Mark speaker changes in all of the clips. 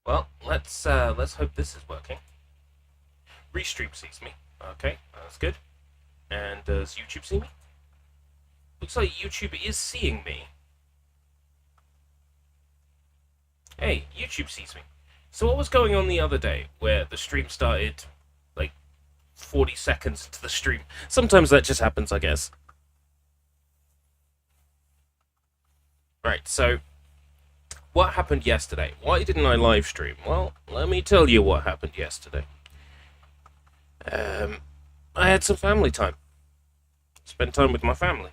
Speaker 1: Well, let's hope this is working. Restream sees me. Okay, that's good. And does YouTube see me? Looks like YouTube is seeing me. Hey, YouTube sees me. So what was going on the other day where the stream started like 40 seconds into the stream? Sometimes that just happens, I guess. Right, so what happened yesterday? Why didn't I live stream? Well, let me tell you what happened yesterday. I had some family time. Spent time with my family.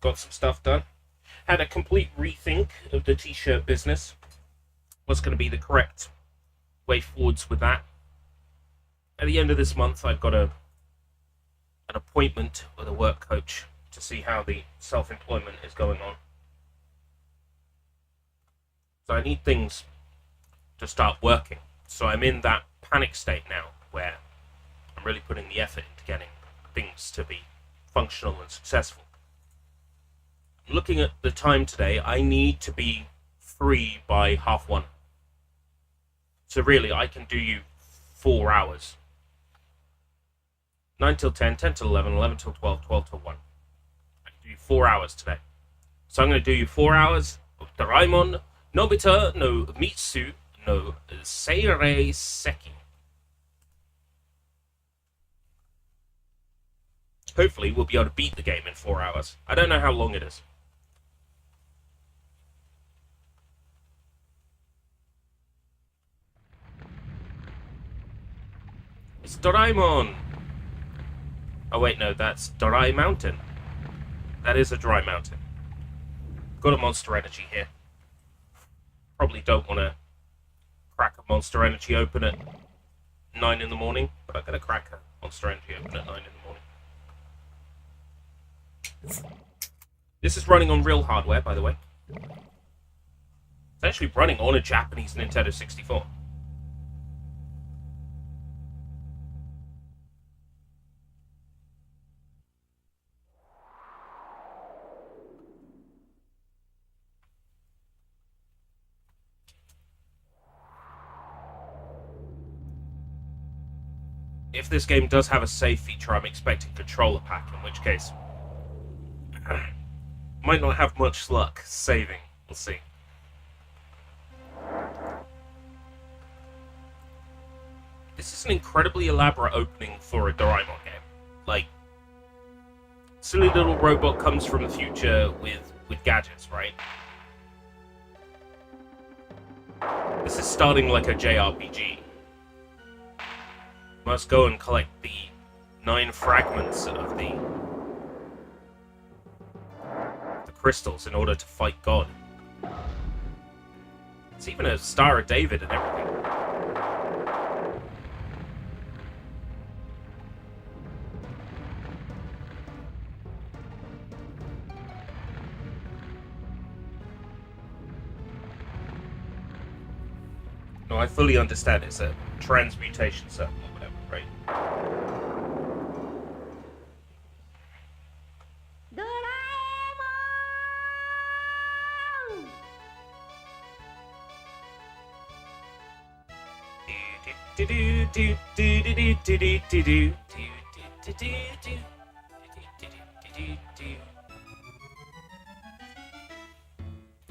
Speaker 1: Got some stuff done. Had a complete rethink of the t-shirt business. What's going to be the correct way forwards with that. At the end of this month, I've got an appointment with a work coach to see how the self-employment is going on. So I need things to start working. So I'm in that panic state now where I'm really putting the effort into getting things to be functional and successful. Looking at the time today, I need to be free by 1:30. So really, I can do you 4 hours. 9 till 10, 10 till 11, 11 till 12, 12 till 1. I can do you 4 hours today. So I'm going to do you 4 hours of Doraemon, Nobita, no Mitsu, no Seirei Seki. Hopefully, we'll be able to beat the game in 4 hours. I don't know how long it is. It's Doraemon! Oh wait, no, that's Dry Mountain. That is a dry mountain. Got a Monster Energy here. Probably don't want to crack a Monster Energy open at 9 in the morning, but I'm going to crack a Monster Energy open at 9 in the morning. This is running on real hardware, by the way. It's actually running on a Japanese Nintendo 64. If this game does have a save feature, I'm expecting controller pack, in which case might not have much luck saving. We'll see. This is an incredibly elaborate opening for a Doraemon game. Like, silly little robot comes from the future with gadgets, right? This is starting like a JRPG. Must go and collect the 9 fragments of the crystals in order to fight God. It's even a Star of David and everything. No, I fully understand it's a transmutation circle or whatever, right?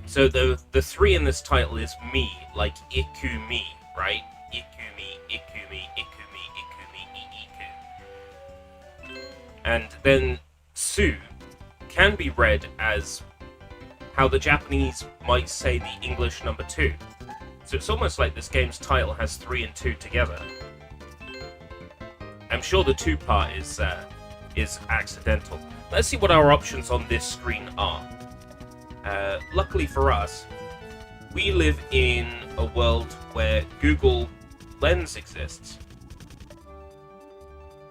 Speaker 1: So the 3 in this title is me, like Ikumi, right? Ikumi, Ikumi, Ikumi, Ikumi, Iku. And then Su can be read as how the Japanese might say the English number 2. So it's almost like this game's title has 3 and 2 together. I'm sure the 2 part is accidental. Let's see what our options on this screen are. Luckily for us, we live in a world where Google Lens exists.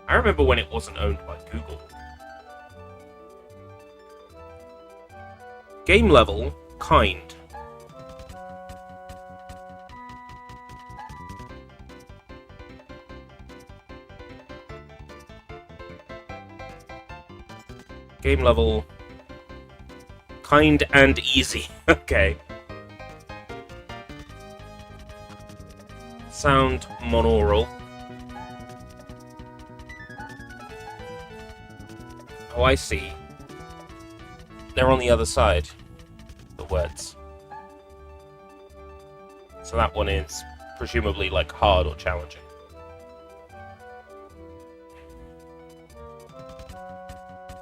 Speaker 1: I remember when it wasn't owned by Google. Game level, kind. Game level, kind and easy. Okay. Sound monaural. Oh, I see. They're on the other side. The words. So that one is presumably like hard or challenging.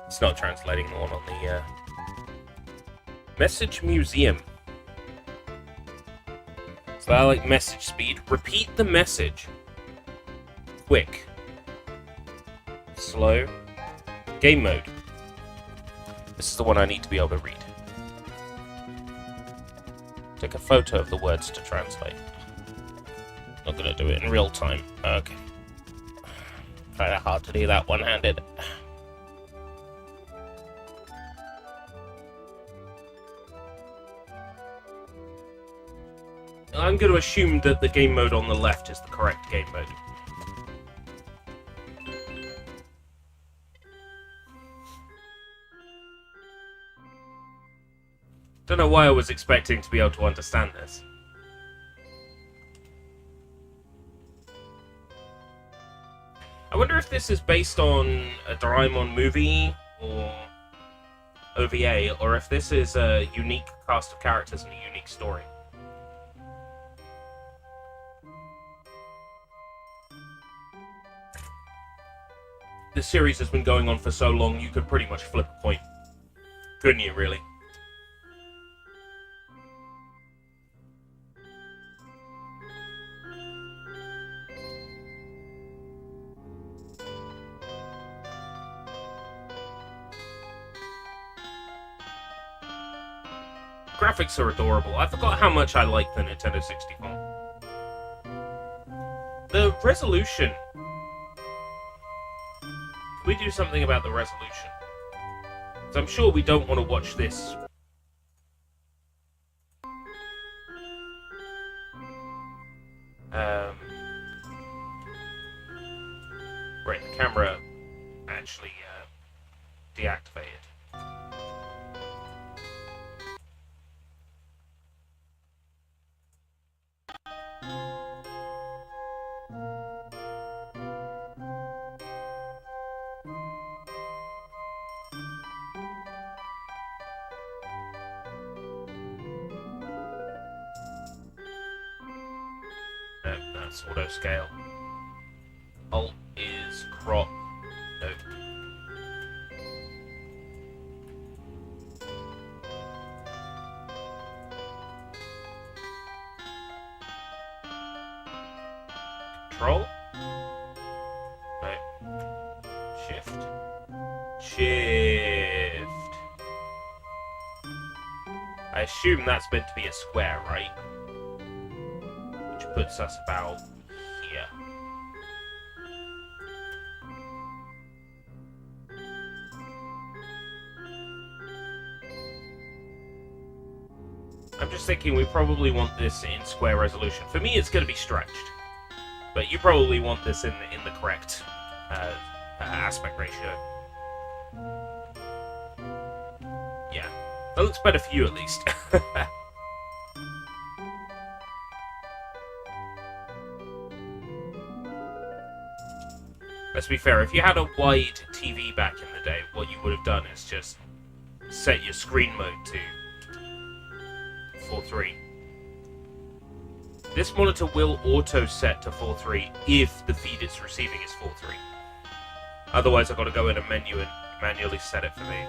Speaker 1: It's not translating the one on the Message Museum. So I like message speed. Repeat the message. Quick. Slow. Game mode. This is the one I need to be able to read. Take a photo of the words to translate. Not gonna do it in real time. Okay. Kinda hard to do that one-handed. I'm going to assume that the game mode on the left is the correct game mode. Don't know why I was expecting to be able to understand this. I wonder if this is based on a Doraemon movie or OVA, or if this is a unique cast of characters and a unique story. This series has been going on for so long, you could pretty much flip a coin. Couldn't you, really? Graphics are adorable. I forgot how much I like the Nintendo 64. The resolution. Can we do something about the resolution? Because I'm sure we don't want to watch this. Right, the camera actually deactivated. No, that's auto scale. Alt is crop. No. Control? No. Shift. Shift. I assume that's meant to be a square, right? Which puts us about here. I'm just thinking we probably want this in square resolution. For me, it's going to be stretched. But you probably want this in the correct aspect ratio. Yeah. That looks better for you, at least. Let's be fair, if you had a wide TV back in the day, what you would have done is just set your screen mode to 4:3. This monitor will auto-set to 4:3 if the feed it's receiving is 4:3. Otherwise, I've got to go in a menu and manually set it for me.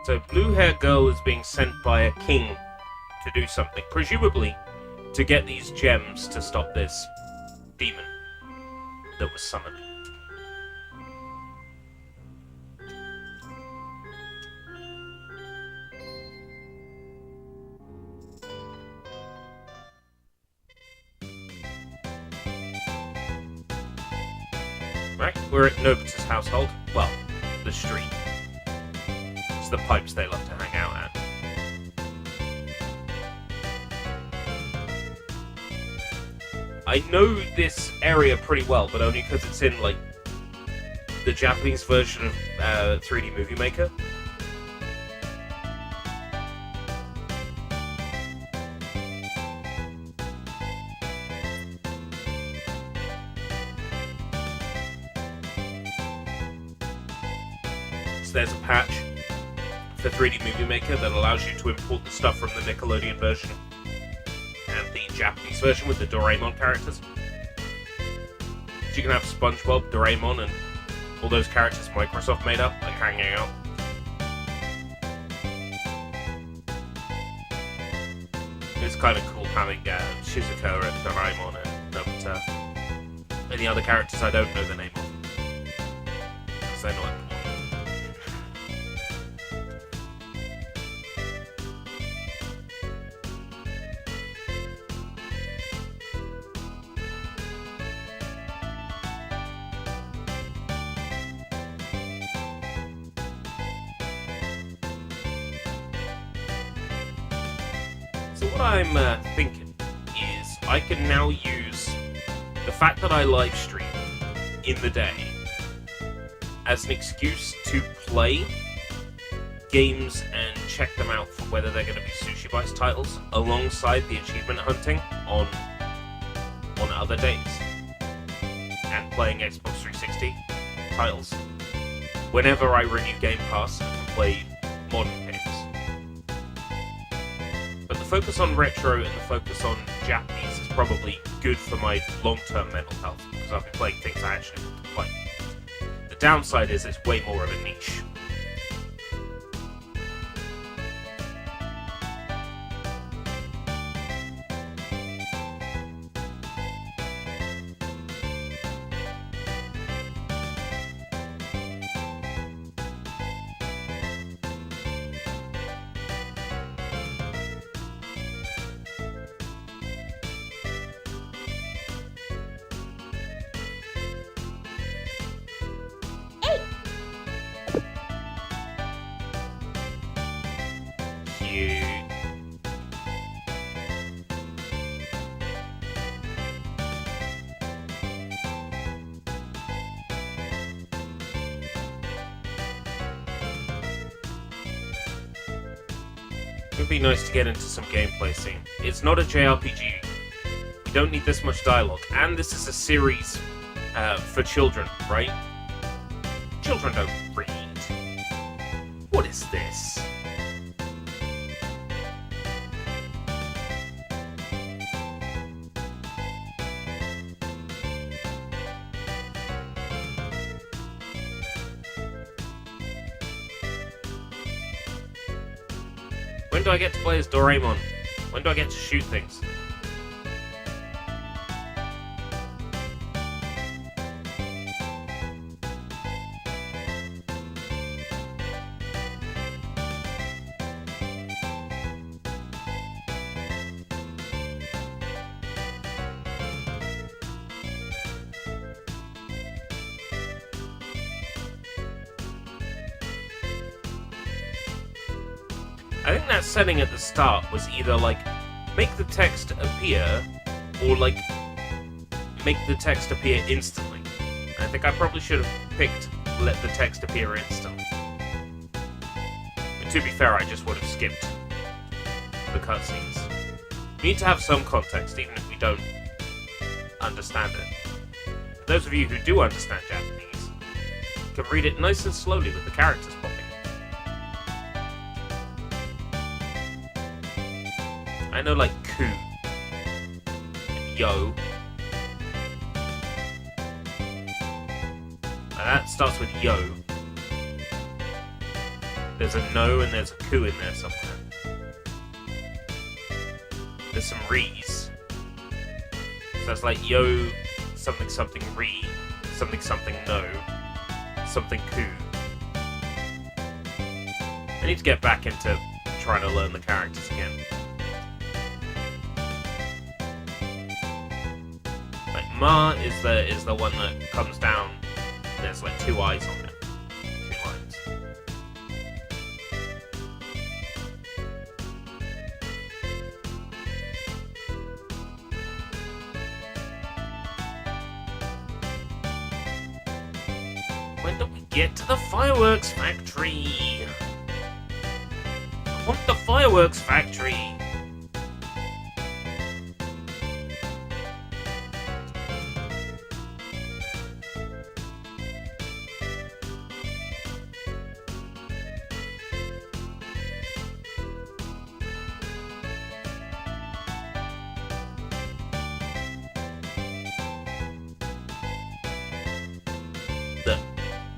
Speaker 1: So, blue-haired girl is being sent by a king to do something, presumably to get these gems to stop this demon that was summoned. Right, we're at Nobita's household. Well, the street. It's the pipes they love to hang out at. I know this area pretty well, but only because it's in, like, the Japanese version of 3D Movie Maker. So there's a patch for 3D Movie Maker that allows you to import the stuff from the Nickelodeon version and the Japanese version with the Doraemon characters. So you can have SpongeBob, Doraemon, and all those characters Microsoft made up, like, hanging out. It's kind of cool having Shizuka and Doraemon and Nobita. And the other characters I don't know the name of, because they're not important. So what I'm thinking is I can now use the fact that I live stream in the day as an excuse to play games and check them out for whether they're going to be SushiBites titles alongside the achievement hunting on other days, and playing Xbox 360 titles. Whenever I renew Game Pass, I can play modern games. But the focus on retro and the focus on Japanese is probably good for my long-term mental health, because I've been playing things I actually want to play. The downside is it's way more of a niche. Cute. It would be nice to get into some gameplay scene. It's not a JRPG. You don't need this much dialogue. And this is a series for children, right? Children don't read. What is this? When do I get to play as Doraemon? When do I get to shoot things? I think that setting at the start was either, like, make the text appear, or, like, make the text appear instantly. I think I probably should have picked let the text appear instantly. But to be fair, I just would have skipped the cutscenes. We need to have some context, even if we don't understand it. Those of you who do understand Japanese can read it nice and slowly with the characters popping. I know, like, ku, yo. That starts with yo. There's a no and there's a ku in there somewhere. There's some re's. So that's like yo, something something re, something something no, something ku. I need to get back into trying to learn the characters again. Ma is the one that comes down there's like 2 eyes on it. 2 lines. When do we get to the fireworks factory? I want the fireworks factory!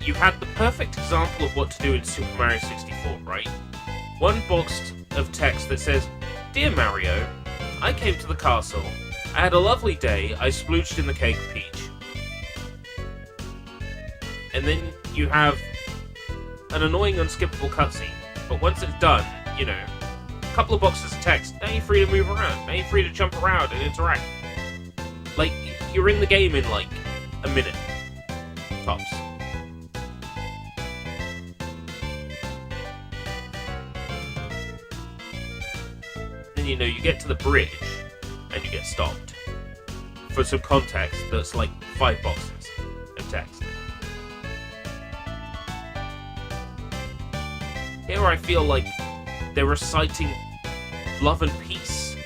Speaker 1: You had the perfect example of what to do in Super Mario 64, right? One box of text that says, "Dear Mario, I came to the castle. I had a lovely day. I splooged in the cake peach." And then you have an annoying, unskippable cutscene. But once it's done, you know, a couple of boxes of text. Now you're free to move around. Now you're free to jump around and interact. Like, you're in the game in, like, a minute. Tops. You know, you get to the bridge and you get stopped. For some context, that's like 5 boxes of text. Here I feel like they're reciting Love and Peace.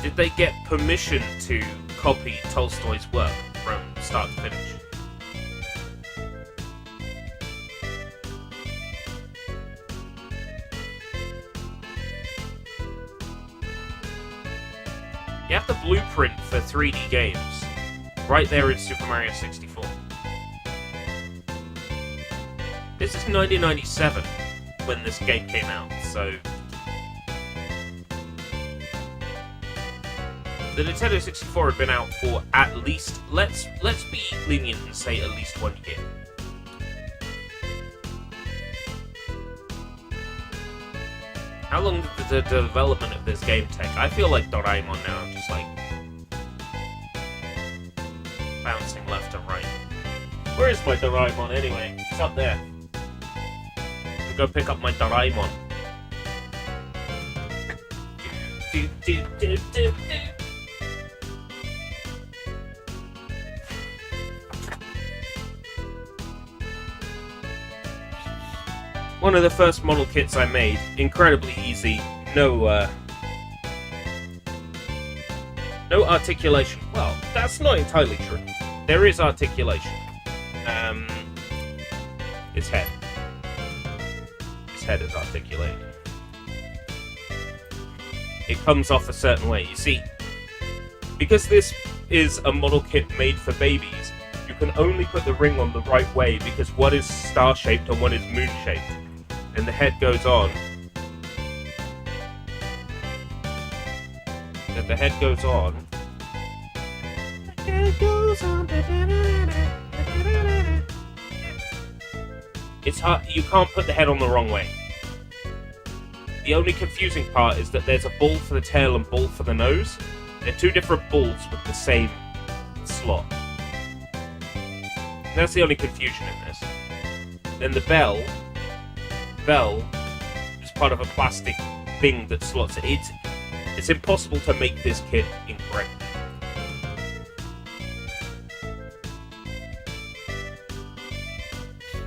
Speaker 1: Did they get permission to copy Tolstoy's work from start to finish? You have the blueprint for 3D games right there in Super Mario 64. This is 1997 when this game came out, so the Nintendo 64 had been out for at least, let's be lenient and say at least 1 year. How long did the development of this game take? I feel like Doraemon now. I'm just like bouncing left and right. Where is my Doraemon anyway? It's up there. I'll go pick up my Doraemon. Do, do, do, do, do. One of the first model kits I made, incredibly easy, no articulation. Well, that's not entirely true. There is articulation. His head. His head is articulated. It comes off a certain way. You see, because this is a model kit made for babies, you can only put the ring on the right way because one is star-shaped and one is moon-shaped. And the head goes on. And the head goes on. The head goes on. It's hard. You can't put the head on the wrong way. The only confusing part is that there's a ball for the tail and ball for the nose. They're 2 different balls with the same slot. That's the only confusion in this. Then the bell is part of a plastic thing that slots it. It's impossible to make this kit incorrect.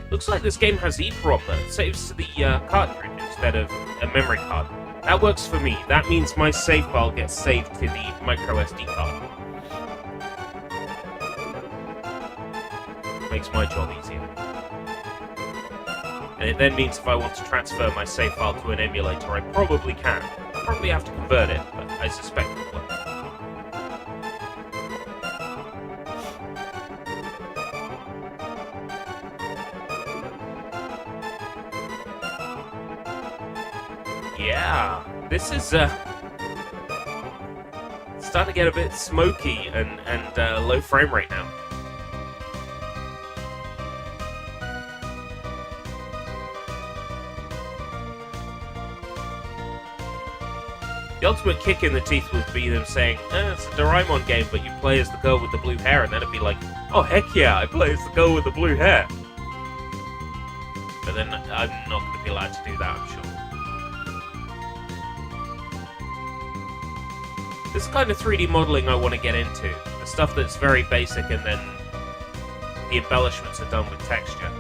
Speaker 1: Looks like this game has EEPROM that saves to the cartridge instead of a memory card. That works for me. That means my save file gets saved to the micro SD card. Makes my job easier. And it then means if I want to transfer my save file to an emulator, I probably can. I'll probably have to convert it, but I suspect it will. Yeah, this is starting to get a bit smoky and low frame rate now. The ultimate kick in the teeth would be them saying, it's a Doraemon game, but you play as the girl with the blue hair, and then it'd be like, oh heck yeah, I play as the girl with the blue hair. But then I'm not going to be allowed to do that, I'm sure. This is the kind of 3D modelling I want to get into. The stuff that's very basic and then the embellishments are done with texture.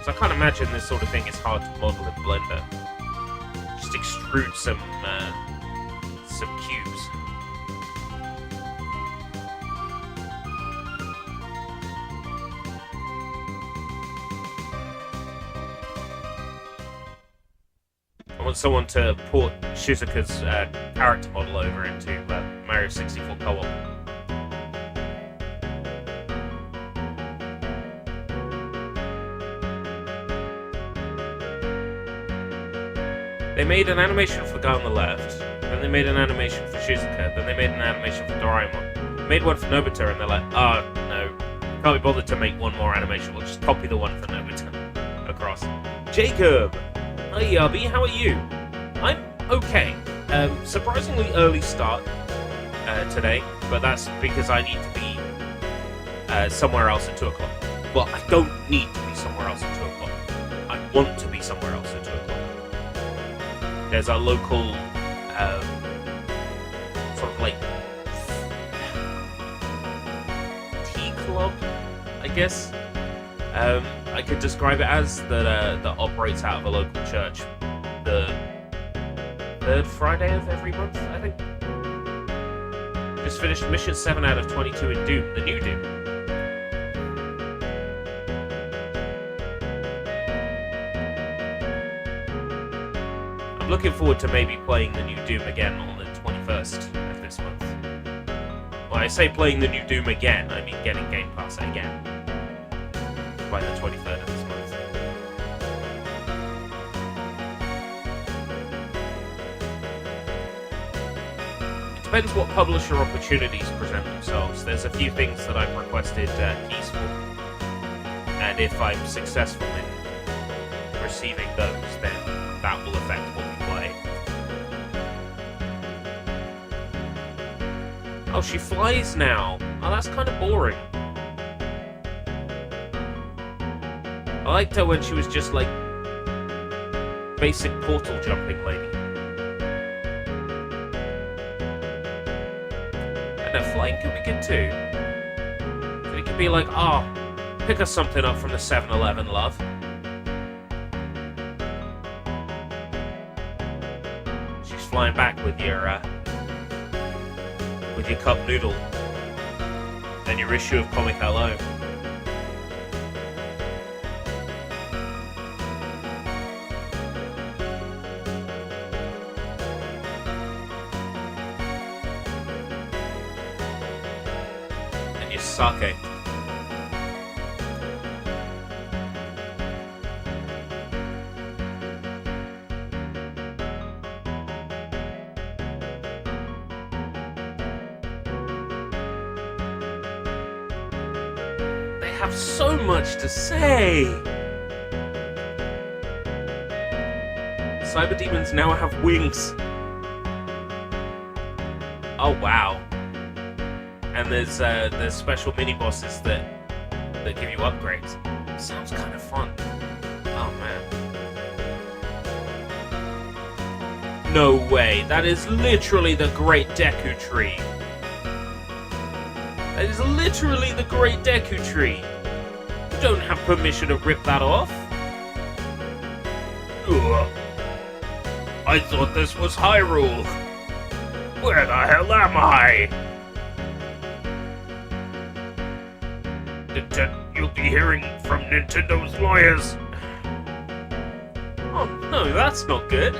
Speaker 1: So I can't imagine this sort of thing is hard to model in Blender. Just extrude some cubes. I want someone to port Shizuka's character model over into Mario 64 co-op. They made an animation for the guy on the left, then they made an animation for Shizuka, then they made an animation for Doraemon. They made one for Nobita, and they're like, oh no, can't be bothered to make one more animation, we'll just copy the one for Nobita across. Jacob! Hi Yabi, how are you? I'm okay. Surprisingly early start today, but that's because I need to be somewhere else at 2 o'clock. Well, I don't need to be somewhere else at 2 o'clock. I want to be somewhere else at 2 o'clock. There's a local, sort of like, tea club, I guess. I could describe it as that operates out of a local church the 3rd Friday of every month, I think. Just finished mission 7 out of 22 in Doom, the new Doom. I'm looking forward to maybe playing the new Doom again on the 21st of this month. When I say playing the new Doom again, I mean getting Game Pass again. By the 23rd of this month. It depends what publisher opportunities present themselves. There's a few things that I've requested keys for, and if I'm successful in receiving those, then that will affect what we play. Oh, she flies now! Oh, that's kind of boring. I liked her when she was just like basic portal jumping lady. And her flying could be good too. So it could be like, oh, pick us something up from the 7-Eleven, love. She's flying back with your cup noodle and your issue of Comic Hello. Sake. They have so much to say! Cyber demons now have wings. Oh wow. And there's special mini bosses that give you upgrades. Sounds kind of fun. Oh man. No way. That is literally the Great Deku Tree. That is literally the Great Deku Tree. You don't have permission to rip that off. Ugh. I thought this was Hyrule. Where the hell am I? You'll be hearing from Nintendo's lawyers. Oh no, that's not good.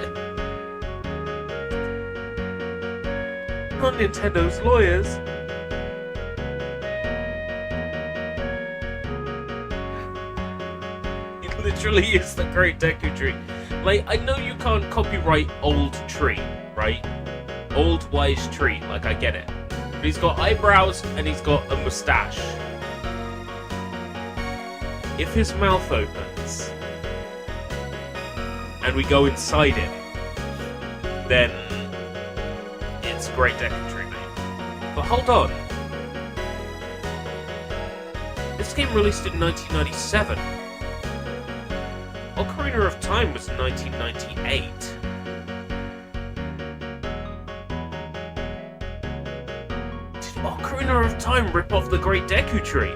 Speaker 1: Not Nintendo's lawyers. It literally is the Great Deku Tree. Like, I know you can't copyright old tree, right? Old wise tree, like I get it. But he's got eyebrows and he's got a mustache. If his mouth opens, and we go inside it, then it's Great Deku, mate. But hold on. This game released in 1997. Ocarina of Time was 1998. Did Ocarina of Time rip off the Great Deku Tree?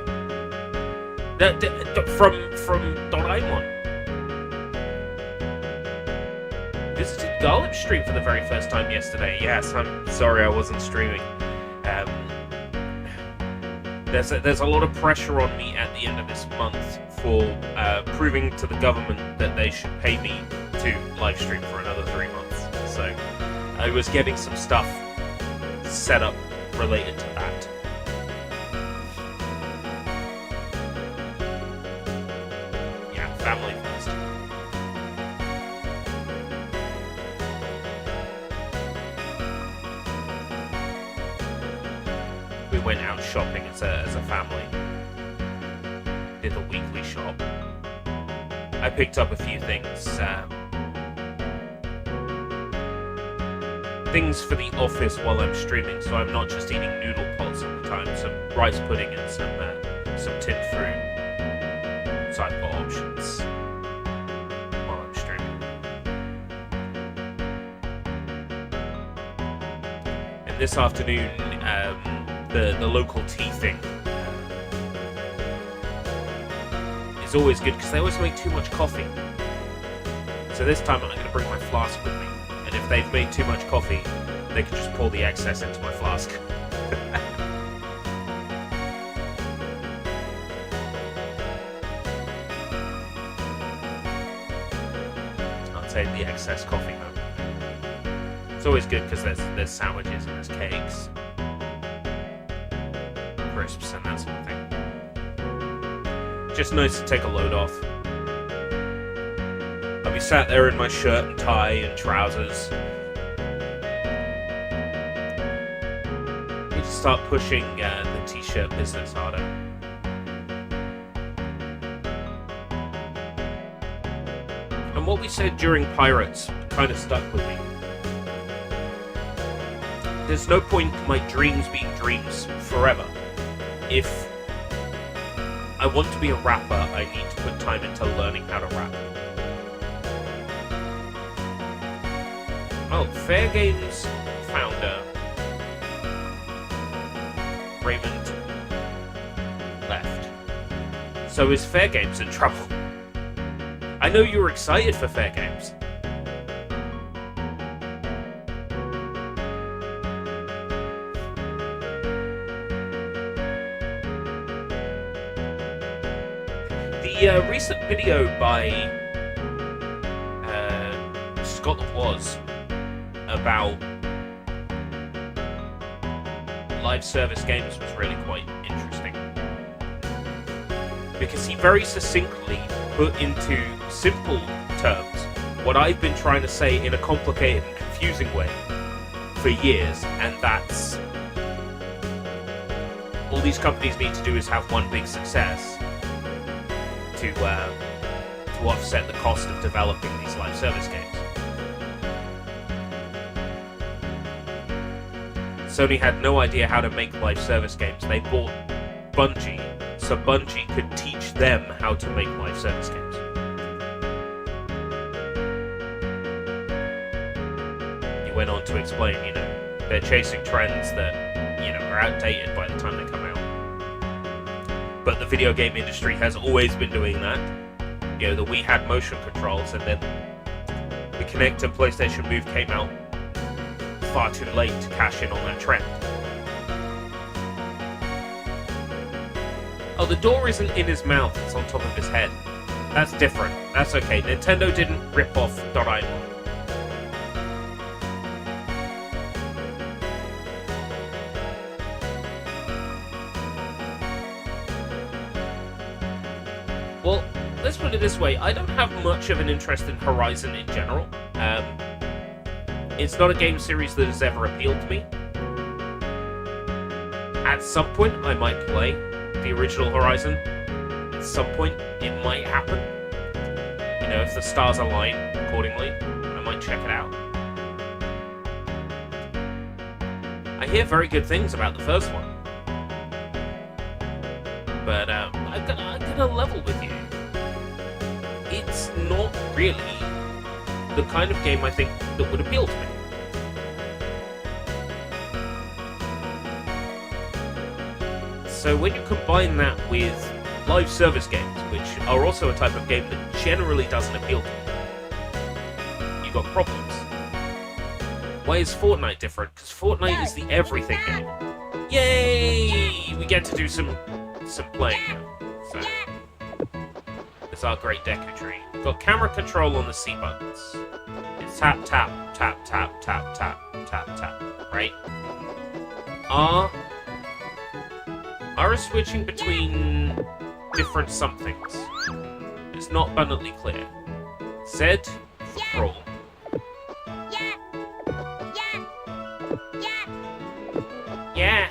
Speaker 1: From Doraemon. Visited Garlic Stream for the very first time yesterday. Yes, I'm sorry I wasn't streaming. There's a lot of pressure on me at the end of this month for proving to the government that they should pay me to live stream for another 3 months. So I was getting some stuff set up related to that. Yeah, family first. We went out shopping as a family. Did a weekly shop. I picked up a few things. Things for the office while I'm streaming, so I'm not just eating noodle pots all the time. Some rice pudding and some tin fruit. So I've got options while I'm streaming. And this afternoon, the local tea thing is always good because they always make too much coffee. So this time I'm going to bring my flask with me, and if they've made too much coffee, they can just pour the excess into my flask. I'll take the excess coffee home. It's always good because there's sandwiches and there's cakes, crisps and that sort of thing. Just nice to take a load off. I'll be sat there in my shirt and tie and trousers. Need to start pushing the t-shirt business harder. And what we said during Pirates kind of stuck with me. There's no point in my dreams being dreams forever. If I want to be a rapper, I need to put time into learning how to rap. Oh, Fair Games founder Raymond left. So is Fair Games in trouble? I know you were excited for Fair Games. The recent video by Scott Was about live service games was really quite interesting, because he very succinctly put into simple terms what I've been trying to say in a complicated and confusing way for years, and that's all these companies need to do is have one big success to offset the cost of developing these live service games. Sony had no idea how to make live service games. They bought Bungie, so Bungie could teach them how to make live service games. He went on to explain, they're chasing trends that, are outdated by the time they come out. But the video game industry has always been doing that. The Wii had motion controls, and then the Kinect and PlayStation Move came out far too late to cash in on that trend. Oh, the door isn't in his mouth, it's on top of his head. That's different. That's okay. Nintendo didn't rip off Doraemon. Well, let's put it this way. I don't have much of an interest in Horizon in general. It's not a game series that has ever appealed to me. At some point, I might play the original Horizon. At some point, it might happen. If the stars align, of accordingly. I might check it out. I hear very good things about the first one. But I'm gonna level with you. It's not really the kind of game I think that would appeal to me. So when you combine that with live service games, which are also a type of game that generally doesn't appeal to me, you've got problems. Why is Fortnite different? Because Fortnite is the everything game. Yay! We get to do some playing now. So, it's our great Deku Tree. We've got camera control on the C buttons. It's tap, tap, tap, tap, tap, tap, tap, tap, right? R is switching between different somethings. It's not abundantly clear. Z for crawl. Yeah.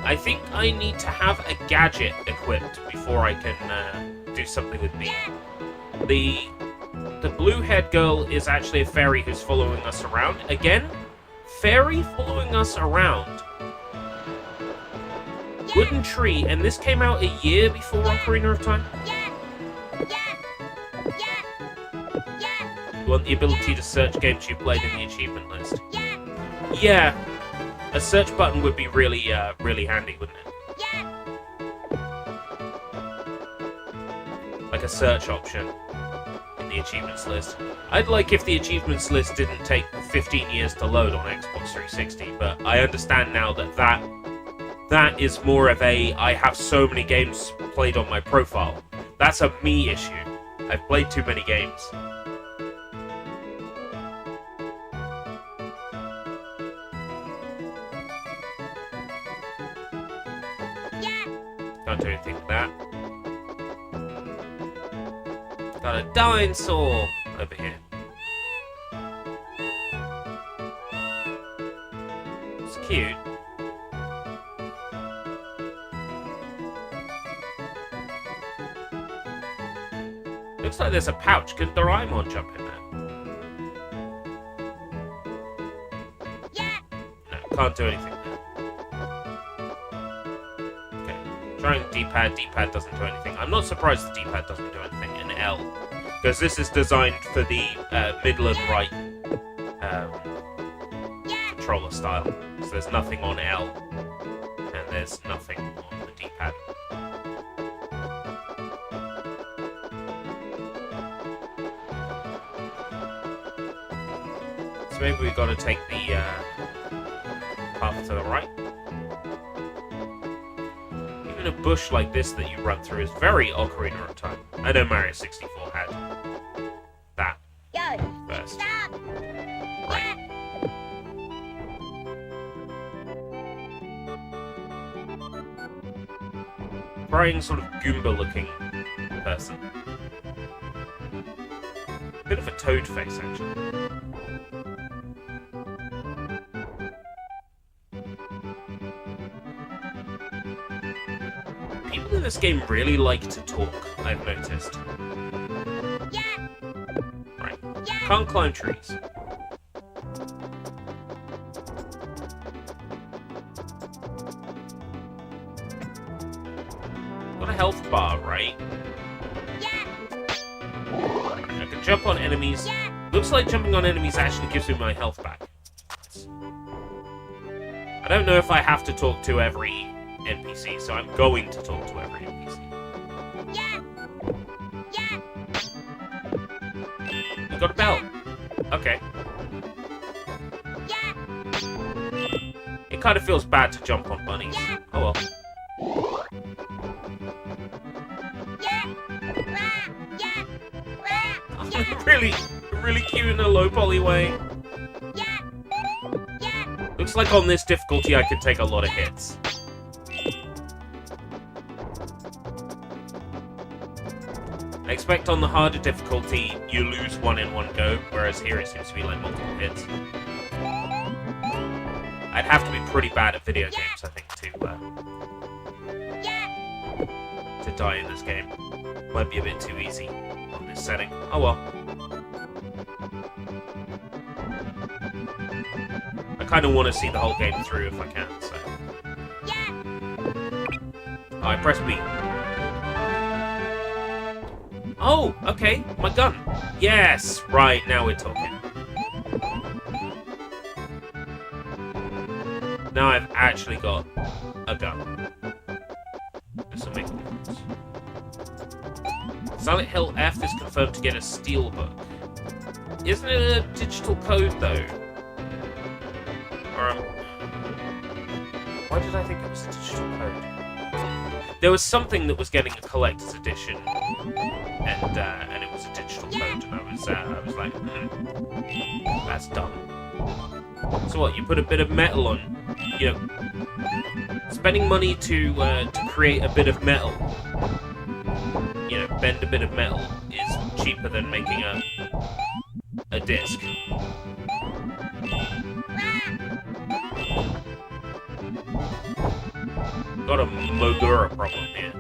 Speaker 1: I think I need to have a gadget equipped before I can do something with B. The blue-haired girl is actually a fairy who's following us around. Again, fairy following us around. Wooden Tree, and this came out a year before Ocarina of Time? You want the ability to search games you played in the achievement list? Yeah, a search button would be really, really handy, wouldn't it? Like a search option in the achievements list. I'd like if the achievements list didn't take 15 years to load on Xbox 360, but I understand now that that is more of a, I have so many games played on my profile. That's a me issue. I've played too many games. Can't do anything with that. Got a dinosaur over here. It's cute. Looks like there's a pouch. Could Doraemon jump in there? No, can't do anything there. Okay, trying D-pad. D-pad doesn't do anything. I'm not surprised the D-pad doesn't do anything in L, because this is designed for the middle and right controller style. So there's nothing on L, and there's nothing on the D-pad. Maybe we've got to take the path to the right. Even a bush like this that you run through is very Ocarina of Time. I know Mario 64 had that first. Right. Crying sort of Goomba-looking person. Bit of a toad face, actually. People in this game really like to talk, I've noticed. Right. Can't climb trees. Got a health bar, right? I can jump on enemies. Looks like jumping on enemies actually gives me my health back. I don't know if I have to talk to every NPC, so I'm going to talk to every NPC. You got a bell. Okay. It kind of feels bad to jump on bunnies. Oh well. really cute in a low poly way. Looks like on this difficulty I can take a lot of hits. I expect on the harder difficulty you lose one in one go, whereas here it seems to be like multiple hits. I'd have to be pretty bad at video games, I think, to die in this game. Might be a bit too easy on this setting. Oh well. I kind of want to see the whole game through if I can, so... I press B. Oh, okay, my gun. Yes, right, now we're talking. Now I've actually got a gun. This will make a difference. Silent Hill F is confirmed to get a steelbook. Isn't it a digital code, though? Or, why did I think it was a digital code? There was something that was getting a collector's edition, and it was a digital code, and I was like, that's dumb. So what? You put a bit of metal on, you know, spending money to create a bit of metal, you know, bend a bit of metal is cheaper than making a disc. Got a Mogura problem here.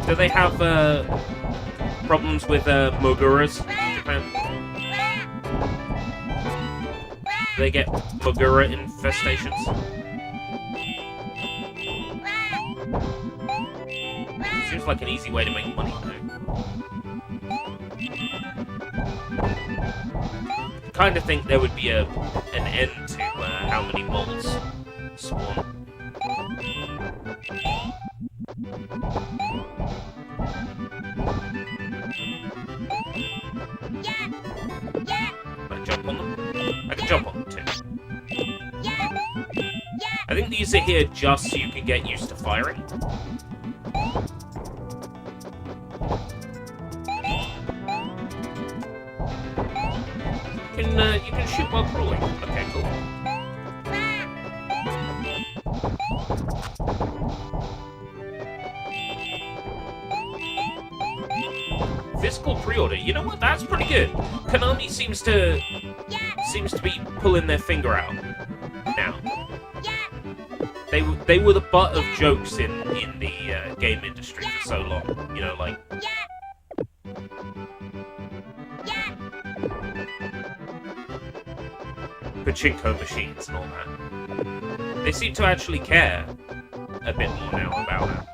Speaker 1: Do they have problems with Moguras in Japan? Do they get Mogura infestations? Seems like an easy way to make money, though. Kind of think there would be an end to how many moles spawn. Can I jump on them? I can jump on them too. I think these are here just so you can get used to firing. You can shoot while crawling. Okay, cool. Physical pre-order. You know what? That's pretty good. Konami seems to be pulling their finger out now. They were the butt of jokes in the game industry for so long. You know, like. Pachinko machines and all that. They seem to actually care a bit more now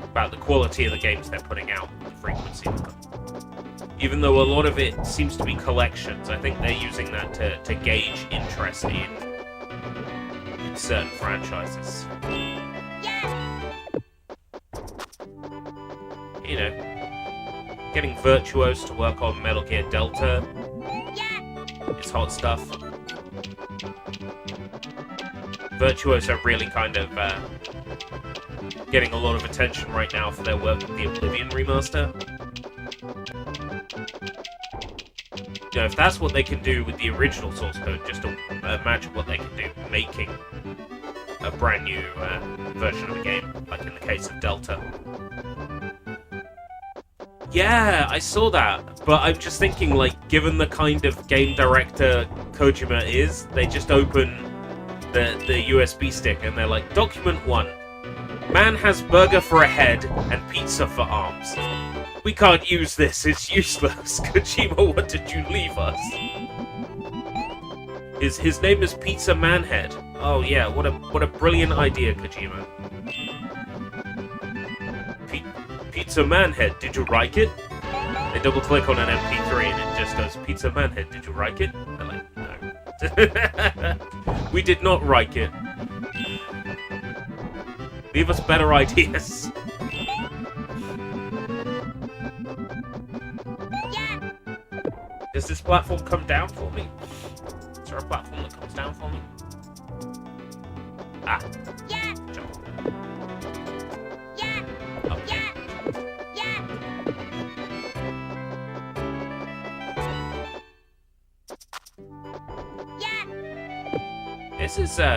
Speaker 1: about the quality of the games they're putting out, the frequency of them. Even though a lot of it seems to be collections, I think they're using that to gauge interest in certain franchises. You know, getting Virtuos to work on Metal Gear Delta. It's hot stuff. Virtuos are really kind of getting a lot of attention right now for their work with the Oblivion remaster. You know, if that's what they can do with the original source code, just imagine what they can do making a brand new version of a game, like in the case of Delta. Yeah, I saw that, but I'm just thinking, like, given the kind of game director Kojima is, they just open the USB stick and they're like, Document 1. Man has burger for a head and pizza for arms. We can't use this, it's useless. Kojima, what did you leave us? His name is Pizza Manhead. Oh yeah, what a brilliant idea, Kojima. Pizza Manhead, did you like it? They double click on an MP3 and it just goes, Pizza Manhead, did you like it? They're like, no. We did not like it. Leave us better ideas. Does this platform come down for me? Is there a platform that comes down for me? Ah. Yeah. Jump. Yeah. Oh. Yeah. Yeah. Yeah.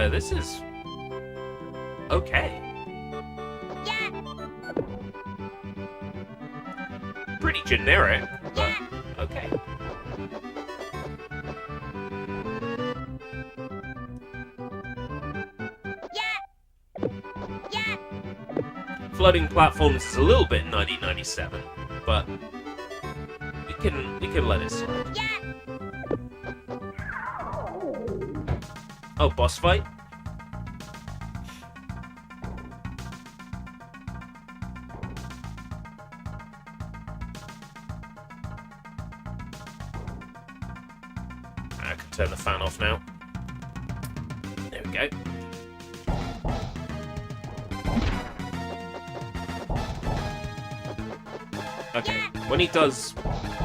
Speaker 1: This is okay. Yeah. Pretty generic, but okay. floating platforms is a little bit 1997, but we can let it slide.
Speaker 2: Yeah.
Speaker 1: Oh, boss fight? I can turn the fan off now. There we go. Okay, when he does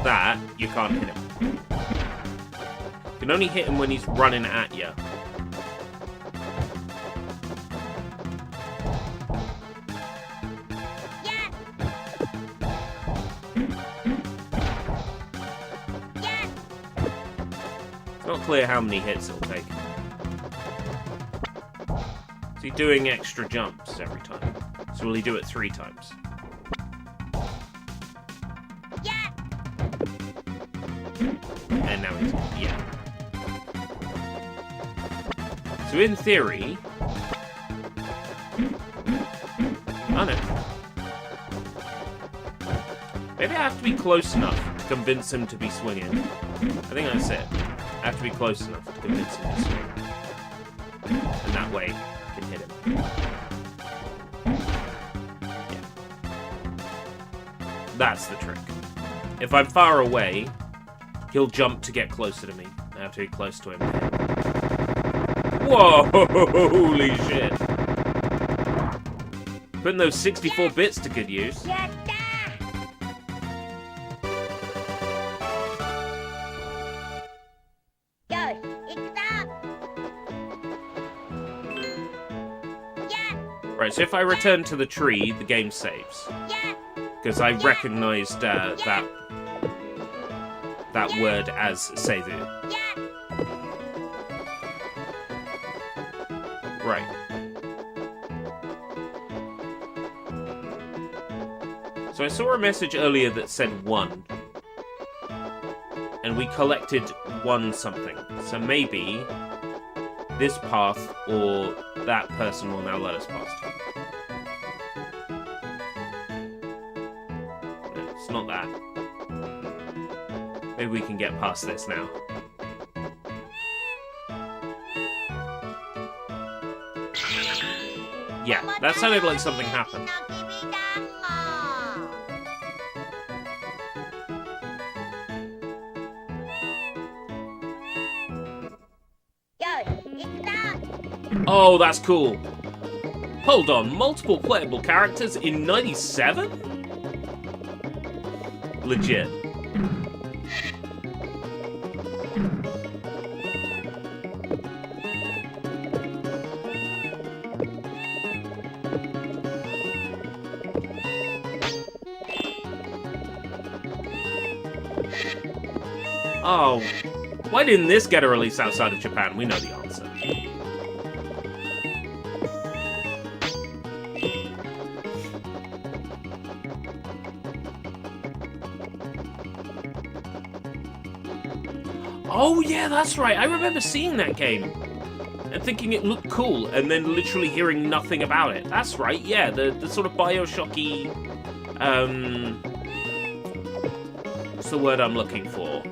Speaker 1: that, you can't hit him. You can only hit him when he's running at you.
Speaker 2: Yeah. Yeah.
Speaker 1: It's not clear how many hits it'll take. Is he doing extra jumps every time? So will he do it 3 times?
Speaker 2: Yeah.
Speaker 1: And now he's... yeah. So in theory... oh no. Maybe I have to be close enough to convince him to be swinging. I think that's it. I have to be close enough to convince him to swing. And that way, I can hit him. Yeah. That's the trick. If I'm far away, he'll jump to get closer to me. I have to be close to him. Whoa! Holy shit! Putting those 64 bits to good use. Right, so if I return to the tree, the game saves. Because I recognised that word as Seizu. Right. So I saw a message earlier that said 1. And we collected 1 something. So maybe this path or that person will now let us past. No, it's not that. Maybe we can get past this now. Yeah, that sounded like something happened. Oh, that's cool. Hold on, multiple playable characters in 97? Legit. Oh, why didn't this get a release outside of Japan? We know the answer. Oh yeah, that's right. I remember seeing that game and thinking it looked cool, and then literally hearing nothing about it. That's right. Yeah, the sort of Bioshocky. What's the word I'm looking for?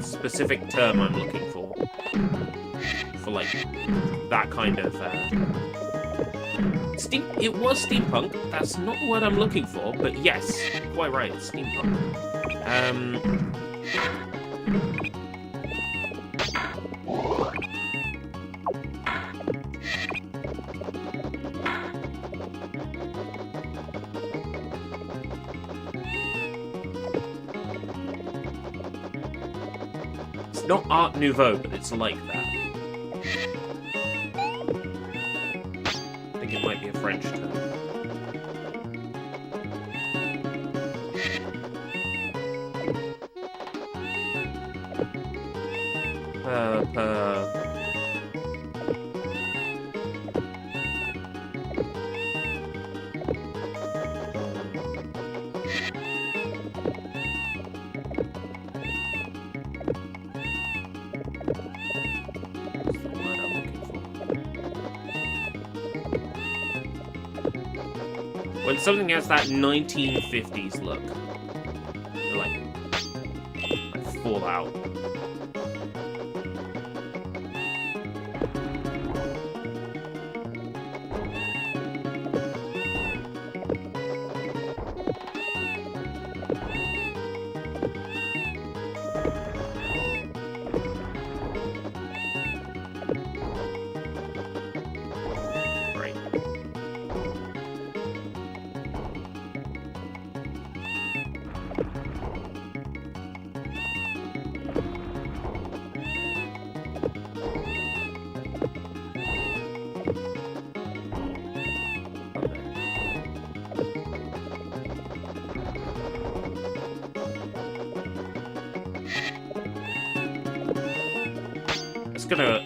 Speaker 1: Specific term I'm looking for like that kind of. It was steampunk. That's not the word I'm looking for, but yes, quite right. It's steampunk. It's not Art Nouveau, but it's like that. I think it might be a French term. What's the word I'm When something has that 1950s look, you're like Fallout.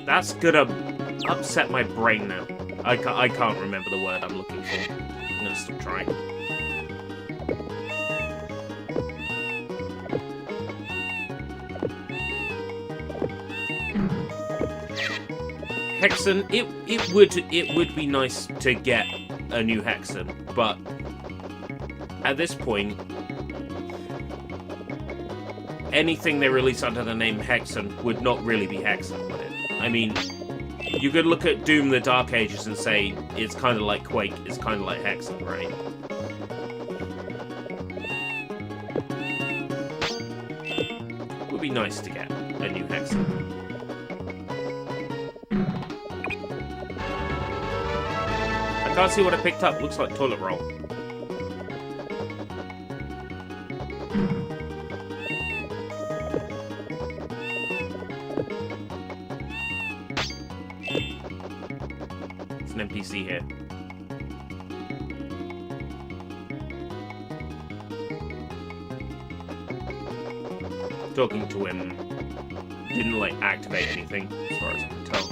Speaker 1: That's gonna upset my brain now. I can't remember the word I'm looking for. I'm gonna stop trying. Hexen, it would be nice to get a new Hexen, but at this point, anything they release under the name Hexen would not really be Hexen, would it? I mean, you could look at Doom the Dark Ages and say it's kind of like Quake, it's kind of like Hexen, right? It would be nice to get a new Hexen. I can't see what I picked up. Looks like toilet roll. It's an NPC here. Talking to him didn't, like, activate anything, as far as I can tell.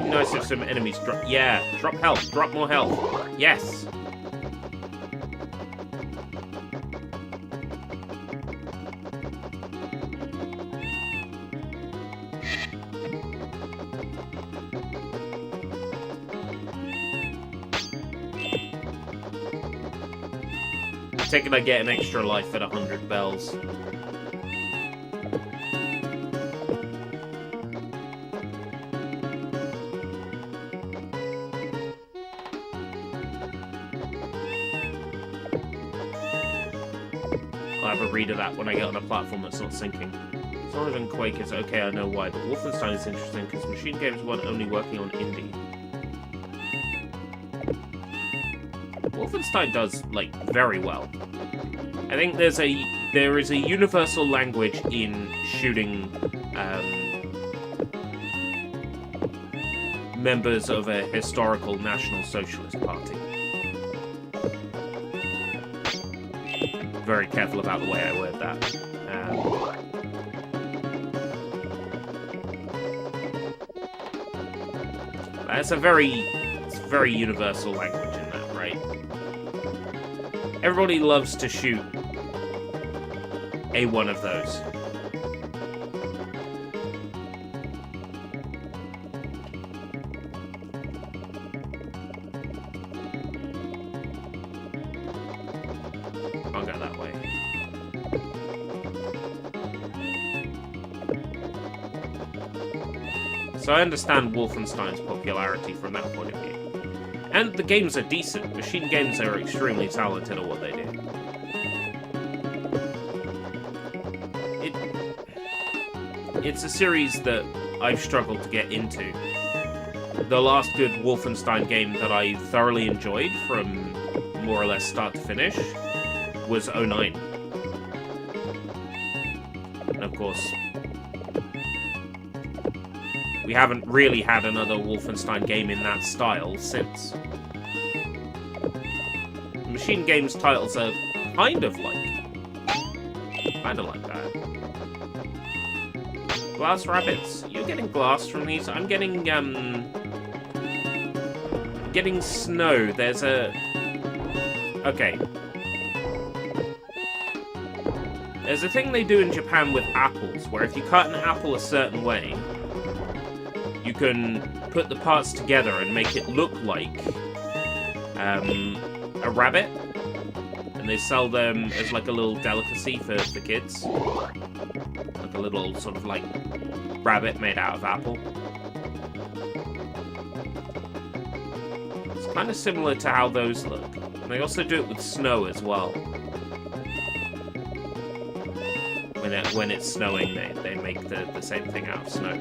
Speaker 1: Nice if some enemies drop. Yeah, drop health, drop more health. Yes. Take it I get an extra life at 100 bells. I'll have a read of that when I get on a platform that's not sinking. Smaller than Quake is okay, I know why, but Wolfenstein is interesting because Machine Games weren't only working on indie. Wolfenstein does, like, very well. I think there is a universal language in shooting members of a historical National Socialist Party. Very careful about the way I word that. It's a very universal language in that, right? Everybody loves to shoot a one of those. Can't go that way. So I understand Wolfenstein's popularity from that point of view. And the games are decent. Machine Games are extremely talented at what they do. It's a series that I've struggled to get into. The last good Wolfenstein game that I thoroughly enjoyed from more or less start to finish was 09. And of course, we haven't really had another Wolfenstein game in that style since. Machine Games titles are kind of like that. Glass rabbits. You're getting glass from these. I'm getting snow. There's a... Okay. There's a thing they do in Japan with apples, where if you cut an apple a certain way, you can put the parts together and make it look like a rabbit. And they sell them as like a little delicacy for kids. Like a little sort of like rabbit made out of apple. It's kind of similar to how those look. And they also do it with snow as well. When it's snowing, they make the same thing out of snow.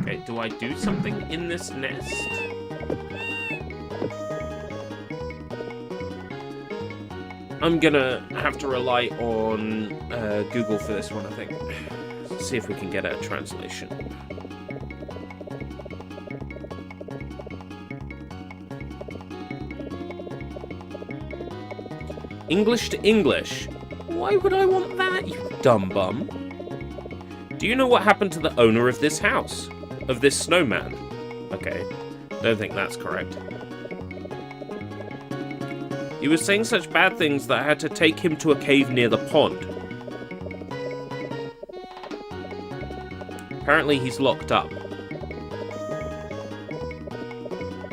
Speaker 1: Okay, do I do something in this nest? I'm gonna have to rely on Google for this one, I think. Let's see if we can get a translation. English to English. Why would I want that, you dumb bum? Do you know what happened to the owner of this house? Of this snowman? Okay, don't think that's correct. He was saying such bad things that I had to take him to a cave near the pond. Apparently he's locked up.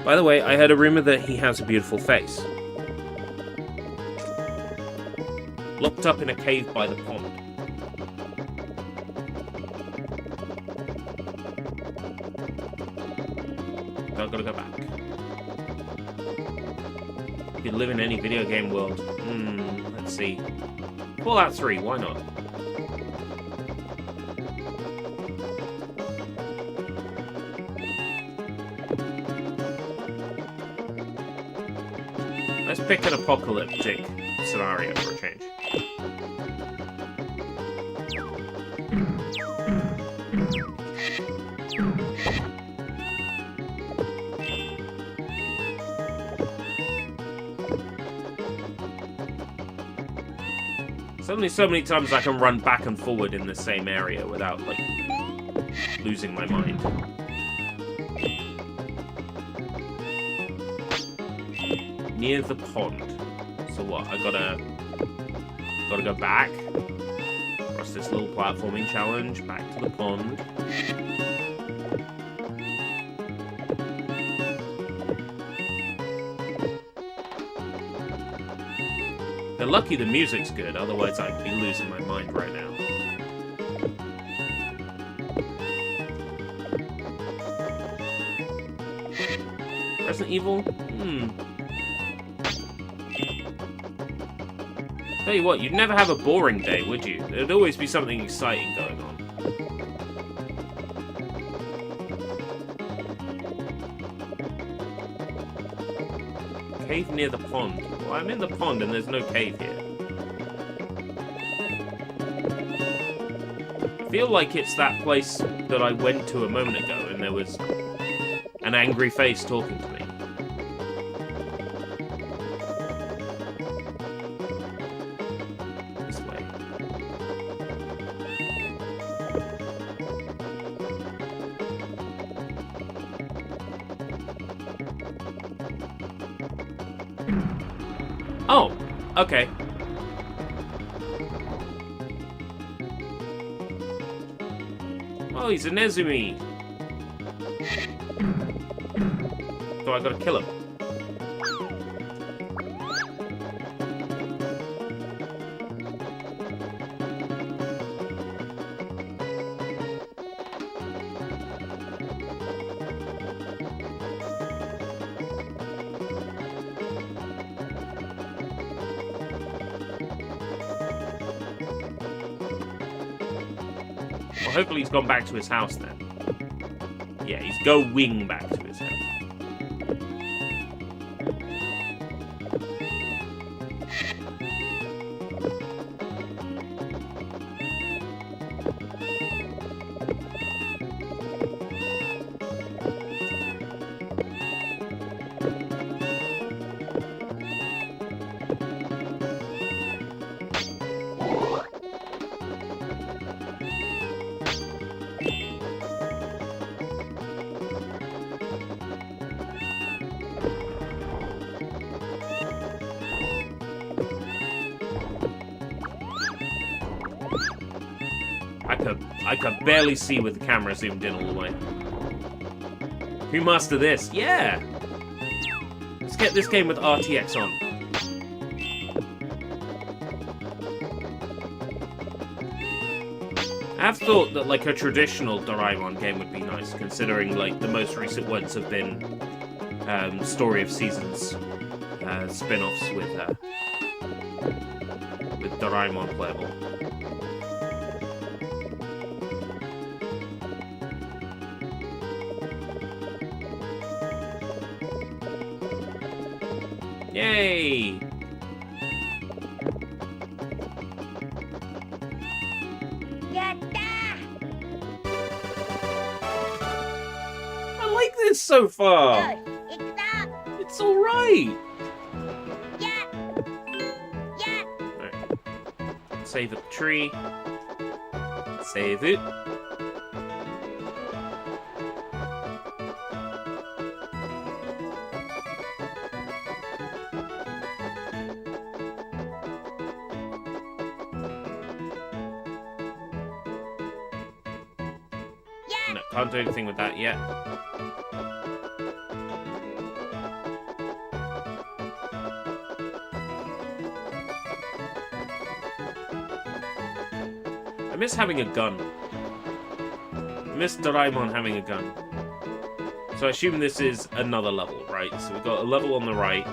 Speaker 1: By the way, I heard a rumor that he has a beautiful face. Locked up in a cave by the pond. I've got to go back. You could live in any video game world. Let's see. Fallout 3, why not? Let's pick an apocalyptic scenario for a change. Suddenly, so many times I can run back and forward in the same area without, like, losing my mind. Near the pond. So what? I gotta go back. Across this little platforming challenge. Back to the pond. They're lucky the music's good, otherwise I'd be losing my mind right now. Resident Evil? Tell you what, you'd never have a boring day, would you? There'd always be something exciting going on. Cave near the pond. Well, I'm in the pond and there's no cave here. I feel like it's that place that I went to a moment ago and there was an angry face talking to me. This way. Oh, okay. Oh, he's a Nezumi. So I gotta kill him. Well, hopefully he's gone back to his house then. Yeah, he's going back to his house. could barely see with the camera zoomed in all the way. Who mastered this? Yeah! Let's get this game with RTX on. I have thought that like a traditional Doraemon game would be nice, considering like the most recent ones have been Story of Seasons spin-offs with Doraemon playable. Yay!
Speaker 2: Yatta!
Speaker 1: I like this so far.
Speaker 2: Yo, ikda!
Speaker 1: It's all right.
Speaker 2: Yeah! Yeah!
Speaker 1: Right. Save at the tree. Save it.
Speaker 2: Yeah!
Speaker 1: No, can't do anything with that yet. I miss having a gun. I miss Doraemon having a gun. So I assume this is another level, right? So we've got a level on the right,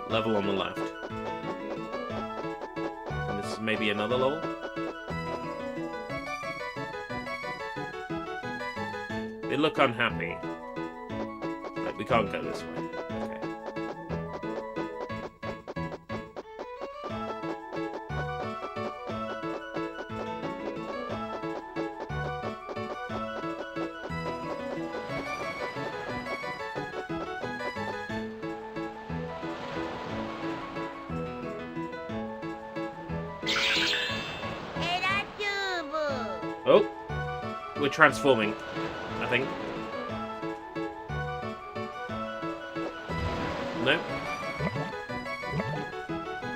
Speaker 1: level on the left. And this is maybe another level? They look unhappy. Like, we can't go this way. Okay.
Speaker 2: Eratubu!
Speaker 1: Oh! We're transforming, I think. No?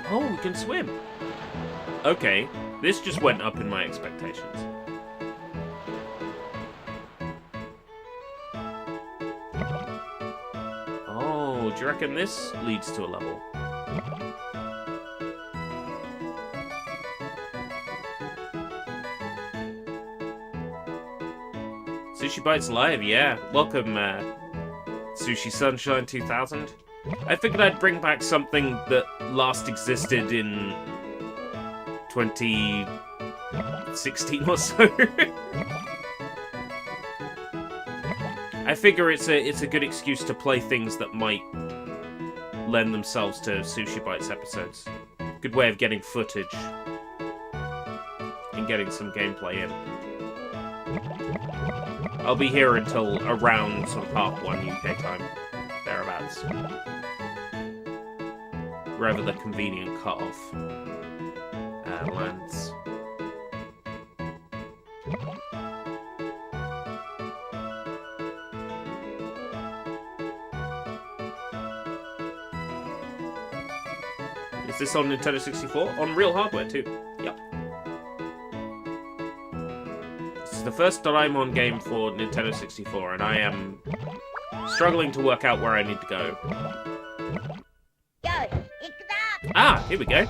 Speaker 1: Oh, we can swim! Okay, this just went up in my expectations. Oh, do you reckon this leads to a level? SushiBites Live, yeah. Welcome, Sushi Sunshine 2000. I figured I'd bring back something that last existed in 2016 or so. I figure it's a good excuse to play things that might lend themselves to SushiBites episodes. Good way of getting footage and getting some gameplay in. I'll be here until around sort of half 1 UK time, thereabouts. Wherever the convenient cutoff lands. Is this on Nintendo 64? On real hardware too. Yep. This is the first Doraemon game for Nintendo 64, and I am struggling to work out where I need to go.
Speaker 2: Yo, ikda!
Speaker 1: Ah, here we go.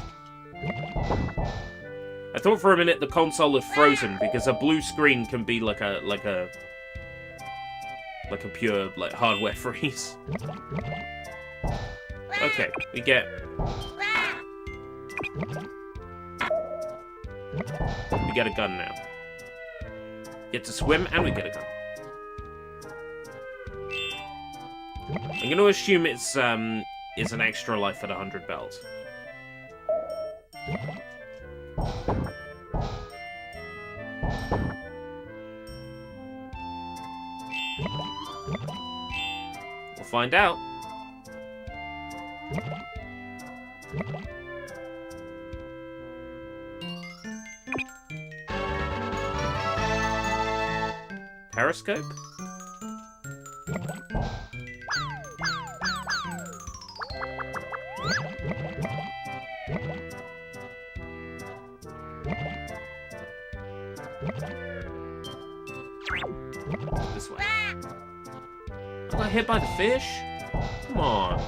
Speaker 1: I thought for a minute the console had frozen because a blue screen can be like a pure like hardware freeze. Okay, we get a gun now. Get to swim and we get a gun. I'm going to assume it's an extra life at 100 bells. We'll find out. Periscope? This way. I got hit by the fish? Come on.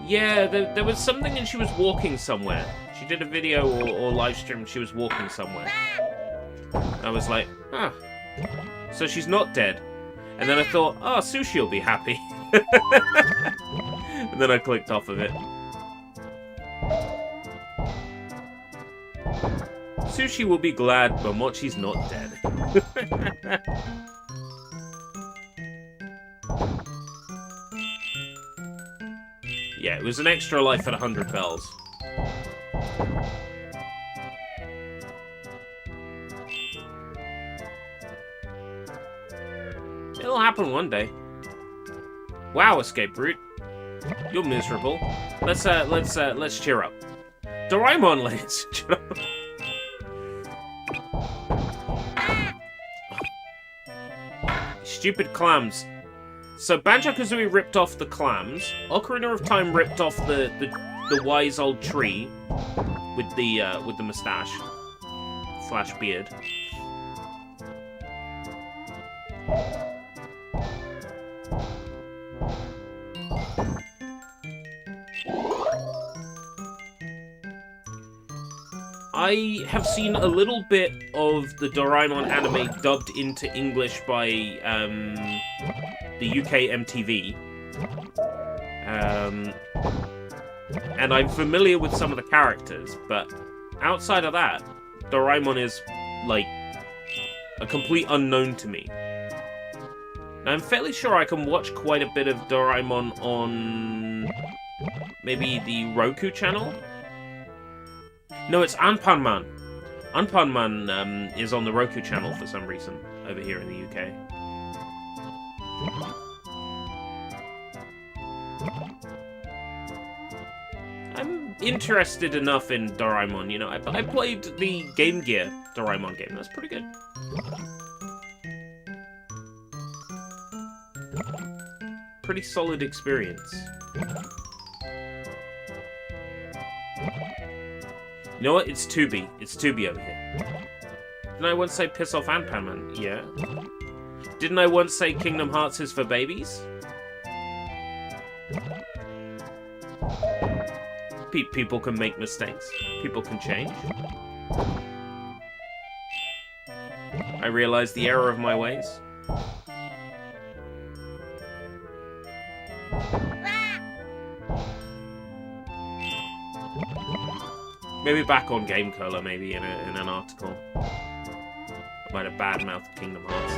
Speaker 1: Yeah, there was something and she was walking somewhere. She did a video or live stream and she was walking somewhere. I was like, huh. So she's not dead. And then I thought, oh, Sushi will be happy. And then I clicked off of it. Sushi will be glad, but Mochi's not dead. Yeah, it was an extra life at 100 bells. It'll happen one day. Wow, escape route. You're miserable. Let's cheer up. Doraemon, ladies and gentlemen. Stupid clams. So Banjo-Kazooie ripped off the clams. Ocarina of Time ripped off the wise old tree with the mustache / beard. I have seen a little bit of the Doraemon anime dubbed into English by the UK MTV. And I'm familiar with some of the characters, but outside of that, Doraemon is, like, a complete unknown to me. Now, I'm fairly sure I can watch quite a bit of Doraemon on maybe the Roku channel? No, it's Anpanman. Anpanman is on the Roku channel for some reason over here in the UK. I'm interested enough in Doraemon, you know. I played the Game Gear Doraemon game. That's pretty good. Pretty solid experience. You know what? It's Tubi. It's Tubi over here. Didn't I once say piss off Anpanman? Yeah. Didn't I once say Kingdom Hearts is for babies? People can make mistakes. People can change. I realize the error of my ways. Maybe back on Game Cola, maybe in an article. I might have badmouthed Kingdom Hearts.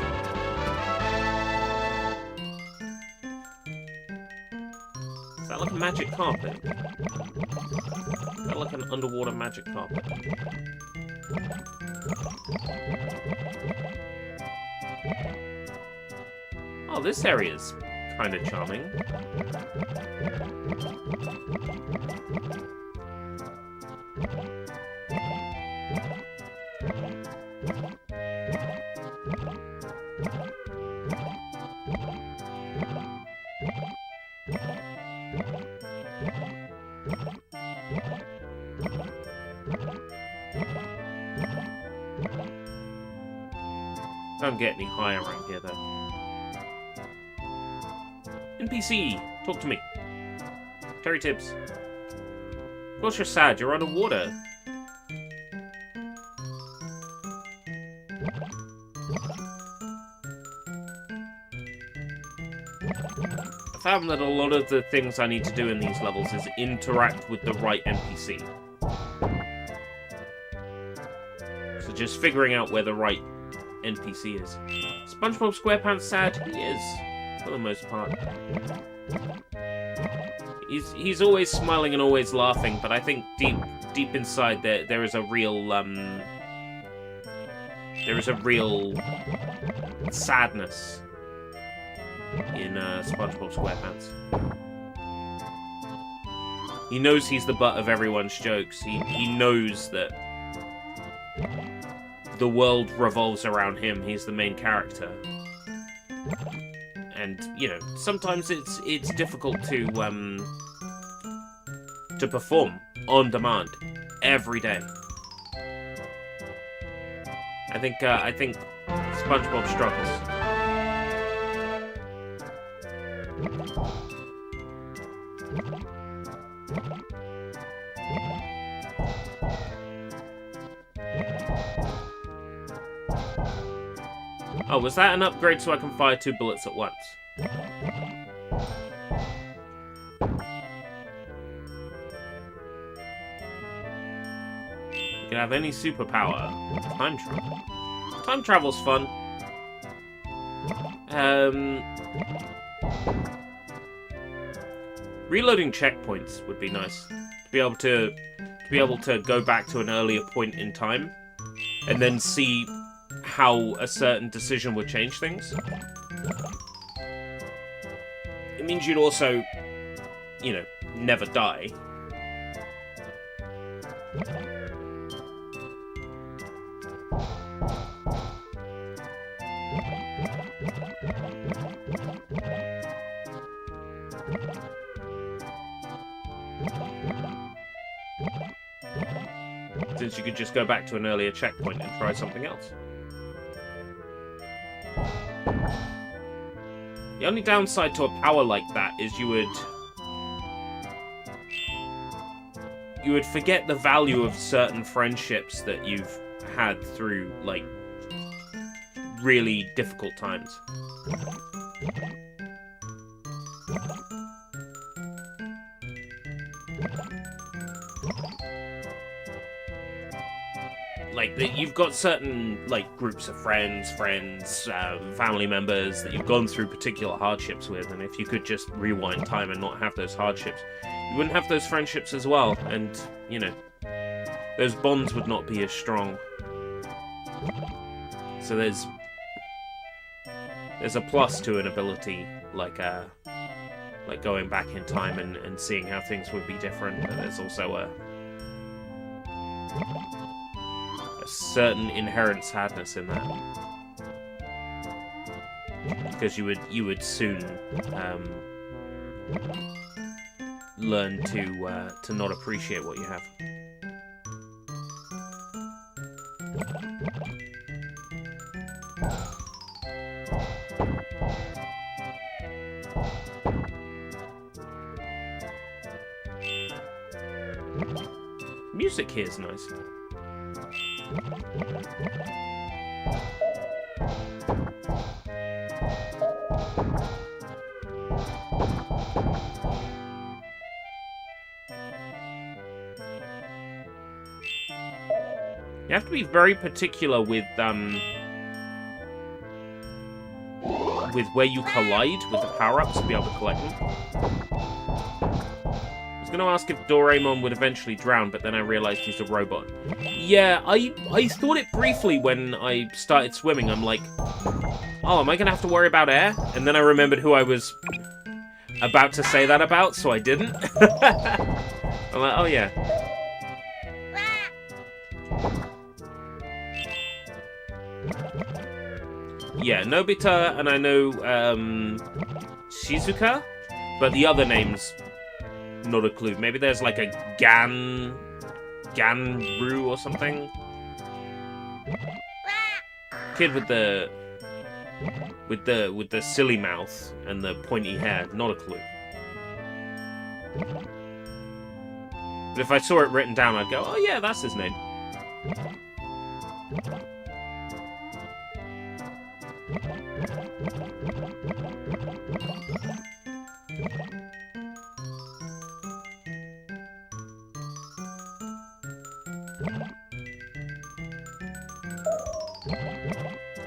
Speaker 1: Is that like a magic carpet? Is that like an underwater magic carpet? Oh, this area's kind of charming. Don't get any higher around here, though. NPC, talk to me. Terry Tibbs. Of course you're sad, you're underwater. I found that a lot of the things I need to do in these levels is interact with the right NPC. So just figuring out where the right NPC is. SpongeBob SquarePants sad? He is, for the most part. He's always smiling and always laughing, but I think deep inside there is a real sadness in SpongeBob SquarePants. He knows he's the butt of everyone's jokes. He knows that the world revolves around him. He's the main character. And, you know, sometimes it's difficult to perform on demand every day. I think SpongeBob struggles. Oh, was that an upgrade so I can fire 2 bullets at once? You can have any superpower. Time travel. Time travel's fun. Reloading checkpoints would be nice. To be able to go back to an earlier point in time and then see how a certain decision would change things. It means you'd also, you know, never die. Since you could just go back to an earlier checkpoint and try something else. The only downside to a power like that is you would forget the value of certain friendships that you've had through, like, really difficult times. Like, you've got certain, like, groups of friends, family members that you've gone through particular hardships with, and if you could just rewind time and not have those hardships, you wouldn't have those friendships as well, and, you know, those bonds would not be as strong. So there's a plus to an ability like going back in time and seeing how things would be different, but there's also a certain inherent sadness in that, because you would soon learn to not appreciate what you have. Music here is nice. You have to be very particular with where you collide with the power-ups to be able to collect them. I was going to ask if Doraemon would eventually drown, but then I realized he's a robot. Yeah, I thought it briefly when I started swimming. I'm like, oh, am I going to have to worry about air? And then I remembered who I was about to say that about, so I didn't. I'm like, oh yeah. Yeah, Nobita, and I know Shizuka, but the other name's not a clue. Maybe there's like a Ganru or something. Kid with the silly mouth and the pointy hair, not a clue. But if I saw it written down, I'd go, oh yeah, that's his name.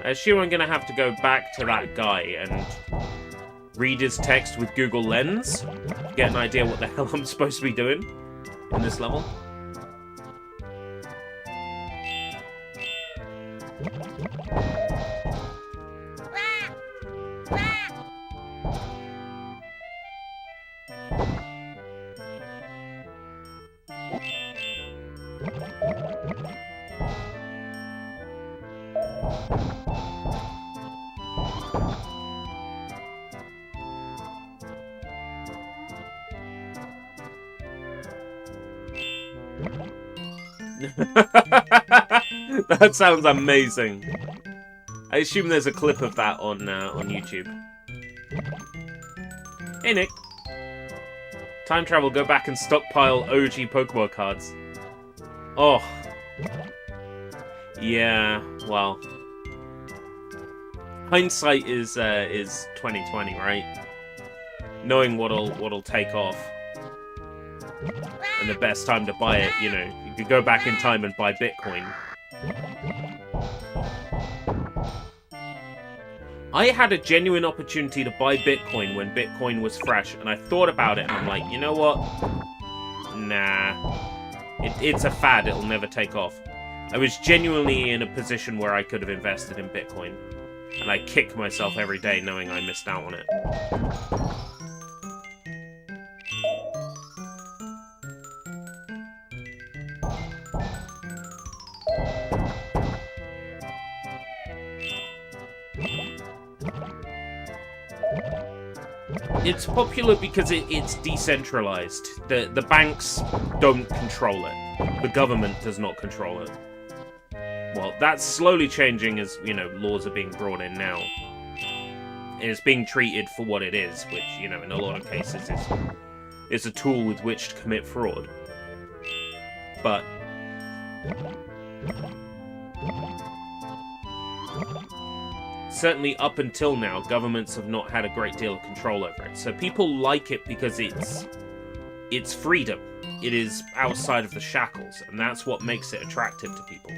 Speaker 1: I assume I'm gonna have to go back to that guy and read his text with Google Lens to get an idea what the hell I'm supposed to be doing in this level. That sounds amazing. I assume there's a clip of that on YouTube. Hey, Nick. Time travel, go back and stockpile OG Pokemon cards. Oh. Yeah, well. Hindsight is 2020, right? Knowing what'll take off. And the best time to buy it, you know, you could go back in time and buy Bitcoin. I had a genuine opportunity to buy Bitcoin when Bitcoin was fresh, and I thought about it, and I'm like, you know what? Nah. It's a fad, it'll never take off. I was genuinely in a position where I could have invested in Bitcoin, and I kick myself every day knowing I missed out on it. It's popular because it's decentralized. The banks don't control it. The government does not control it. Well, that's slowly changing as, you know, laws are being brought in now. And it's being treated for what it is, which, you know, in a lot of cases is a tool with which to commit fraud. But certainly up until now, governments have not had a great deal of control over it. So people like it because it's freedom. It is outside of the shackles, and that's what makes it attractive to people.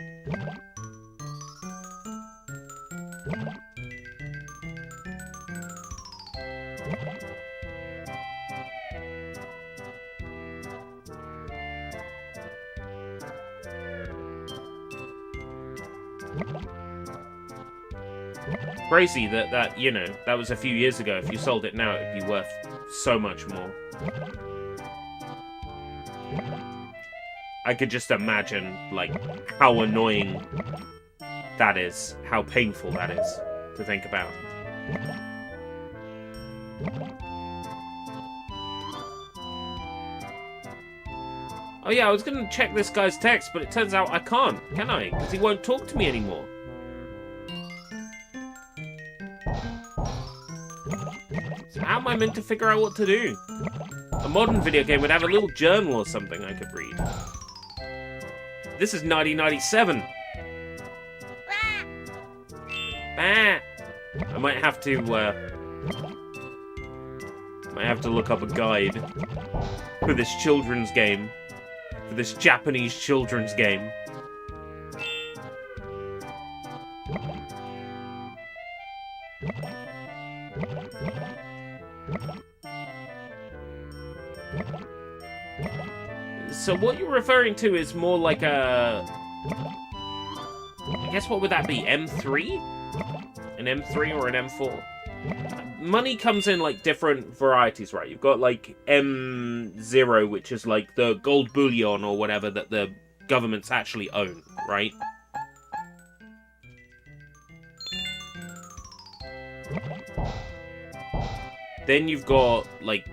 Speaker 1: Crazy that you know, that was a few years ago. If you sold it now, it'd be worth so much more. I could just imagine, like, how annoying that is, how painful that is to think about. Oh yeah, I was gonna check this guy's text, but it turns out I can't, can I? Because he won't talk to me anymore. So how am I meant to figure out what to do? A modern video game would have a little journal or something I could read. This is 1997. Ah. I might have to look up a guide for this children's game, for this Japanese children's game. So what you're referring to is more like a... I guess what would that be? M3? An M3 or an M4? Money comes in like different varieties, right? You've got like M0, which is like the gold bullion or whatever that the governments actually own, right? Then you've got like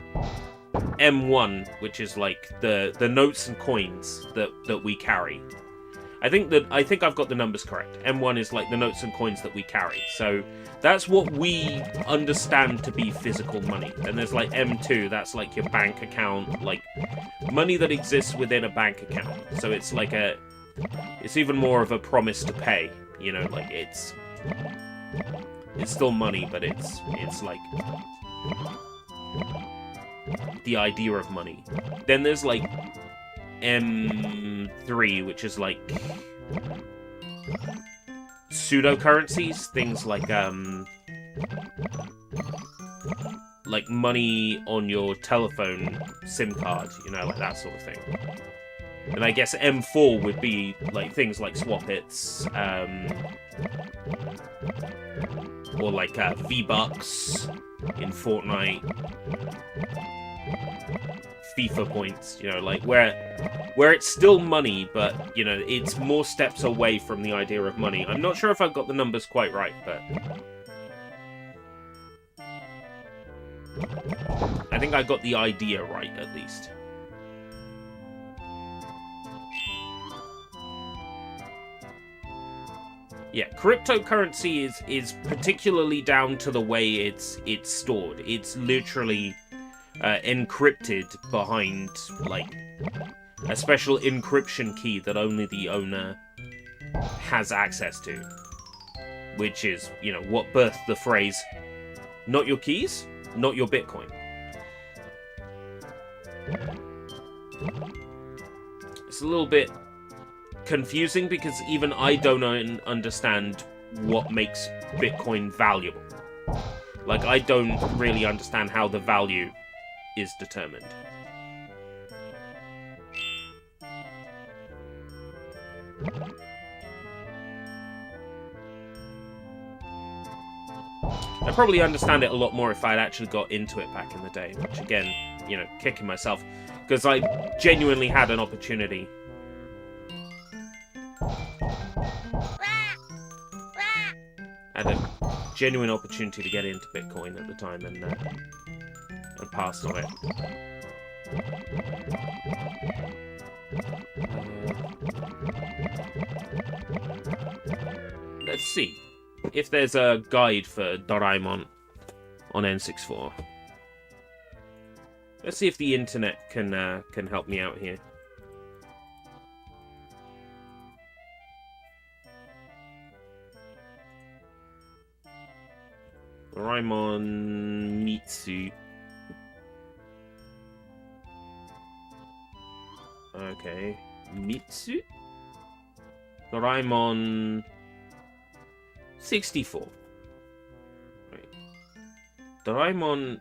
Speaker 1: M1, which is like the notes and coins that we carry. I think I've got the numbers correct. M1 is like the notes and coins that we carry. So that's what we understand to be physical money. And there's like M2, that's like your bank account, like money that exists within a bank account. So it's like it's even more of a promise to pay, you know, like it's still money, but it's like the idea of money. Then there's like M3, which is like pseudo-currencies, things like money on your telephone SIM card, you know, like that sort of thing. And I guess M4 would be like things like Swap-Its, or like V-Bucks in Fortnite, FIFA points, you know, like where it's still money, but, you know, it's more steps away from the idea of money. I'm not sure if I've got the numbers quite right, but I think I got the idea right, at least. Yeah, cryptocurrency is particularly down to the way it's stored. It's literally encrypted behind like a special encryption key that only the owner has access to, which is, you know, what birthed the phrase, "Not your keys, not your Bitcoin." It's a little bit confusing because even I don't understand what makes Bitcoin valuable. Like, I don't really understand how the value is determined. I'd probably understand it a lot more if I'd actually got into it back in the day, which again, you know, kicking myself, because I genuinely had an opportunity. Had a genuine opportunity to get into Bitcoin at the time and passed on it. Let's see if there's a guide for Doraemon on N64. Let's see if the internet can help me out here. Doraemon Mitsu. Okay, Mitsu. Doraemon 64. Right. Doraemon.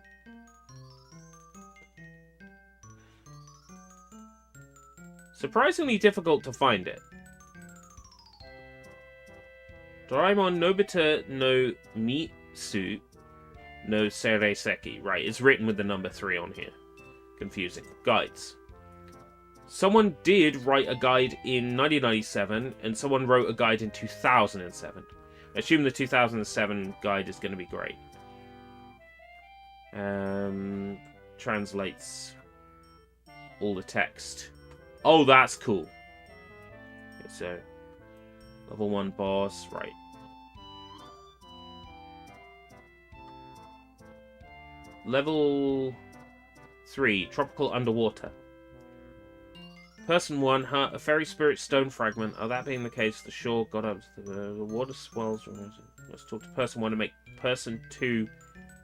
Speaker 1: Surprisingly difficult to find it. Doraemon Nobita no Mitsu no Sereiseki. Right, it's written with the number 3 on here. Confusing. Guides. Someone did write a guide in 1997, and someone wrote a guide in 2007. I assume the 2007 guide is going to be great. Translates all the text. Oh, that's cool. Okay, so, level 1 boss, right. Level 3, tropical underwater. Person 1, a fairy spirit stone fragment. Oh, that being the case, the shore got up. The water swells. Let's talk to person 1 to make person 2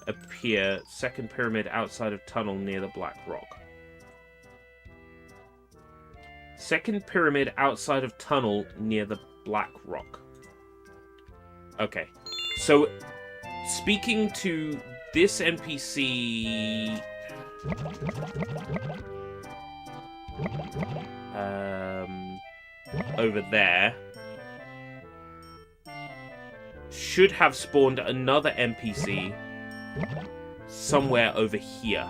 Speaker 1: appear. Second pyramid outside of tunnel near the black rock. Second pyramid outside of tunnel near the black rock. Okay. So, speaking to this NPC... over there should have spawned another NPC somewhere over here.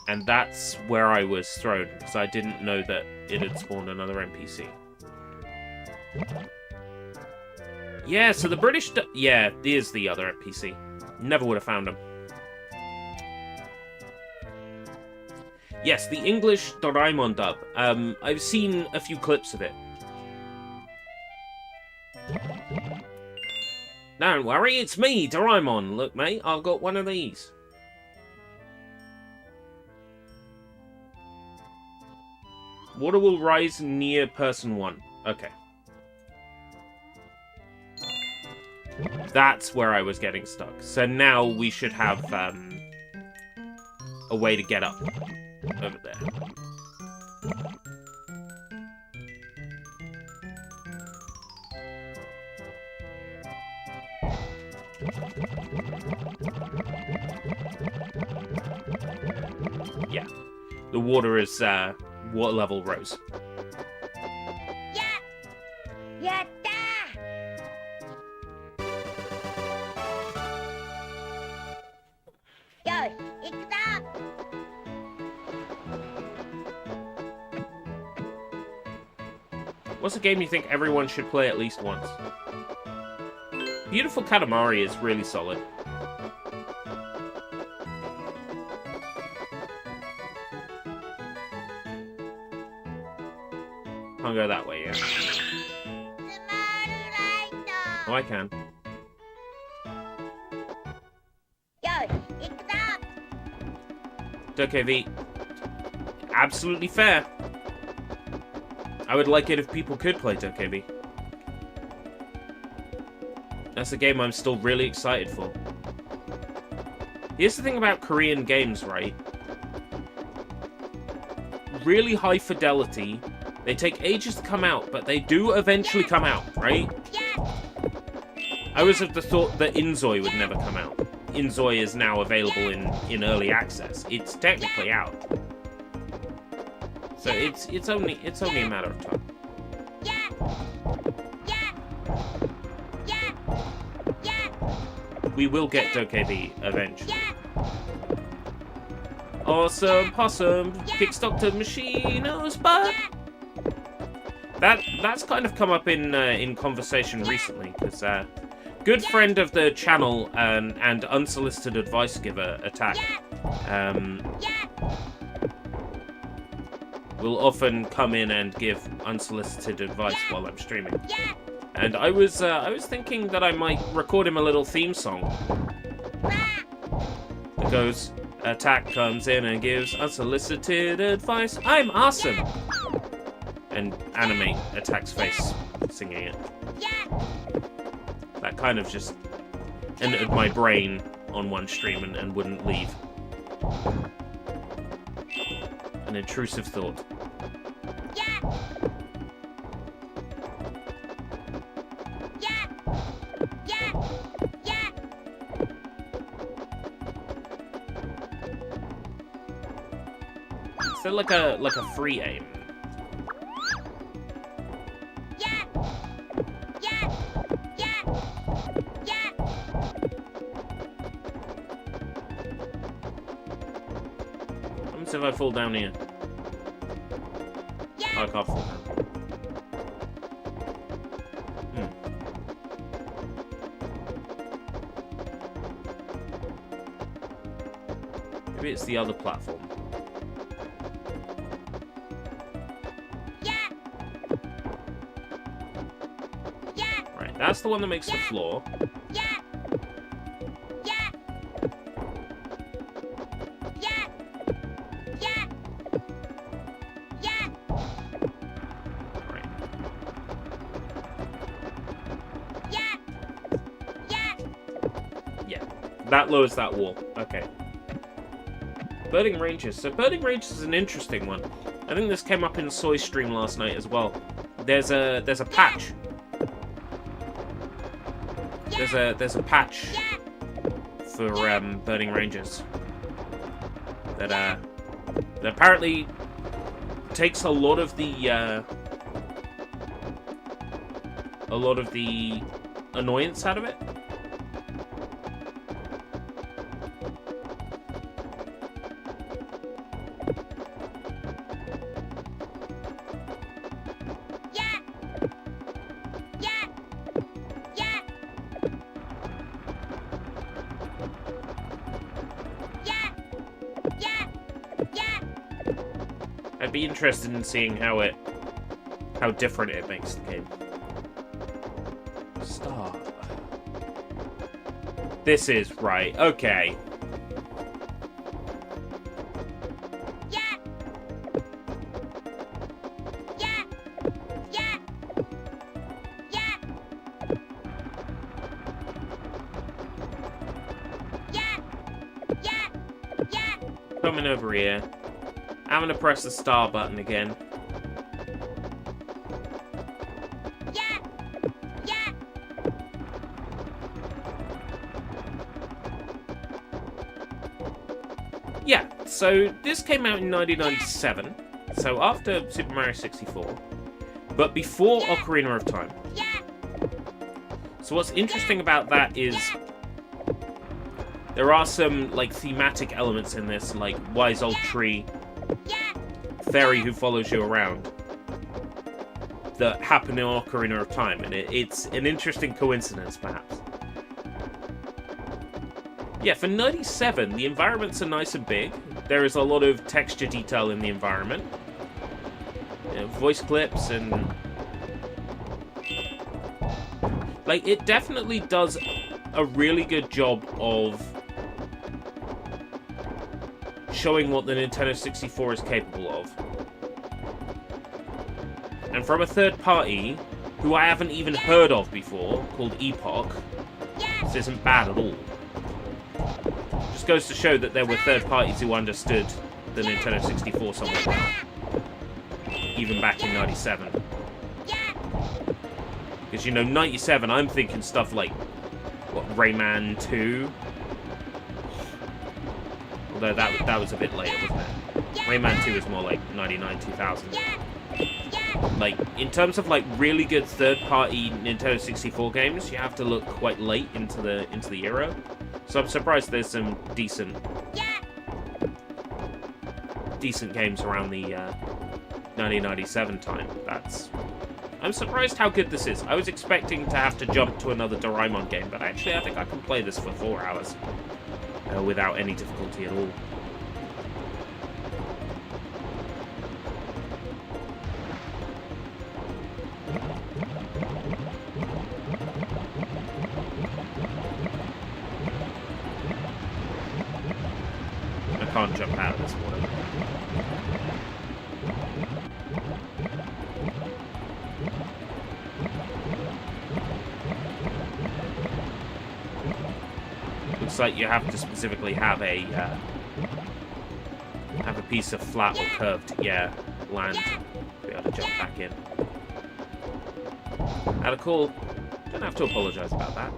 Speaker 1: And that's where I was thrown, because I didn't know that it had spawned another NPC. Yeah, so the British... Yeah, there's the other NPC. Never would have found him. Yes, the English Doraemon dub. I've seen a few clips of it. Don't worry, it's me, Doraemon. Look, mate, I've got one of these. Water will rise near person 1. Okay. That's where I was getting stuck. So now we should have a way to get up over there. Yeah. The water is water level rose.
Speaker 2: Yeah. Yatta! Yo, 行くぞ!
Speaker 1: What's a game you think everyone should play at least once? Beautiful Katamari is really solid. Can't go that way, yeah. Oh, I can. Okay, V. Absolutely fair. I would like it if people could play Dokebi. That's a game I'm still really excited for. Here's the thing about Korean games, right? Really high fidelity. They take ages to come out, but they do eventually come out, right? I was of the thought that Inzoi would never come out. Inzoi is now available in early access. It's technically out. So it's only a matter of time. We will get Dokebi eventually. Awesome possum kicks Dr. Machino's butt. That's kind of come up in conversation recently because good friend of the channel and unsolicited advice giver Attack will often come in and give unsolicited advice while I'm streaming. And I was thinking that I might record him a little theme song. It goes, Attack comes in and gives unsolicited advice. I'm awesome! And animate Attack's face singing it. That kind of just entered my brain on one stream and wouldn't leave. An intrusive thought. Is there like a free aim? What if I fall down here? Oh, I can't fall down. Maybe it's the other platform. Right, that's the one that makes the floor. That lowers that wall. Okay. Burning Ranges. So Burning Ranges is an interesting one. I think this came up in Soy's stream last night as well. There's a patch. There's a patch for Burning Ranges that apparently takes a lot of the annoyance out of it. I'd be interested in seeing how different it makes the game. Stop. This is right. Okay. Coming over here. I'm gonna press the star button again. Yeah, so this came out in 1997, so after Super Mario 64, but before Ocarina of Time. So what's interesting about that is there are some like thematic elements in this, like Wise Old Tree, Fairy who follows you around. that happen in Ocarina of Time, and it's an interesting coincidence, perhaps. Yeah, for 97, the environments are nice and big. There is a lot of texture detail in the environment. You know, voice clips and... like, it definitely does a really good job of showing what the Nintendo 64 is capable of. And from a third party, who I haven't even heard of before, called Epoch, this isn't bad at all. Just goes to show that there were third parties who understood the Nintendo 64 somewhat well. Even back in 97. Because, you know, 97, I'm thinking stuff like, what, Rayman 2? Although that was a bit later, wasn't it? Rayman 2 is more like 99, 2000. Like, in terms of, like, really good third-party Nintendo 64 games, you have to look quite late into the era. So I'm surprised there's some decent games around the 1997 time. I'm surprised how good this is. I was expecting to have to jump to another Doraemon game, but actually I think I can play this for 4 hours without any difficulty at all. I can't jump out of this water. Looks like you have to specifically have a piece of flat or curved, land to be able to jump back in. Out of call. Don't have to apologise about that.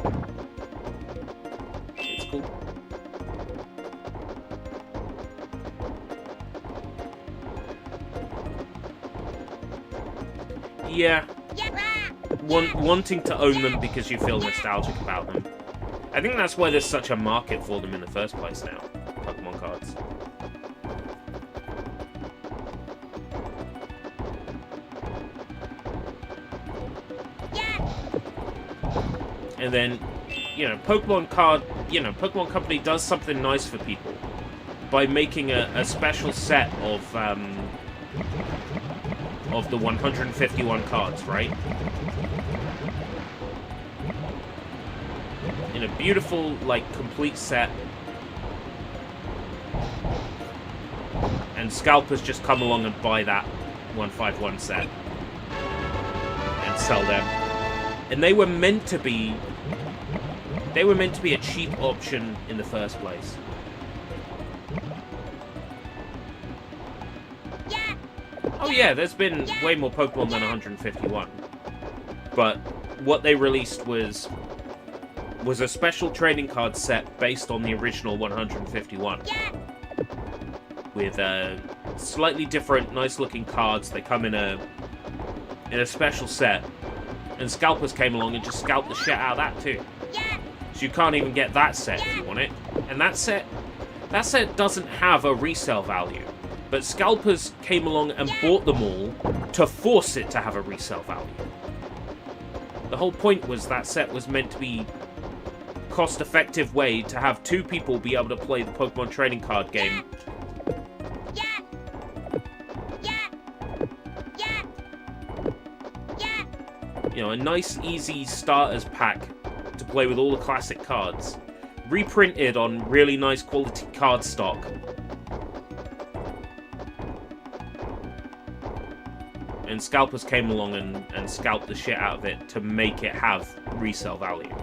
Speaker 1: It's cool. Yeah. Wanting to own them because you feel nostalgic about them. I think that's why there's such a market for them in the first place now. Pokemon cards. And then, you know, Pokemon Company does something nice for people by making a special set of the 151 cards, right? In a beautiful, like, complete set. And scalpers just come along and buy that 151 set and sell them. And they were meant to be a cheap option in the first place. Oh yeah, there's been way more Pokemon than 151. But what they released was a special trading card set based on the original 151. With slightly different, nice-looking cards. They come in a special set. And scalpers came along and just scalped the shit out of that too. So you can't even get that set if you want it. And that set doesn't have a resale value. But scalpers came along and bought them all to force it to have a resale value. The whole point was that set was meant to be a cost-effective way to have two people be able to play the Pokemon trading card game. You know, a nice, easy starters pack to play with all the classic cards. Reprinted on really nice quality card stock. And scalpers came along and scalped the shit out of it to make it have resale value.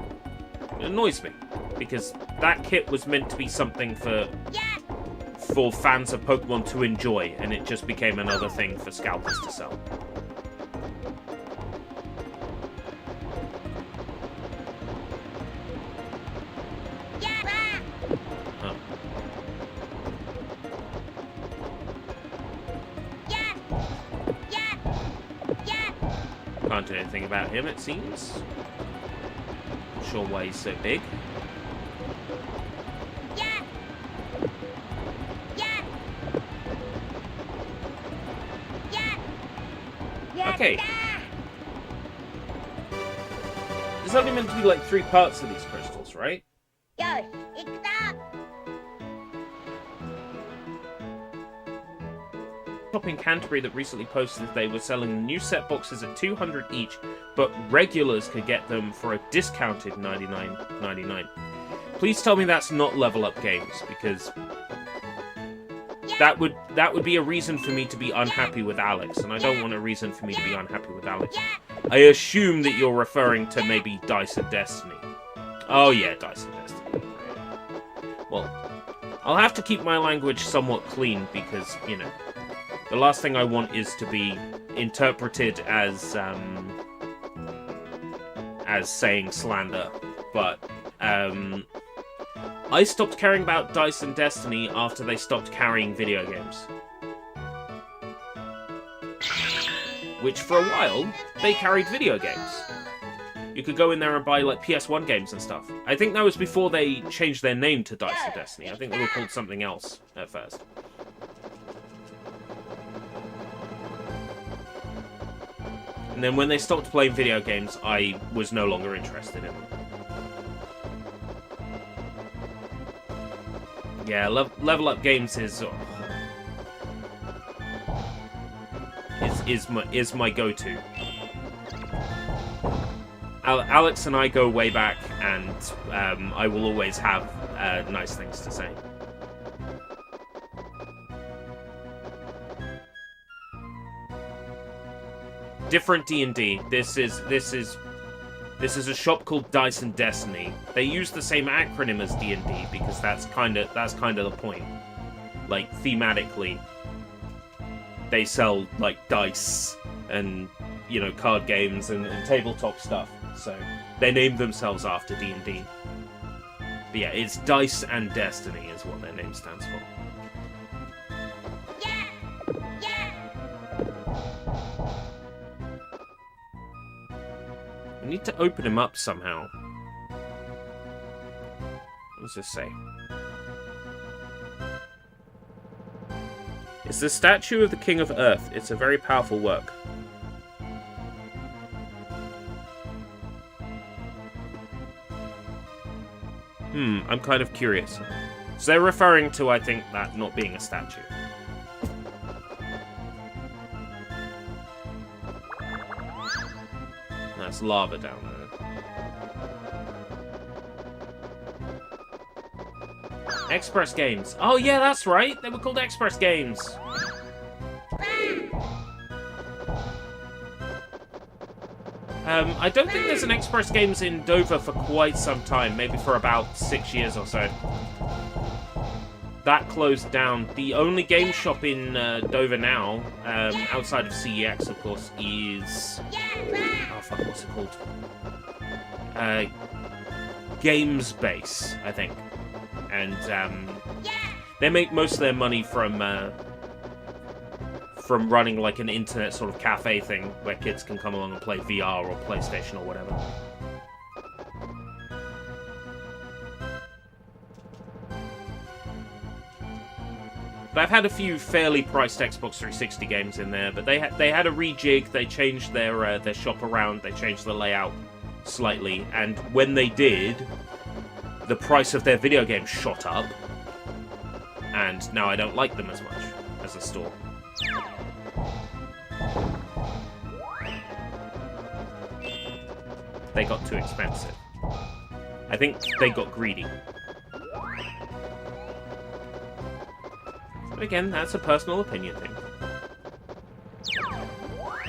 Speaker 1: It annoys me, because that kit was meant to be something for fans of Pokemon to enjoy, and it just became another thing for scalpers to sell. Can't do anything about him, it seems. Not sure why he's so big. Okay. There's only meant to be like 3 parts of these crystals, right?
Speaker 2: Yo, ikta.
Speaker 1: Shop in Canterbury that recently posted they were selling new set boxes at 200 each, but regulars could get them for a discounted $99.99. Please tell me that's not Level Up Games, because that would be a reason for me to be unhappy with Alex, and I don't want a reason for me to be unhappy with Alex. I assume that you're referring to maybe Dice of Destiny. Oh yeah, Dice of Destiny. Well, I'll have to keep my language somewhat clean because, you know, the last thing I want is to be interpreted as saying slander. But I stopped caring about Dice and Destiny after they stopped carrying video games. Which, for a while, they carried video games. You could go in there and buy, like, PS1 games and stuff. I think that was before they changed their name to Dice and Destiny. I think they were called something else at first. And then when they stopped playing video games, I was no longer interested in them. Yeah, Level Up Games is my go-to. Alex and I go way back, and I will always have nice things to say. Different D&D. This is a shop called Dice and Destiny. They use the same acronym as D&D because that's kind of the point. Like, thematically, they sell like dice and, you know, card games and tabletop stuff. So they named themselves after D&D. But yeah, it's Dice and Destiny is what their name stands for. I need to open him up somehow. What does this say? It's the statue of the King of Earth. It's a very powerful work. I'm kind of curious. So they're referring to, I think, that not being a statue. That's lava down there. Express Games. Oh yeah, that's right. They were called Express Games. I don't think there's an Express Games in Dover for quite some time. Maybe for about 6 years or so. That closed down. The only game shop in Dover now, outside of CEX, of course, is... Oh, fuck, what's it called? Games Base, I think. And they make most of their money from running like an internet sort of cafe thing where kids can come along and play VR or PlayStation or whatever. But I've had a few fairly priced Xbox 360 games in there, but they had a rejig. They changed their shop around. They changed the layout slightly, and when they did, the price of their video games shot up, and now I don't like them as much as a store. They got too expensive. I think they got greedy. But again, that's a personal opinion thing.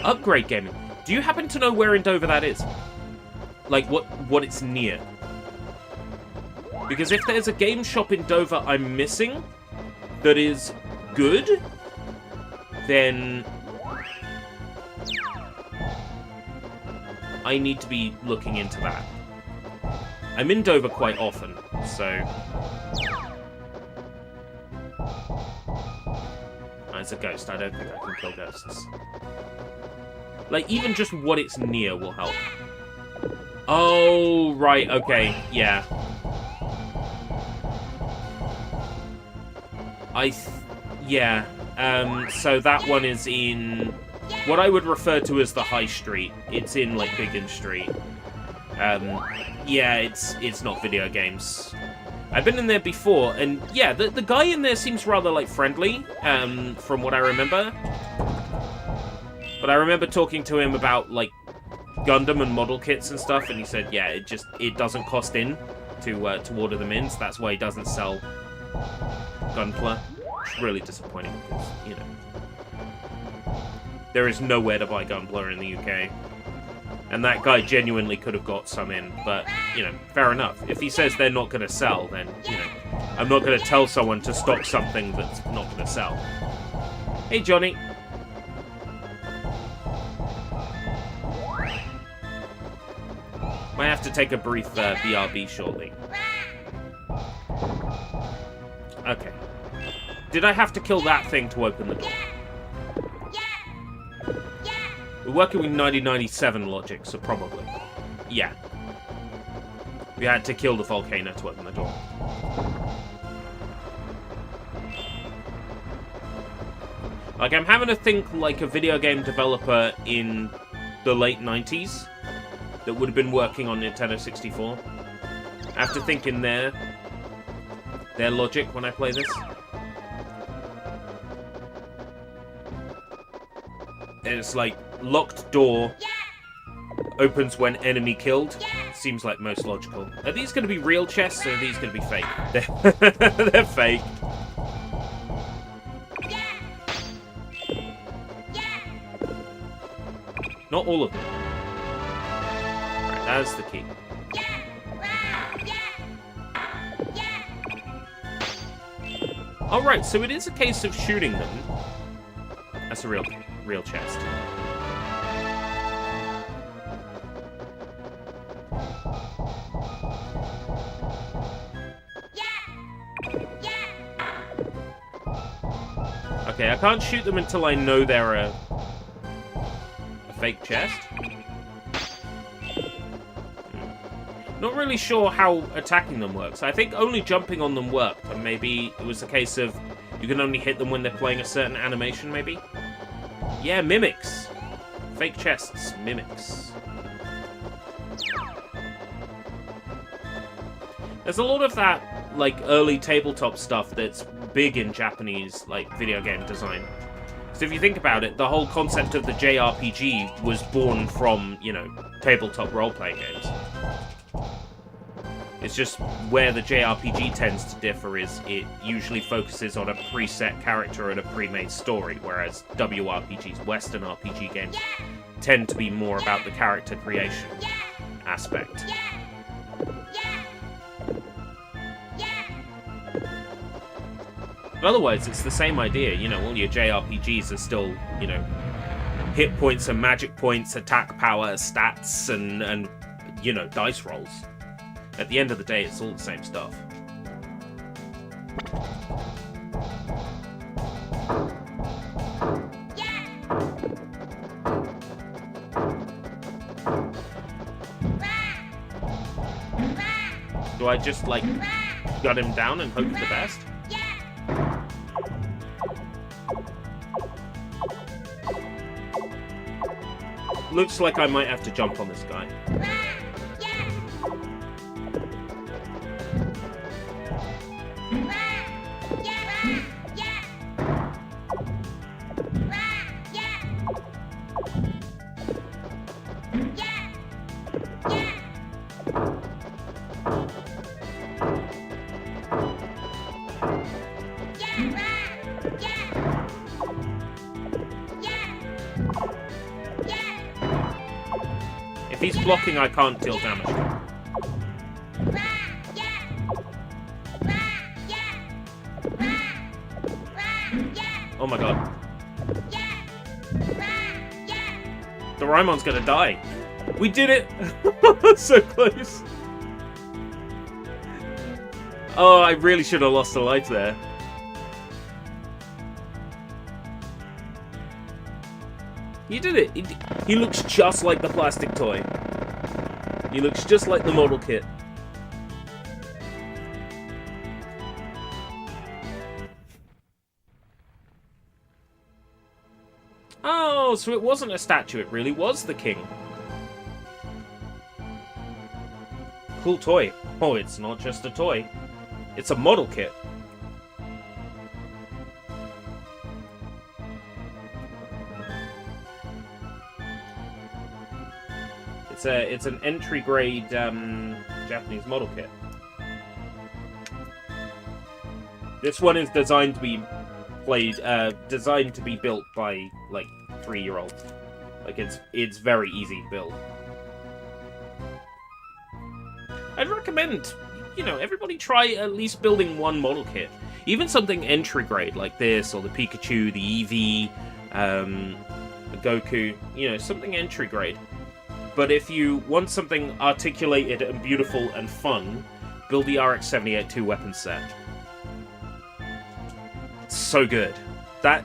Speaker 1: Upgrade Gaming. Do you happen to know where in Dover that is? Like, what it's near? Because if there's a game shop in Dover I'm missing that is good, then I need to be looking into that. I'm in Dover quite often, so... It's a ghost. I don't think I can kill ghosts. Like, even just what it's near will help. Oh, right, okay, yeah. Yeah. So that one is in what I would refer to as the High Street. It's in, like, Biggin Street. Yeah, it's not video games. I've been in there before, and yeah, the guy in there seems rather, like, friendly, from what I remember. But I remember talking to him about, like, Gundam and model kits and stuff, and he said, yeah, it doesn't cost in to order them in, so that's why he doesn't sell Gunpla. It's really disappointing, because, you know, there is nowhere to buy Gunpla in the UK. And that guy genuinely could have got some in, but, you know, fair enough. If he says they're not going to sell, then, you know, I'm not going to tell someone to stock something that's not going to sell. Hey, Johnny. Might have to take a brief BRB shortly. Okay. Did I have to kill that thing to open the door? We're working with 1997 logic, so probably. Yeah. We had to kill the volcano to open the door. Like, I'm having to think like a video game developer in the late 90s that would have been working on Nintendo 64. I have to think in their logic when I play this. And it's like, locked door, opens when enemy killed. Seems like most logical. Are these going to be real chests, or are these going to be fake? They're fake. Not all of them. Right, that's the key. Alright, so it is a case of shooting them. That's a real chest. Okay, I can't shoot them until I know they're a fake chest. Not really sure how attacking them works. I think only jumping on them worked, and maybe it was a case of you can only hit them when they're playing a certain animation, maybe? Yeah, mimics. Fake chests, mimics. There's a lot of that, like, early tabletop stuff that's big in Japanese, like, video game design. So if you think about it, the whole concept of the JRPG was born from, you know, tabletop role-playing games. It's just where the JRPG tends to differ is it usually focuses on a preset character and a pre-made story, whereas WRPGs, Western RPG games, tend to be more about the character creation aspect. But otherwise, it's the same idea, you know, all your JRPGs are still, you know, hit points and magic points, attack power, stats, and you know, dice rolls. At the end of the day, it's all the same stuff. Do I just, like, gut him down and hope for the best? Looks like I might have to jump on this guy. If he's blocking, I can't deal damage to him. Oh my god. Doraemon's gonna die. We did it! So close. Oh, I really should have lost a life there. You did it! He looks just like the plastic toy. He looks just like the model kit. Oh, so it wasn't a statue, it really was the king. Cool toy. Oh, it's not just a toy. It's a model kit. It's an entry grade Japanese model kit. This one is designed to be built by like 3-year-olds. Like it's very easy to build. I'd recommend, everybody try at least building one model kit. Even something entry grade like this, or the Pikachu, the Eevee, the Goku, something entry grade. But if you want something articulated and beautiful and fun, build the RX-78-2 weapon set. It's so good. That...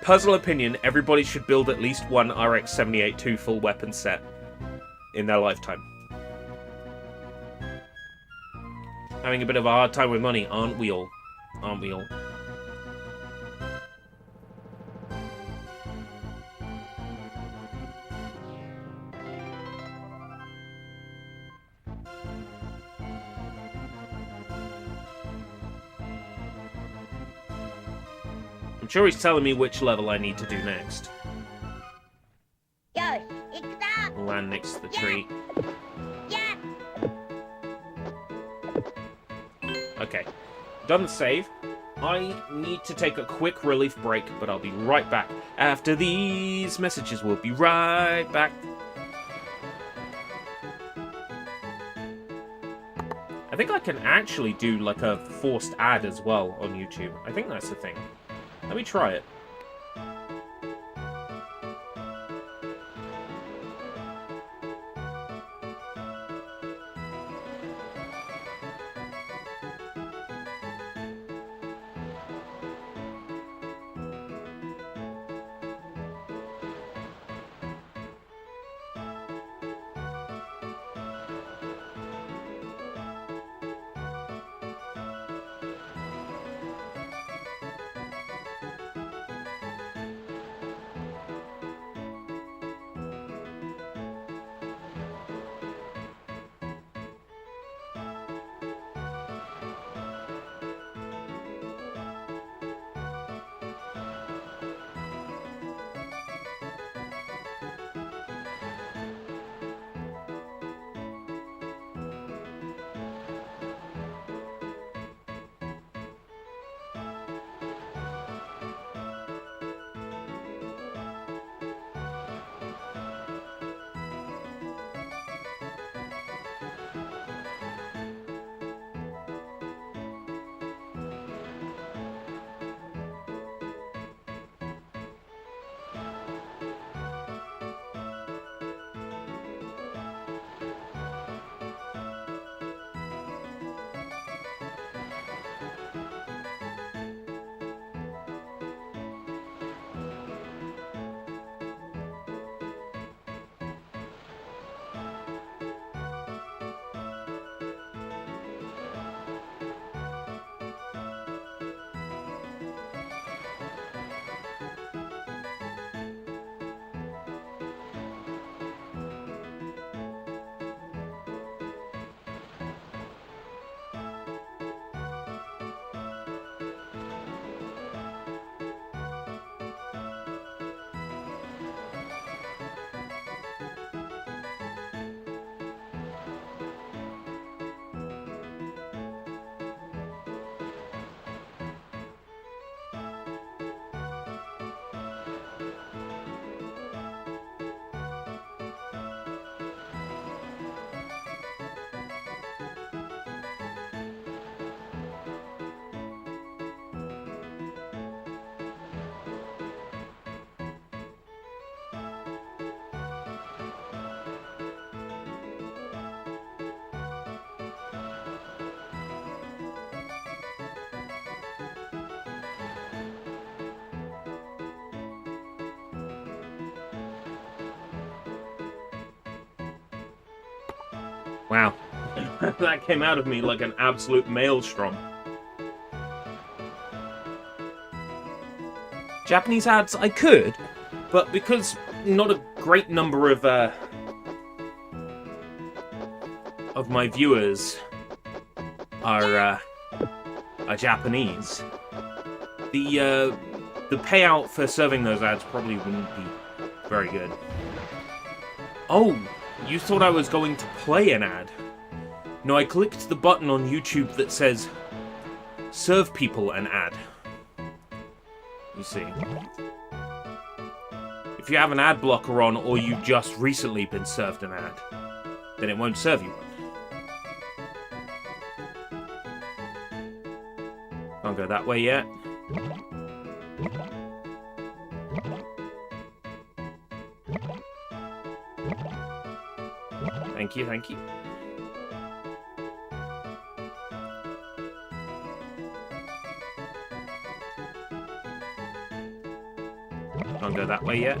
Speaker 1: Personal opinion, everybody should build at least one RX-78-2 full weapon set in their lifetime. Having a bit of a hard time with money, aren't we all? Aren't we all? I'm sure he's telling me which level I need to do next.
Speaker 2: Yo, ikku zo.
Speaker 1: Land next to the tree.
Speaker 2: Yeah.
Speaker 1: Okay, done the save. I need to take a quick relief break, but I'll be right back. After these messages, we'll be right back. I think I can actually do like a forced ad as well on YouTube. I think that's the thing. Let me try it. Wow. That came out of me like an absolute maelstrom. Japanese ads, I could, but because not a great number of of my viewers are Japanese, the payout for serving those ads probably wouldn't be very good. Oh, you thought I was going to play an ad? No, I clicked the button on YouTube that says serve people an ad. You see. If you have an ad blocker on or you've just recently been served an ad, then it won't serve you one. Can't go that way yet. Thank you, thank you. Can't go that way yet.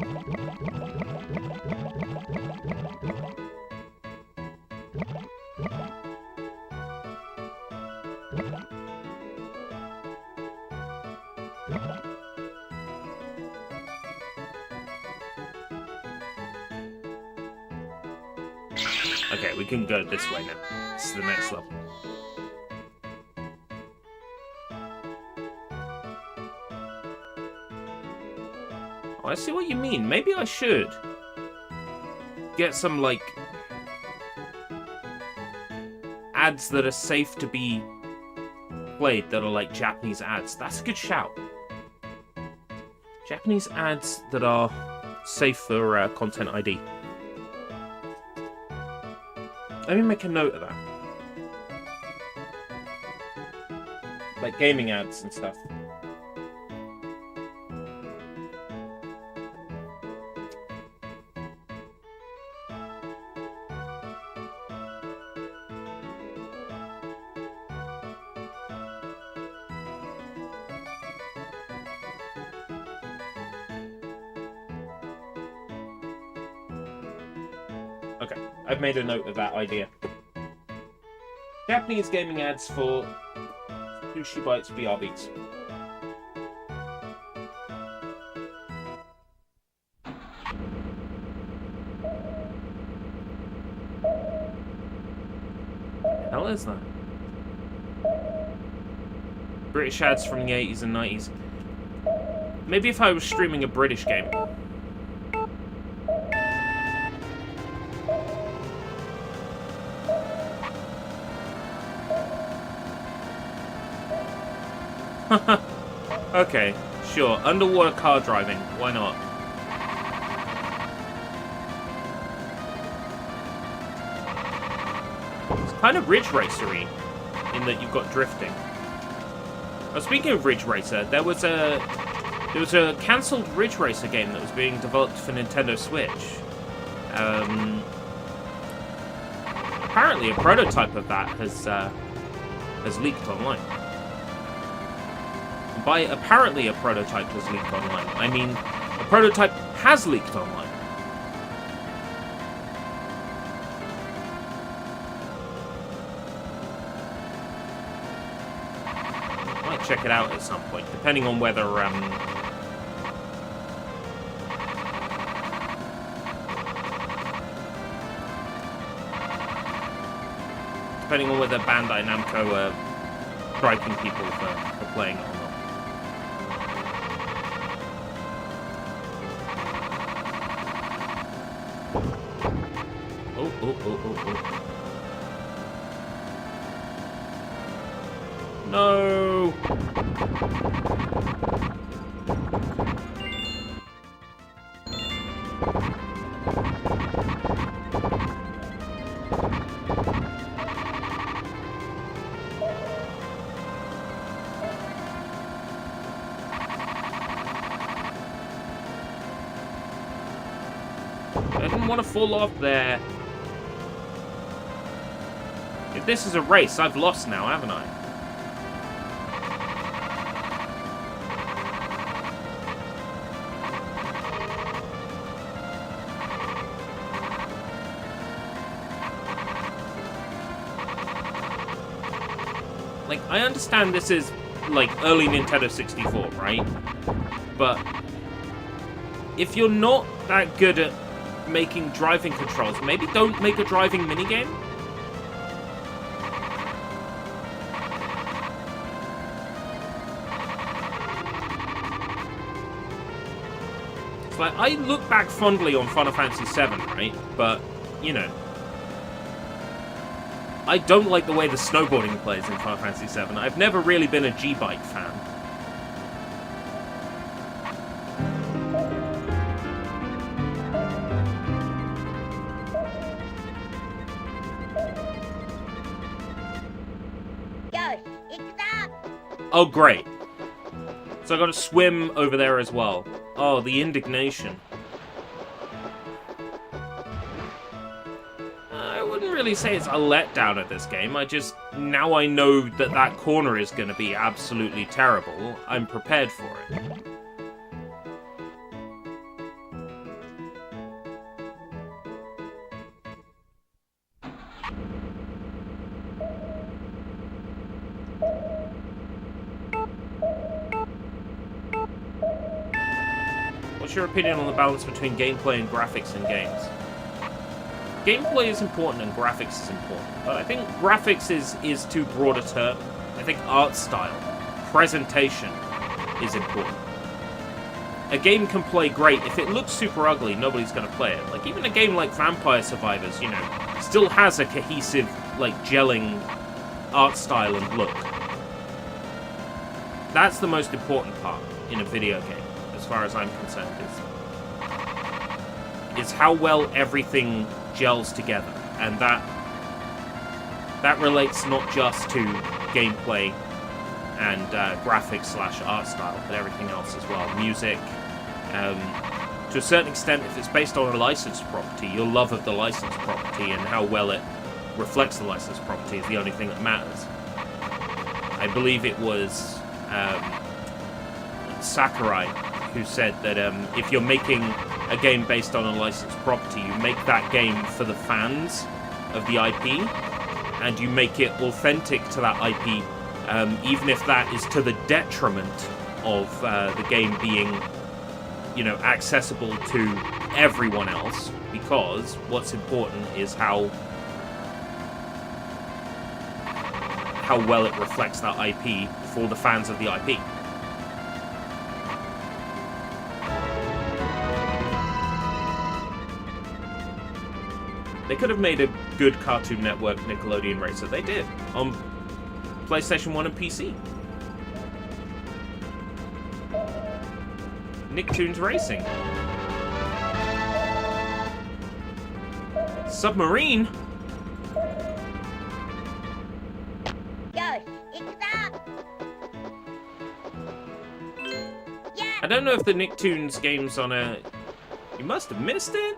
Speaker 1: Okay, we can go this way now. This is the next level. Oh, I see what you mean. Maybe I should get some, like, ads that are safe to be played that are like Japanese ads. That's a good shout. Japanese ads that are safe for Content ID. Let me make a note of that. Like gaming ads and stuff. Okay, I've made a note of that idea. Japanese gaming ads for SushiBites BRBs. The hell is that? British ads from the 80s and 90s. Maybe if I was streaming a British game. Okay, sure. Underwater car driving. Why not? It's kind of Ridge Racer-y in that you've got drifting. Oh, speaking of Ridge Racer, there was a cancelled Ridge Racer game that was being developed for Nintendo Switch. Apparently, a prototype of that has leaked online. By apparently a prototype has leaked online, I mean a prototype has leaked online. I might check it out at some point, depending on whether Bandai Namco are striking people for playing it or not. Oh. No! I didn't want to fall off there. If this is a race, I've lost now, haven't I? Like, I understand this is, like, early Nintendo 64, right? But if you're not that good at making driving controls, maybe don't make a driving minigame? Like, I look back fondly on Final Fantasy VII, right? But, you know, I don't like the way the snowboarding plays in Final Fantasy VII. I've never really been a G-Bike fan. Oh, great. So I gotta swim over there as well. Oh, the indignation. I wouldn't really say it's a letdown at this game. Now I know that that corner is gonna be absolutely terrible. I'm prepared for it. What's your opinion on the balance between gameplay and graphics in games? Gameplay is important and graphics is important, but I think graphics is too broad a term. I think art style, presentation is important. A game can play great. If it looks super ugly, nobody's going to play it. Like, even a game like Vampire Survivors, you know, still has a cohesive, like, gelling art style and look. That's the most important part in a video game, as far as I'm concerned, is how well everything gels together, and that relates not just to gameplay and graphics / art style, but everything else as well. Music, to a certain extent, if it's based on a licensed property, your love of the licensed property and how well it reflects the licensed property is the only thing that matters. I believe it was Sakurai who said that if you're making a game based on a licensed property, you make that game for the fans of the IP, and you make it authentic to that IP, even if that is to the detriment of the game being, you know, accessible to everyone else, because what's important is how well it reflects that IP for the fans of the IP. They could have made a good Cartoon Network Nickelodeon racer. They did. On PlayStation 1 and PC. Nicktoons Racing. Submarine? I don't know if the Nicktoons game's on a... You must have missed it?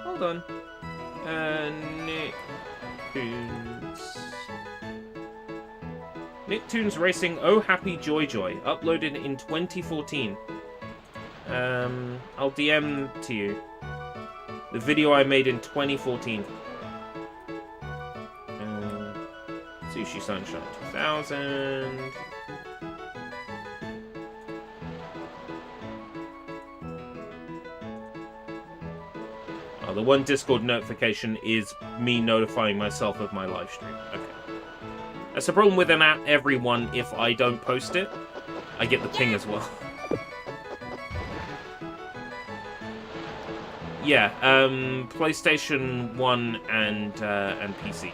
Speaker 1: Hold on. Nicktoons Racing Oh Happy Joy Joy, uploaded in 2014. I'll DM to you the video I made in 2014. Sushi Sunshine 2000. Oh, the one Discord notification is me notifying myself of my live stream. Okay. That's the problem with an app, everyone. If I don't post it, I get the ping as well. Yeah, PlayStation 1 and PC.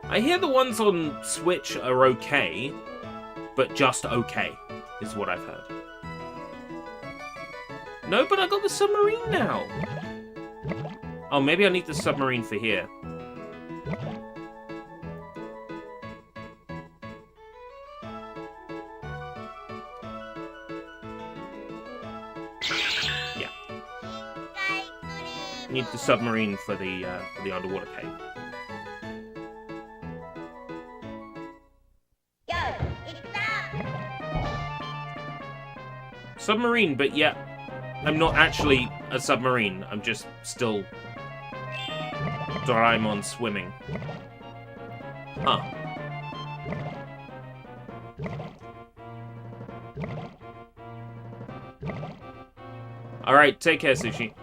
Speaker 1: I hear the ones on Switch are okay, but just okay, is what I've heard. No, but I got the submarine now. Oh, maybe I need the submarine for here. Yeah. Need the submarine for the underwater cave. Submarine, but yeah, I'm not actually a submarine. I'm just still Doraemon swimming. Huh. Alright, take care, Sushi.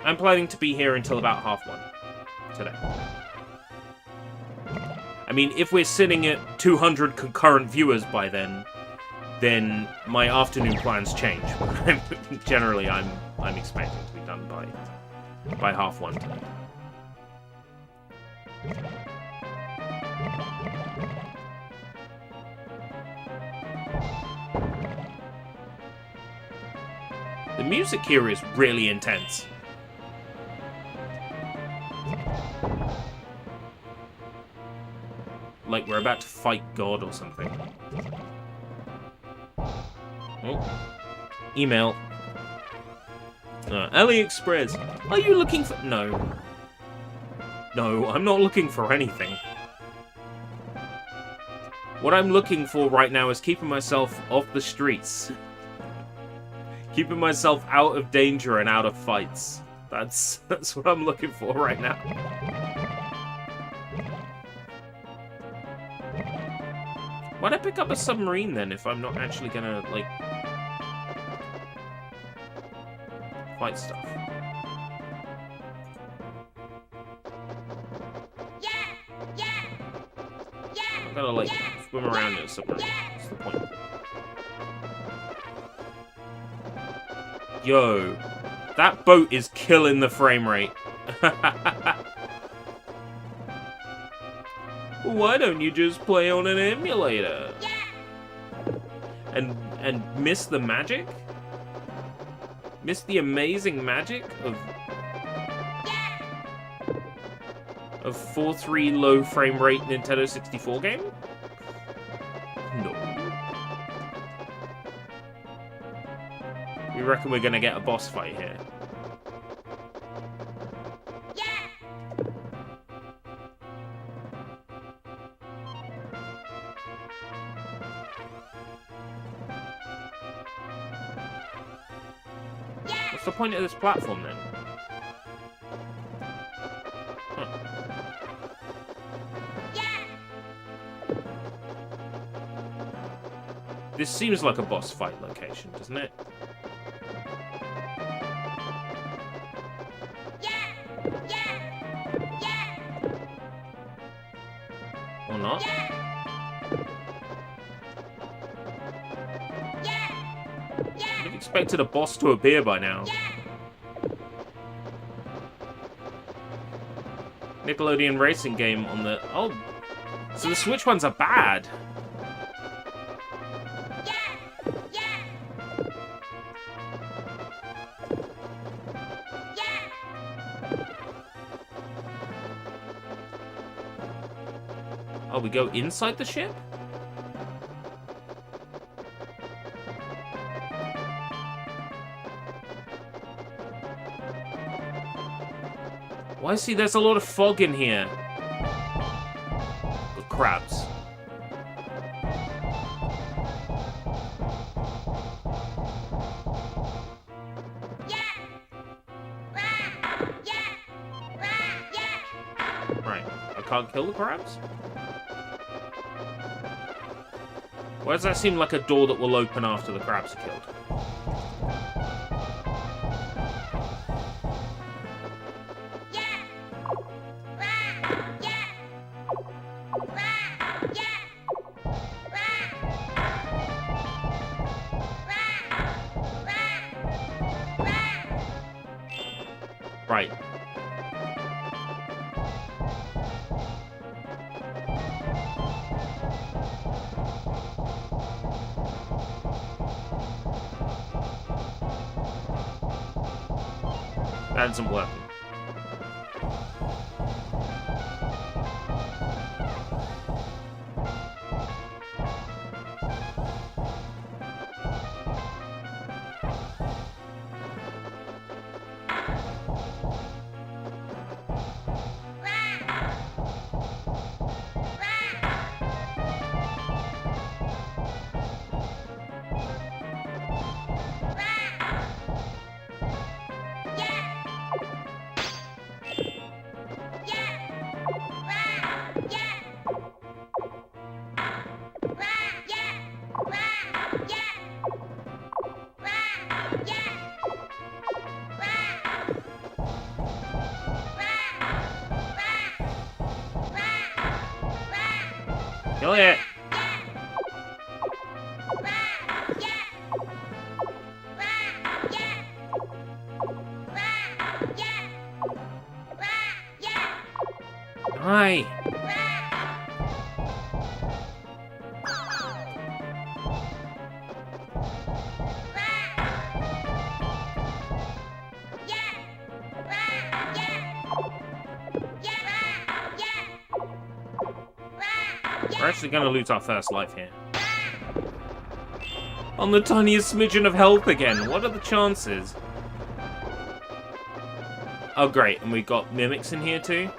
Speaker 1: I'm planning to be here until about 1:30 today. I mean, if we're sitting at 200 concurrent viewers by then my afternoon plans change. Generally, I'm expecting to be done by 1:30 tonight. The music here is really intense. Like we're about to fight God or something. Oh. Email. AliExpress. Are you looking for... No. No, I'm not looking for anything. What I'm looking for right now is keeping myself off the streets. Keeping myself out of danger and out of fights. That's what I'm looking for right now. Why'd I pick up a submarine then if I'm not actually gonna, like, fight stuff? I gotta, like, swim around in a submarine. What's the point? Yo, that boat is killing the frame rate. Why don't you just play on an emulator? And miss the magic? Miss the amazing magic of 4.3 low frame rate Nintendo 64 game? No. We reckon we're gonna get a boss fight here. What's the point of this platform then? Huh. This seems like a boss fight location, doesn't it? Or not? I'd have expected a boss to appear by now. Nickelodeon racing game on the... Oh, so the Switch ones are bad. Oh, we go inside the ship? Why, see, there's a lot of fog in here. With crabs. Right, I can't kill the crabs? Why does that seem like a door that will open after the crabs are killed? Right. That isn't working. Kill it. Hi. We're actually going to lose our first life here. On the tiniest smidgen of health again. What are the chances? Oh, great. And we got mimics in here too?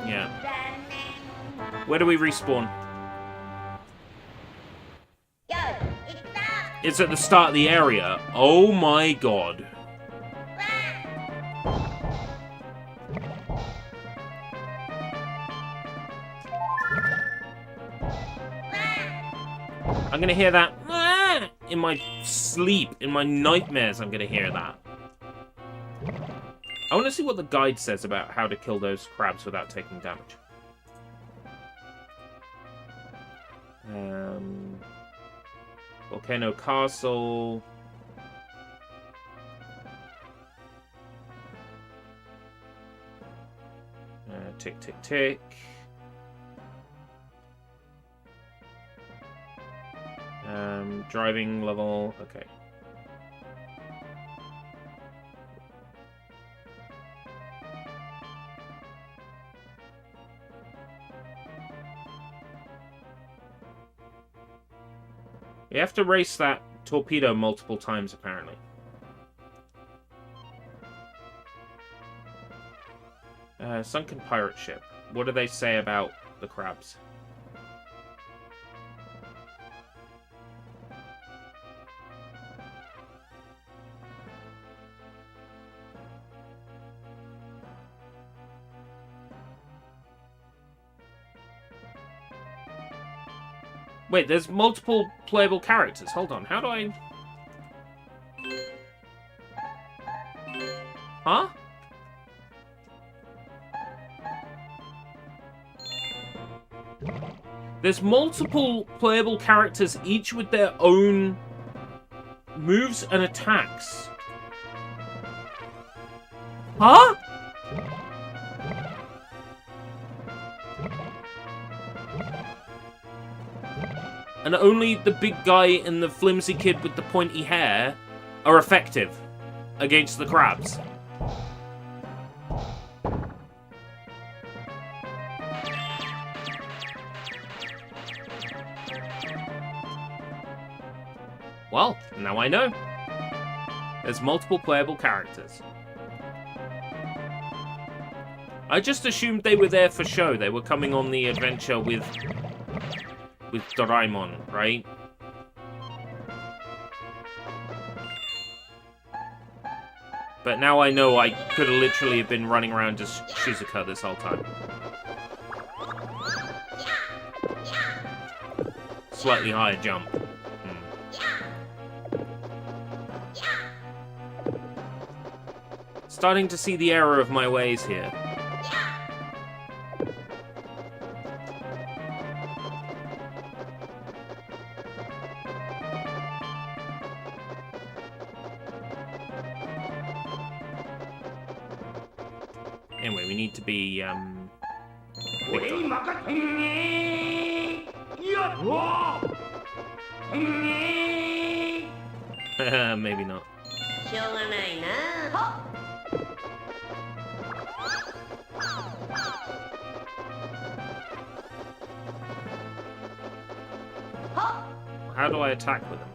Speaker 1: Yeah. Where do we respawn? It's at the start of the area. Oh my god. I'm gonna hear that in my sleep, in my nightmares. I'm gonna hear that. I want to see what the guide says about how to kill those crabs without taking damage. Volcano Castle. Tick, tick, tick. Driving level, okay. We have to race that torpedo multiple times, apparently. Sunken pirate ship. What do they say about the crabs? Wait, there's multiple playable characters. Hold on, how do I... Huh? There's multiple playable characters, each with their own moves and attacks. Huh? And only the big guy and the flimsy kid with the pointy hair are effective against the crabs. Well, now I know. There's multiple playable characters. I just assumed they were there for show. They were coming on the adventure with Doraemon, right? But now I know I could have literally have been running around just Shizuka this whole time. Slightly higher jump. Starting to see the error of my ways here. Anyway, we need to be, big time. Maybe not. How do I attack with them?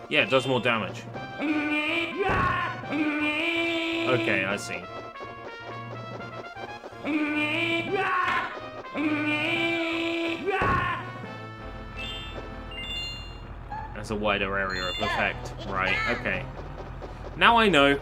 Speaker 1: Yeah, it does more damage. Okay, I see. has a wider area of effect. Right, okay. Now I know.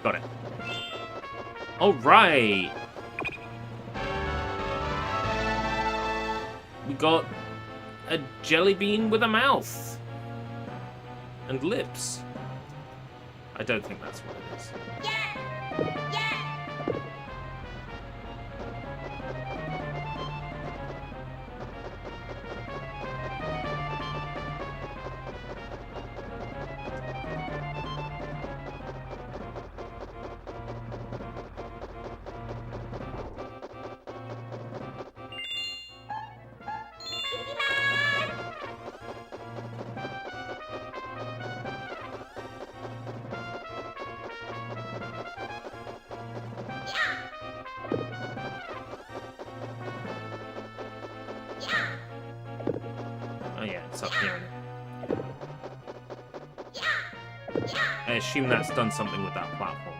Speaker 1: Got it. Alright! We got a jelly bean with a mouth. And lips. I don't think that's what it is. Oh yeah, it's up here. I assume that's done something with that platform.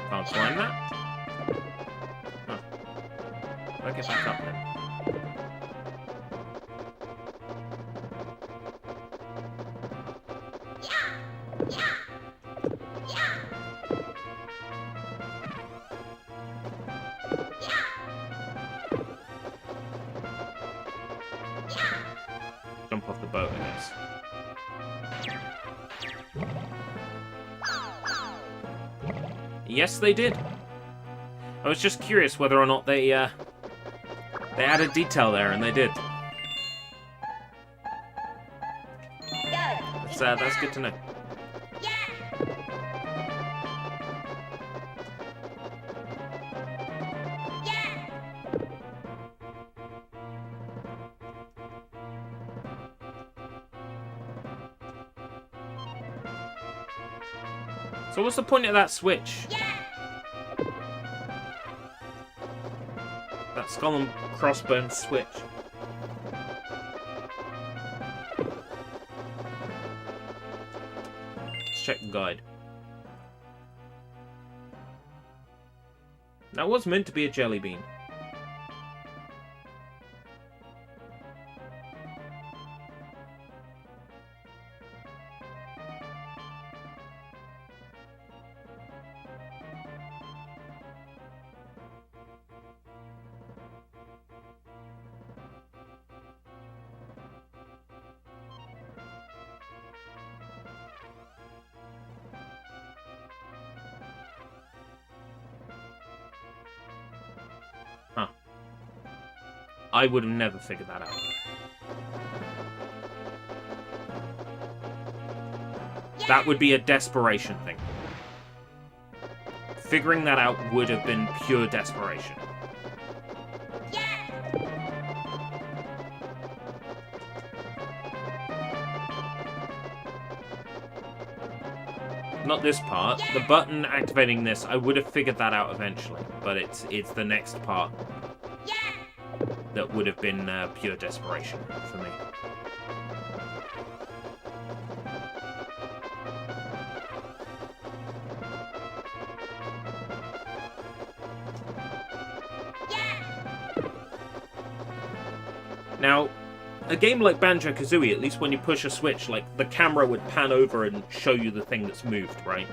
Speaker 1: Can't climb that? Huh. I'll get back up then. Jump off the boat, I guess. Yes, they did. I was just curious whether or not they added detail there, and they did. That's good to know. So what's the point of that switch? That skull and crossbones switch. Let's check the guide. That was meant to be a jelly bean. Huh. I would have never figured that out. That would be a desperation thing. Figuring that out would have been pure desperation. Not this part. The button activating this, I would have figured that out eventually, but it's the next part that would have been pure desperation for me. Now, a game like Banjo-Kazooie, at least when you push a switch, like, the camera would pan over and show you the thing that's moved, right?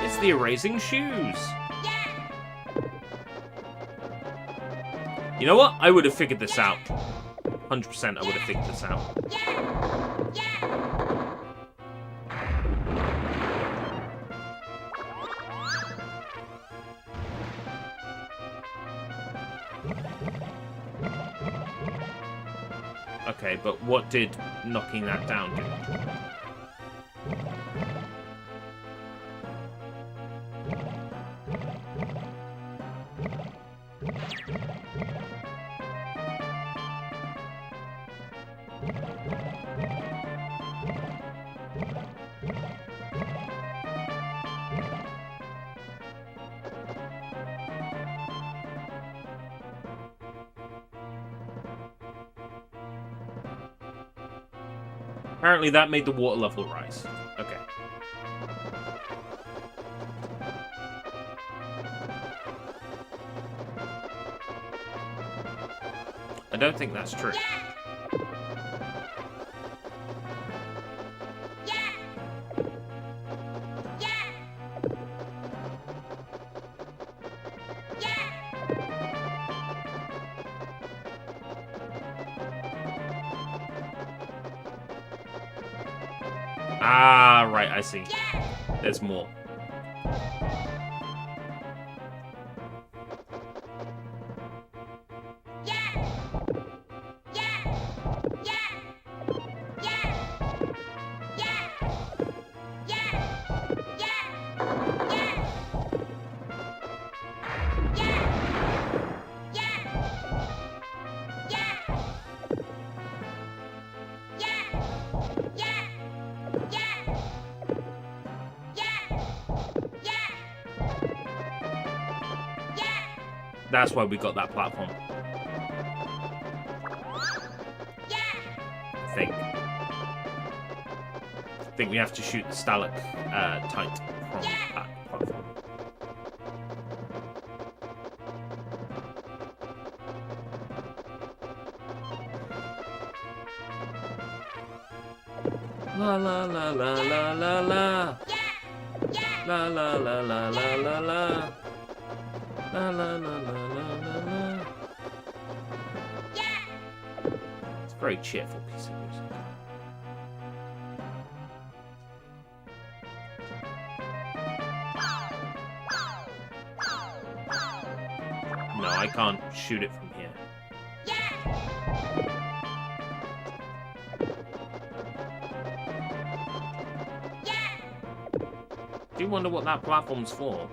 Speaker 1: It's the erasing shoes! You know what? I would have figured this out. 100% I would have figured this out. Okay, but what did knocking that down do? Apparently that made the water level rise. Okay. I don't think that's true. Ah, right, I see. There's more. That's why we got that platform. I think we have to shoot the stalactite from that platform. La la la la la la la. La la la la la la la. La la la la la la la. It's a very cheerful piece of music. No, I can't shoot it from here. Do you wonder what that platform's for?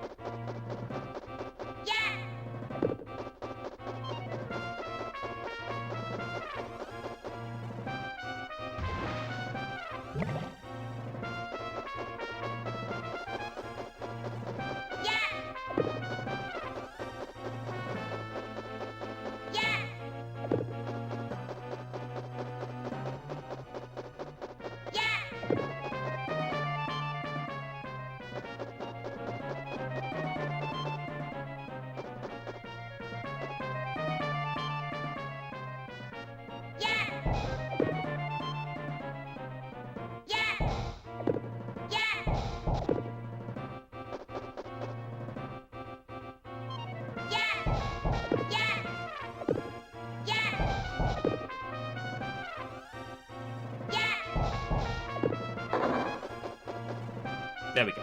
Speaker 1: There we go.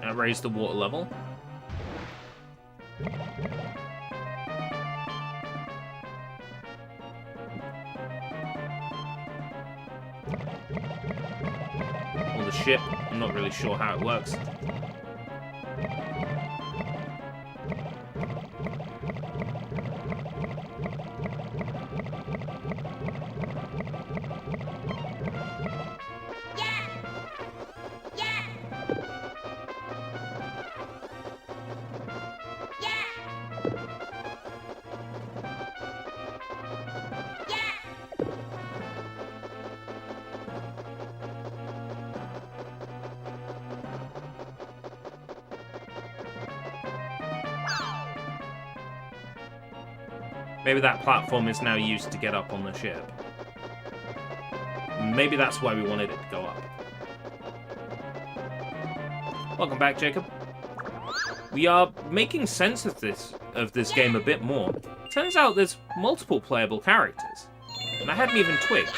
Speaker 1: Now raise the water level. Or the ship. I'm not really sure how it works. Maybe that platform is now used to get up on the ship. Maybe that's why we wanted it to go up. Welcome back, Jacob. We are making sense of this game a bit more. Turns out there's multiple playable characters, and I hadn't even twigged.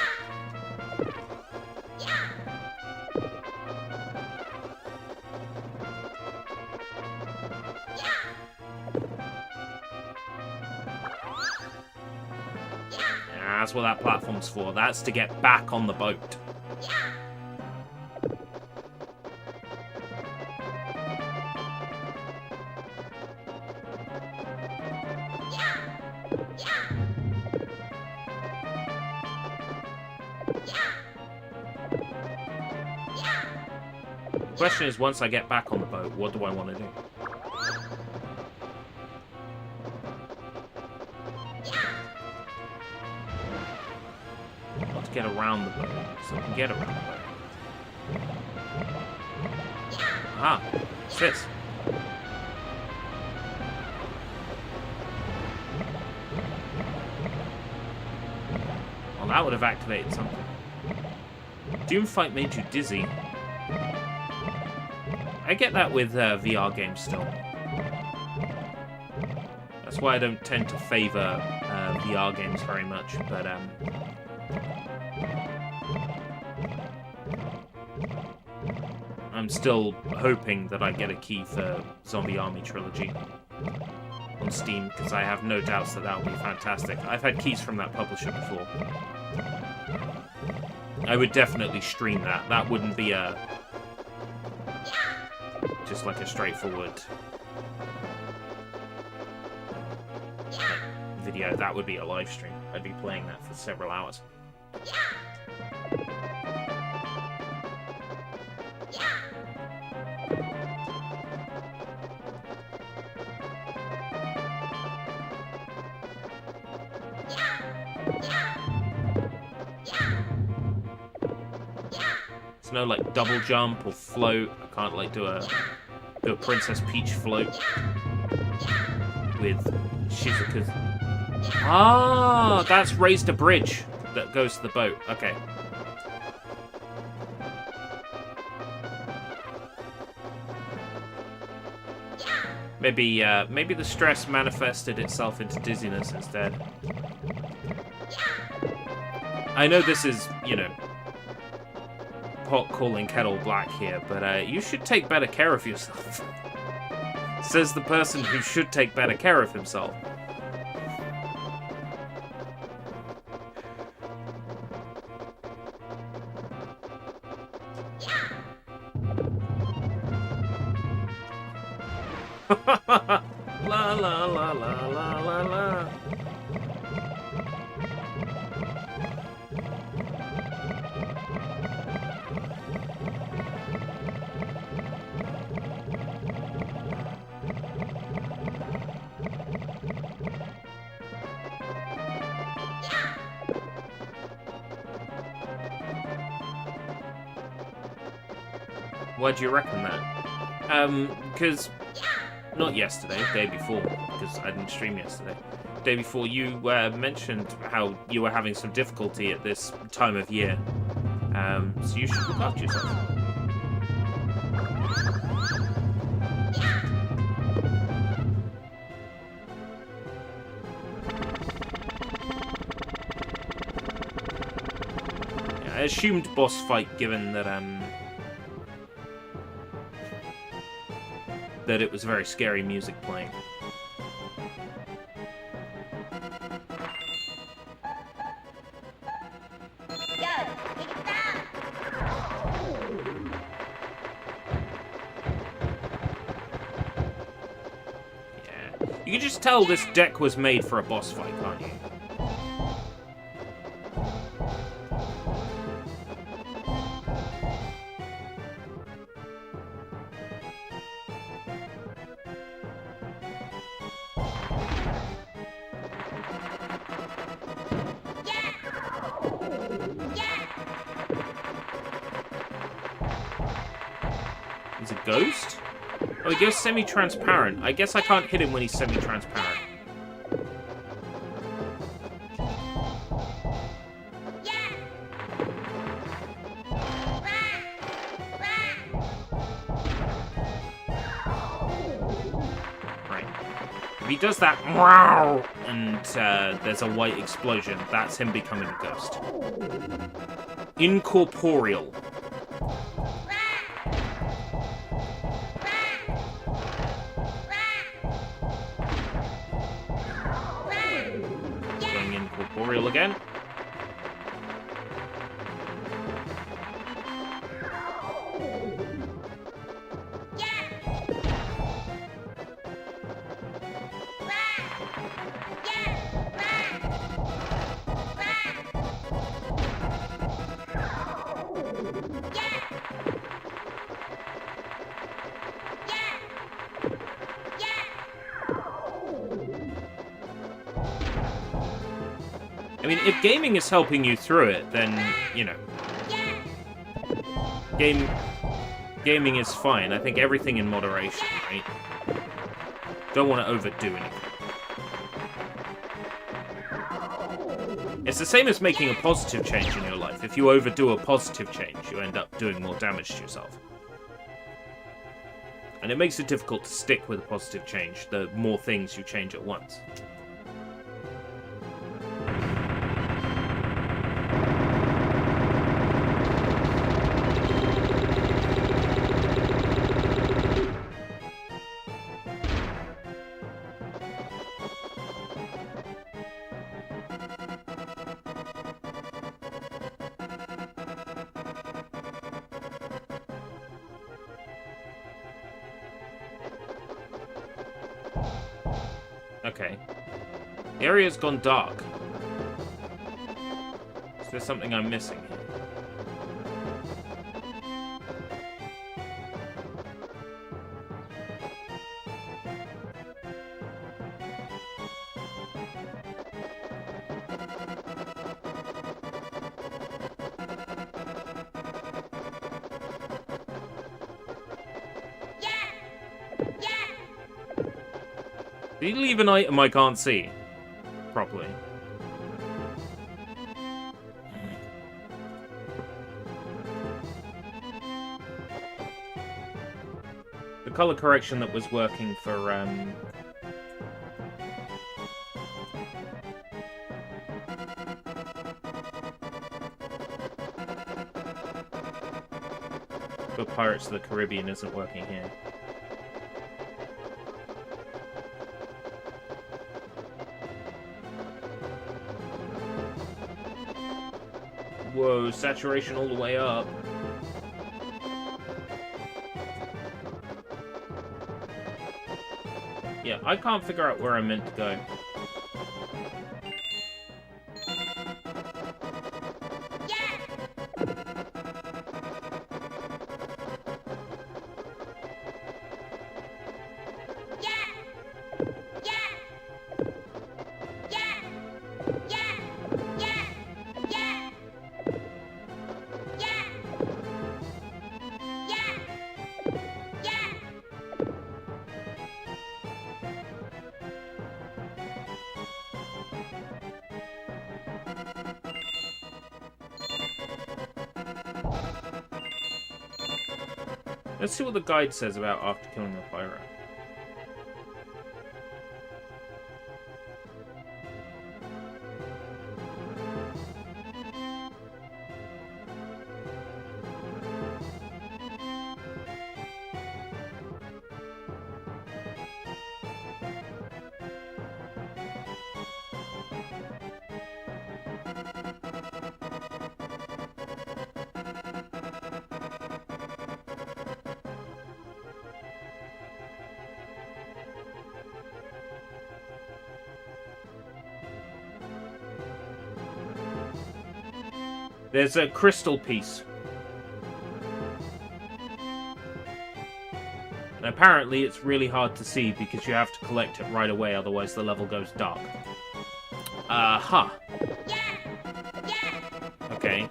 Speaker 1: That's what that platform's for. That's to get back on the boat. The question is, once I get back on the boat, what do I want to do? get around the boat, so I can get around the boat. Aha! What's this? Well, that would have activated something. Doom Fight made you dizzy. I get that with VR games still. That's why I don't tend to favor VR games very much, but I'm still hoping that I get a key for Zombie Army Trilogy on Steam, because I have no doubts that that will be fantastic. I've had keys from that publisher before. I would definitely stream that. That wouldn't be a... just like a straightforward... video. That would be a live stream. I'd be playing that for several hours. There's no like double jump or float. I can't like do a Princess Peach float with Shizuka's. Ah, that's raised a bridge that goes to the boat. Okay. Maybe the stress manifested itself into dizziness instead. I know this is, you know, pot calling kettle black here, but you should take better care of yourself. Says the person who should take better care of himself. La la la la la la la. Why'd you reckon that? Because... not yesterday, day before, because I didn't stream yesterday. Day before, you mentioned how you were having some difficulty at this time of year. So you should look after yourself. Yeah, I assumed boss fight, given that that it was very scary music playing. Yeah. You can just tell this deck was made for a boss fight, can't you? He's a ghost? Oh, he goes semi-transparent. I guess I can't hit him when he's semi-transparent. Right. If he does that, and there's a white explosion, that's him becoming a ghost. Incorporeal. Incorporeal again. I mean, if gaming is helping you through it, then, you know, gaming is fine. I think everything in moderation, right? Don't want to overdo anything. It's the same as making a positive change in your life. If you overdo a positive change, you end up doing more damage to yourself. And it makes it difficult to stick with a positive change, the more things you change at once. Okay. The area's gone dark. Is there something I'm missing here? Did he leave an item I can't see properly? The color correction that was working for Pirates of the Caribbean isn't working here. Whoa, saturation all the way up. Yeah, I can't figure out where I'm meant to go. Let's see what the guide says about after killing the pyro. There's a crystal piece. And apparently it's really hard to see because you have to collect it right away, otherwise the level goes dark. Huh. Okay.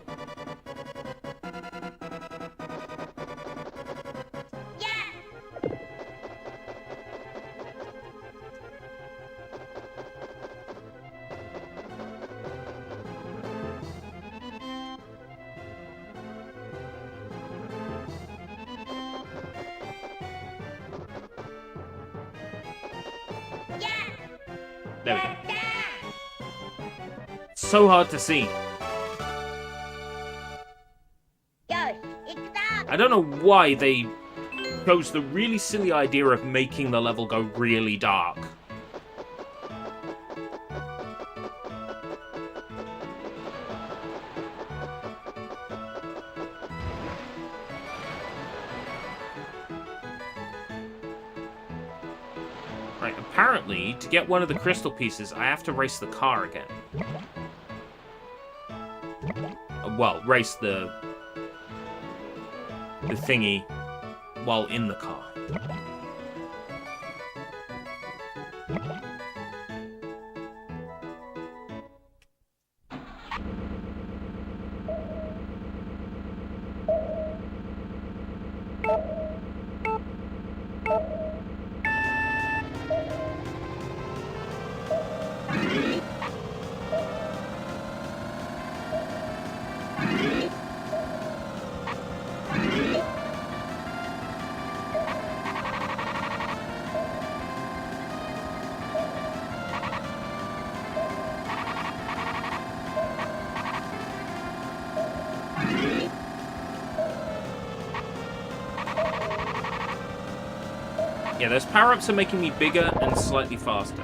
Speaker 1: There we go. So hard to see. I don't know why they chose the really silly idea of making the level go really dark. Right, apparently, to get one of the crystal pieces, I have to race the car again. Well, race the thingy while in the car. Yeah, those power-ups are making me bigger and slightly faster.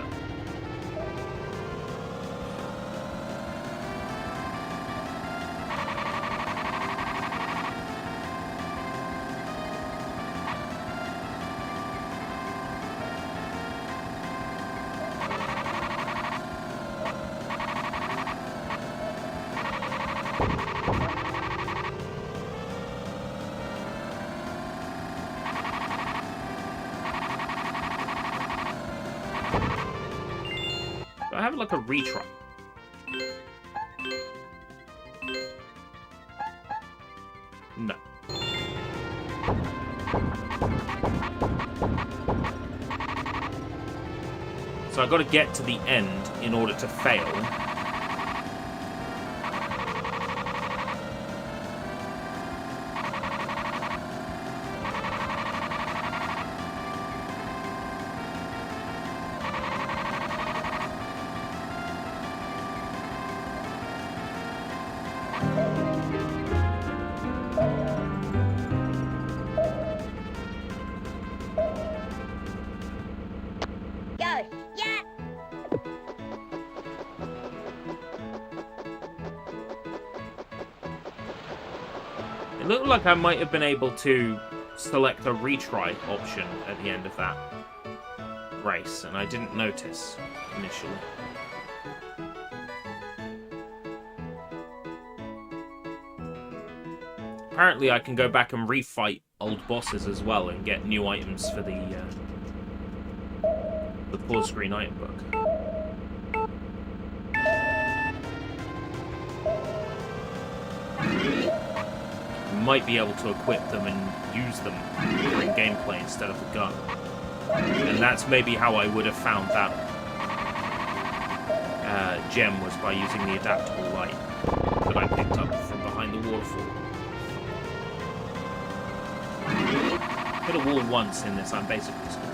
Speaker 1: Do I have like a retry? No. So I got to get to the end in order to fail.
Speaker 2: Go. Yeah.
Speaker 1: It looked like I might have been able to select a retry option at the end of that race, and I didn't notice initially. Apparently I can go back and refight old bosses as well and get new items for the pause screen item book. Might be able to equip them and use them during gameplay instead of the gun. And that's maybe how I would have found that gem, was by using the adaptable light that I picked up from behind the waterfall. Hit a wall once in this, I'm basically screwed.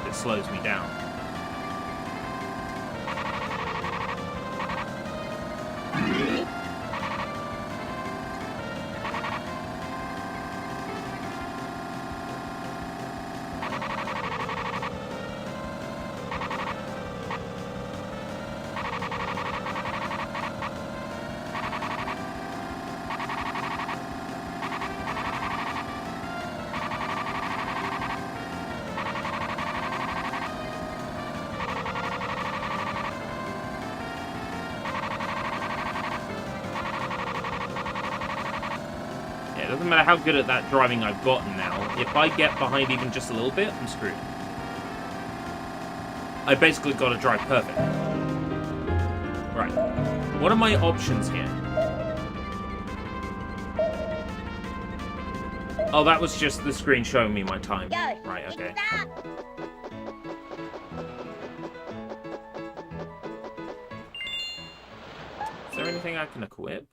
Speaker 1: It slows me down. It doesn't matter how good at that driving I've gotten now. If I get behind even just a little bit, I'm screwed. I basically got to drive perfect. Right. What are my options here? Oh, that was just the screen showing me my time. Right, okay. Is there anything I can equip?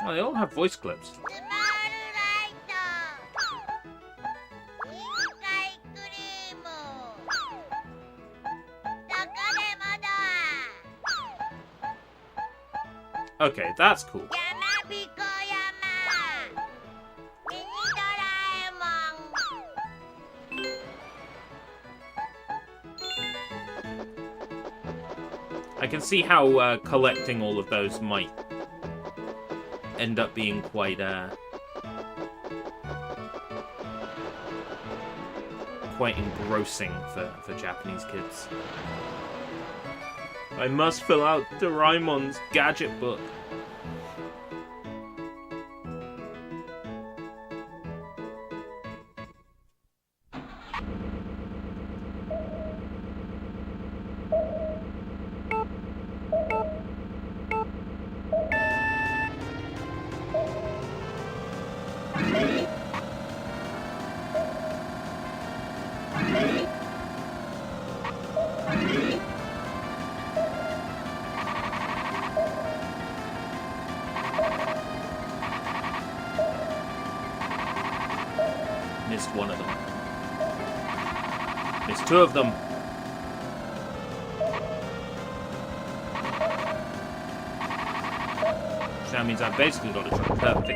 Speaker 1: Oh, they all have voice clips. Okay, that's cool. I can see how collecting all of those might end up being quite engrossing for Japanese kids. I must fill out Doraemon's gadget book. Missed one of them. Missed two of them. Which now means I've basically got to try perfectly.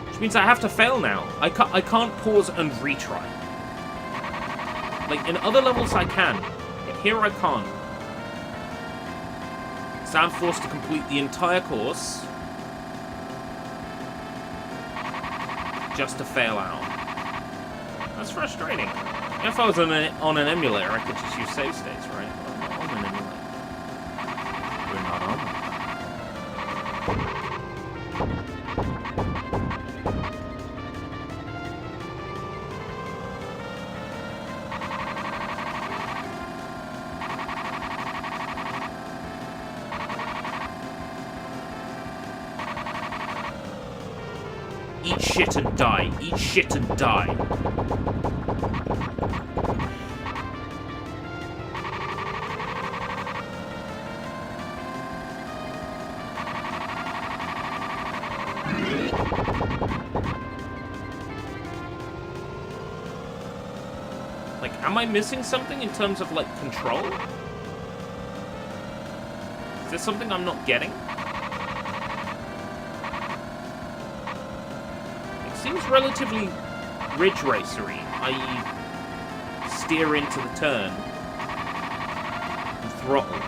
Speaker 1: Which means I have to fail now. I can't pause and retry. Like, in other levels I can, but here I can't. So I'm forced to complete the entire course just to fail out. That's frustrating. If I was on an emulator, I could just use save states, right? But I'm not on an emulator. We're not on one. Eat shit and die. Eat shit and die. Like, am I missing something in terms of, like, control? Is there something I'm not getting? Seems relatively ridge racery, i.e. steer into the turn and throttle.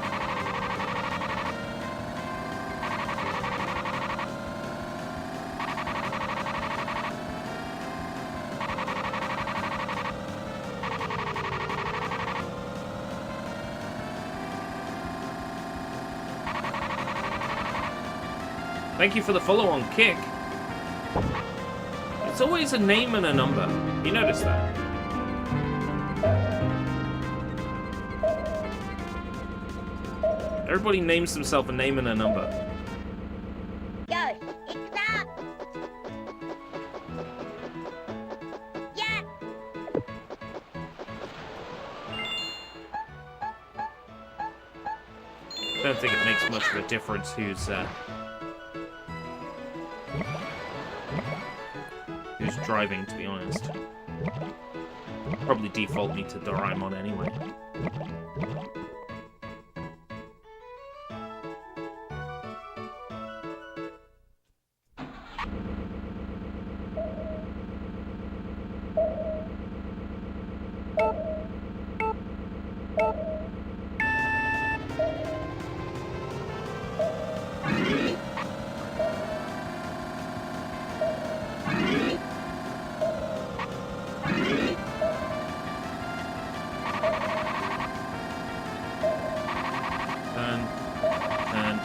Speaker 1: Thank you for the follow-on kick. It's always a name and a number. You notice that? Everybody names themselves a name and a number.
Speaker 2: Go! It's up! Yeah!
Speaker 1: I don't think it makes much of a difference who's driving, to be honest. Probably default me to Doraemon anyway. And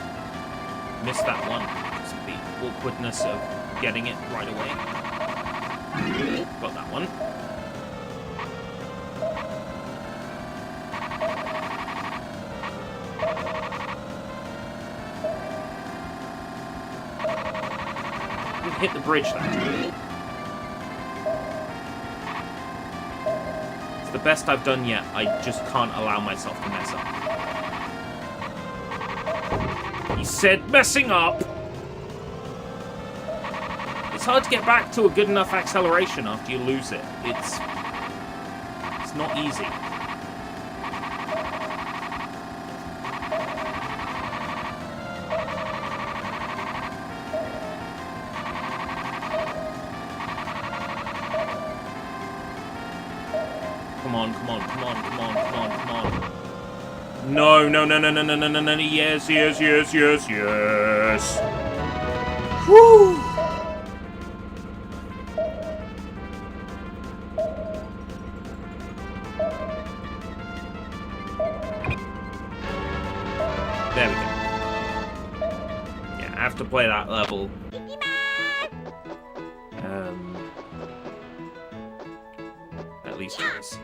Speaker 1: missed that one because of the awkwardness of getting it right away. Got that one. Didn't hit the bridge that time. It's the best I've done yet. I just can't allow myself to mess up. He said messing up! It's hard to get back to a good enough acceleration after you lose it. It's not easy. Come on, come on, come on, come on, come on, come on. No, no, no, no, no, no, no, no, no, yes, yes, yes, yes, yes. Woo! There we go. Yeah, I have to play that level. At least twice.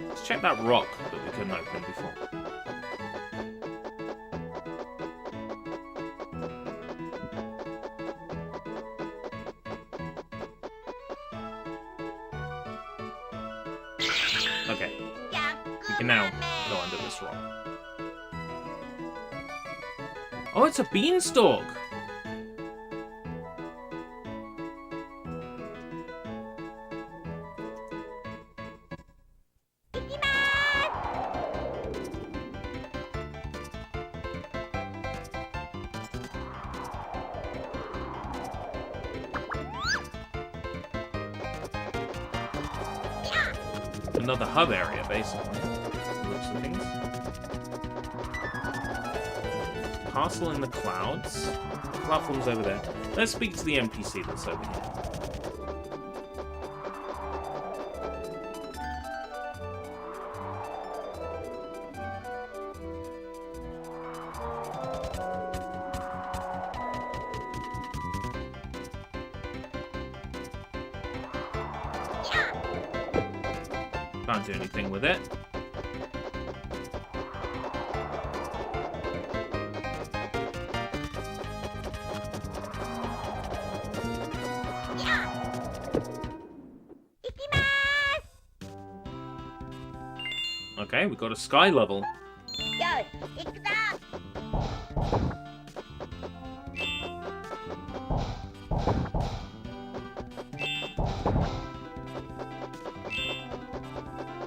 Speaker 1: Let's check that rock that we couldn't open before. Okay. We can now go under this rock. Oh, it's a beanstalk! Another hub area, basically. Looks of things. Castle in the clouds. Platform's over there. Let's speak to the NPC that's over here. Can't do anything with it. Okay, we got a sky level.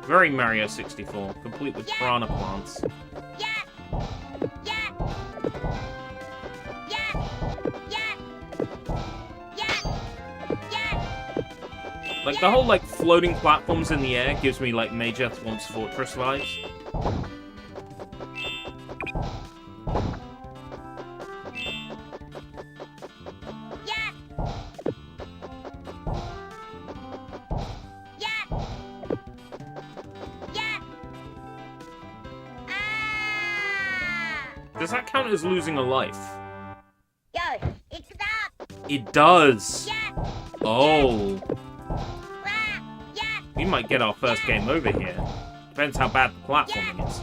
Speaker 1: Very Mario 64, complete with piranha plants. Like, the whole, like, floating platforms in the air gives me, like, Major Thwomp's Fortress vibes. Does that count as losing a life? It does! Oh. We might get our first game over here. Depends how bad the platforming is.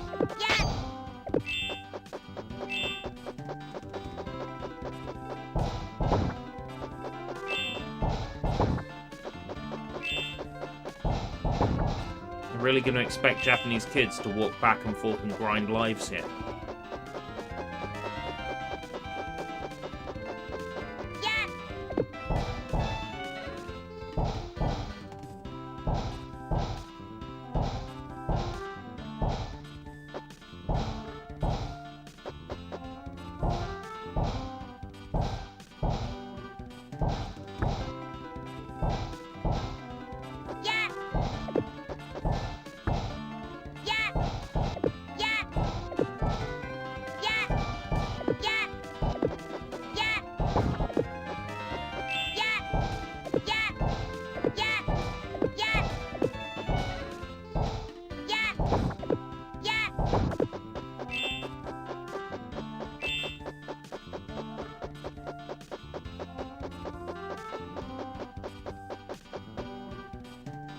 Speaker 1: I'm really gonna expect Japanese kids to walk back and forth and grind lives here.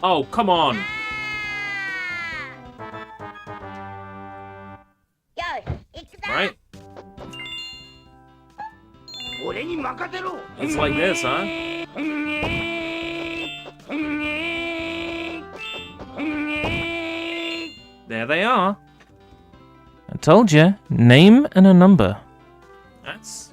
Speaker 1: Oh, come on! Right? It's like this, huh? There they are. I told you, name and a number. That's...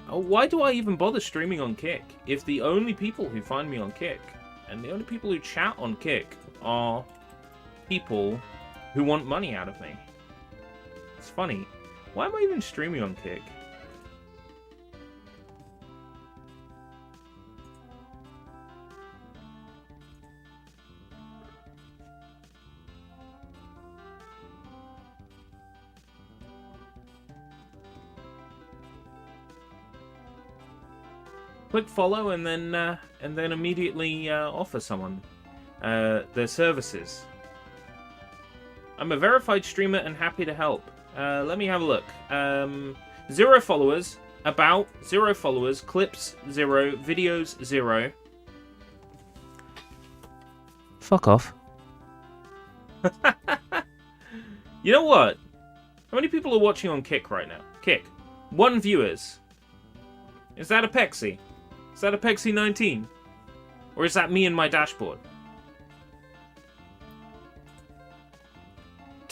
Speaker 1: Oh, why do I even bother streaming on Kick if the only people who find me on Kick and the only people who chat on Kick are people who want money out of me? It's funny. Why am I even streaming on Kick? Click follow and then immediately offer someone their services. I'm a verified streamer and happy to help. Let me have a look. 0 followers, about 0 followers, clips 0, videos 0. Fuck off. You know what? How many people are watching on Kick right now? Kick. 1 viewers. Is that a Pexi? Is that a Pexi 19? Or is that me and my dashboard?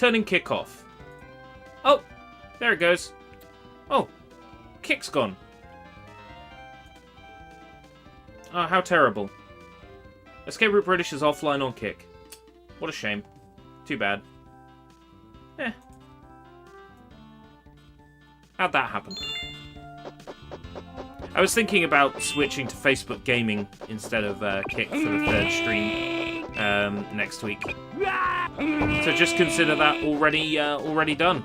Speaker 1: Turning kick off. Oh, there it goes. Oh, kick's gone. Oh, how terrible. Escape Route British is offline on kick. What a shame. Too bad. Eh. How'd that happen? I was thinking about switching to Facebook Gaming instead of Kick for the third stream next week. So just consider that already done.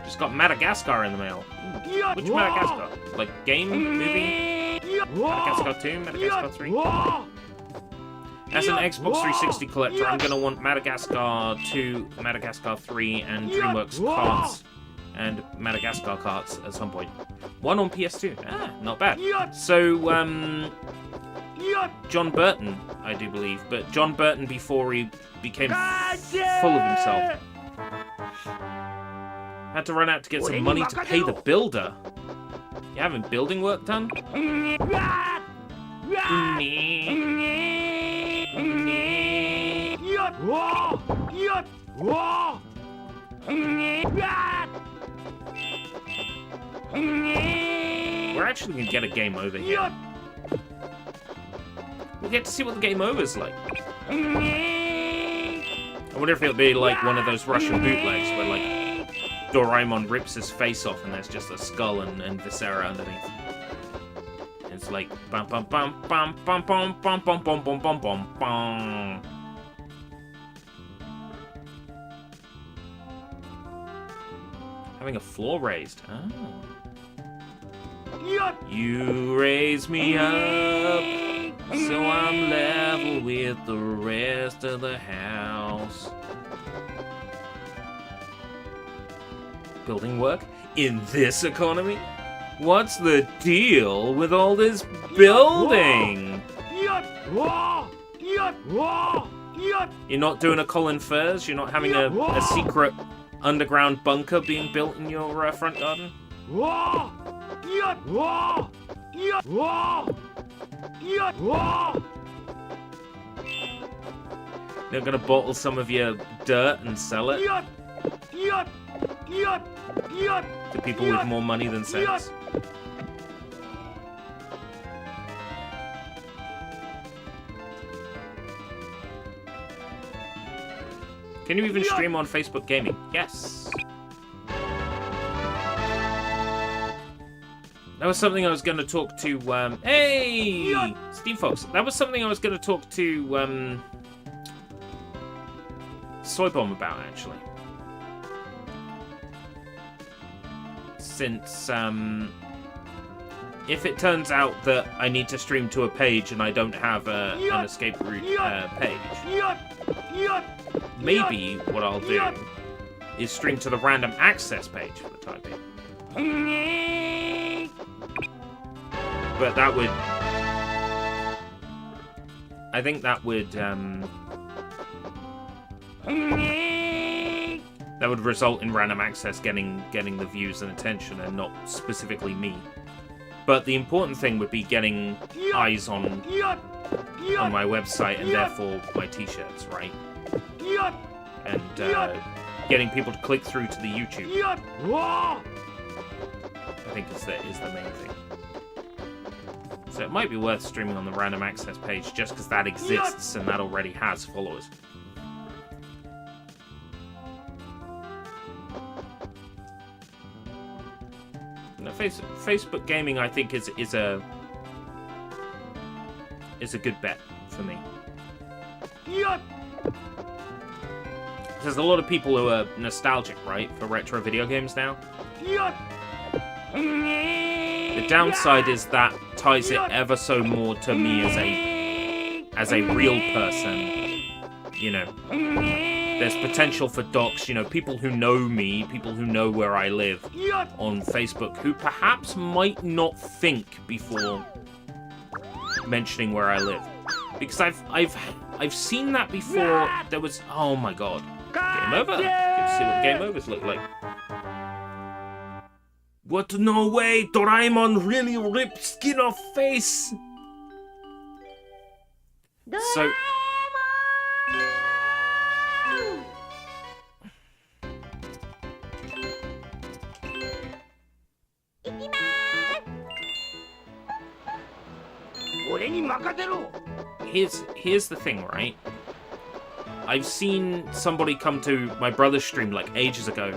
Speaker 1: Just got Madagascar in the mail. Ooh. Which Madagascar? Like game, movie? Madagascar 2, Madagascar 3? As an Xbox 360 collector, I'm gonna want Madagascar 2, Madagascar 3, and DreamWorks carts and Madagascar carts at some point. One on PS2. Ah, not bad. So, John Burton, I do believe, but John Burton before he became full of himself had to run out to get some money to pay the builder. You having building work done? We're actually going to get a game over here. We'll get to see what the game over's like. I wonder if it'll be like one of those Russian bootlegs where like Doraemon rips his face off and there's just a skull and viscera underneath. It's like bum bum bum bum bum bum bum bum bum bum bum bum bum. Having a floor raised. Oh. You raise me up, so I'm level with the rest of the house. Building work in this economy? What's the deal with all this building? You're not doing a Colin Furs? You're not having a secret underground bunker being built in your front garden? They're gonna bottle some of your dirt and sell it to people with more money than sense. Can you even stream on Facebook Gaming? Yes. That was something I was going to talk to, hey! Steve Fox. That was something I was going to talk to, Soybomb about, actually. Since, if it turns out that I need to stream to a page and I don't have an escape route page, maybe what I'll do is stream to the random access page for the time being. But that would... I think that would result in random access getting the views and attention and not specifically me. But the important thing would be getting eyes on my website and therefore my t-shirts, right? And getting people to click through to the YouTube. I think is the main thing. So it might be worth streaming on the random access page just because that exists and that already has followers. No, Facebook Gaming, I think, is a good bet for me. There's a lot of people who are nostalgic, right, for retro video games now. The downside is that ties it ever so more to me as a real person. You know, there's potential for docs, you know, people who know me, people who know where I live on Facebook, who perhaps might not think before mentioning where I live. Because I've seen that before. There was, oh my god. Game over. Good to see what game overs look like. What? No way! Doraemon really ripped skin off face! So... Here's the thing, right? I've seen somebody come to my brother's stream like ages ago,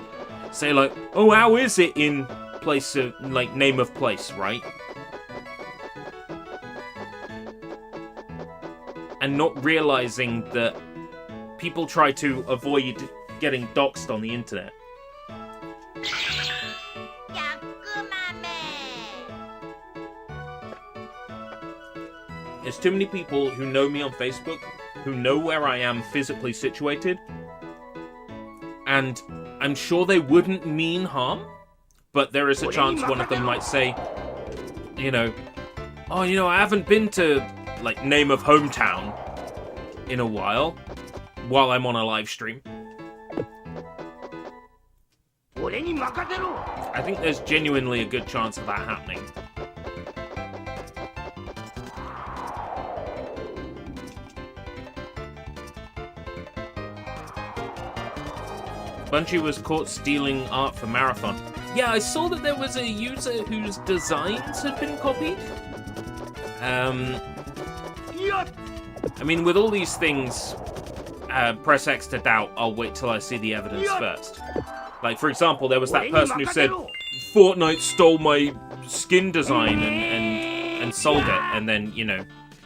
Speaker 1: say like, "Oh, how is it in place of like name of place, right?" And not realizing that people try to avoid getting doxxed on the internet. There's too many people who know me on Facebook, who know where I am physically situated, and I'm sure they wouldn't mean harm, but there is a chance one of them might say, you know, "Oh, you know, I haven't been to, like, name of hometown in a while I'm on a live stream." I think there's genuinely a good chance of that happening. Bungie was caught stealing art for Marathon. Yeah, I saw that there was a user whose designs had been copied. I mean, with all these things, press X to doubt, I'll wait till I see the evidence first. Like, for example, there was that person who said, "Fortnite stole my skin design and sold it," and then, you know,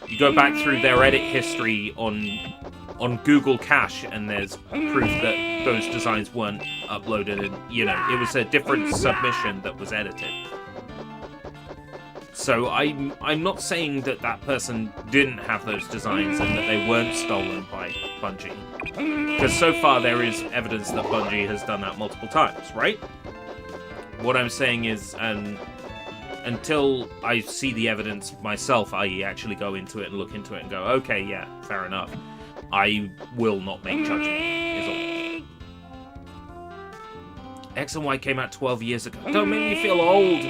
Speaker 1: you go back through their edit history on Google Cache, and there's proof that those designs weren't uploaded, and, you know, it was a different submission that was edited. So I'm not saying that that person didn't have those designs and that they weren't stolen by Bungie. Because so far there is evidence that Bungie has done that multiple times, right? What I'm saying is, until I see the evidence myself, i.e. actually go into it and look into it and go, okay, yeah, fair enough, I will not make judgment, is all. X and Y came out 12 years ago. Don't make me feel old!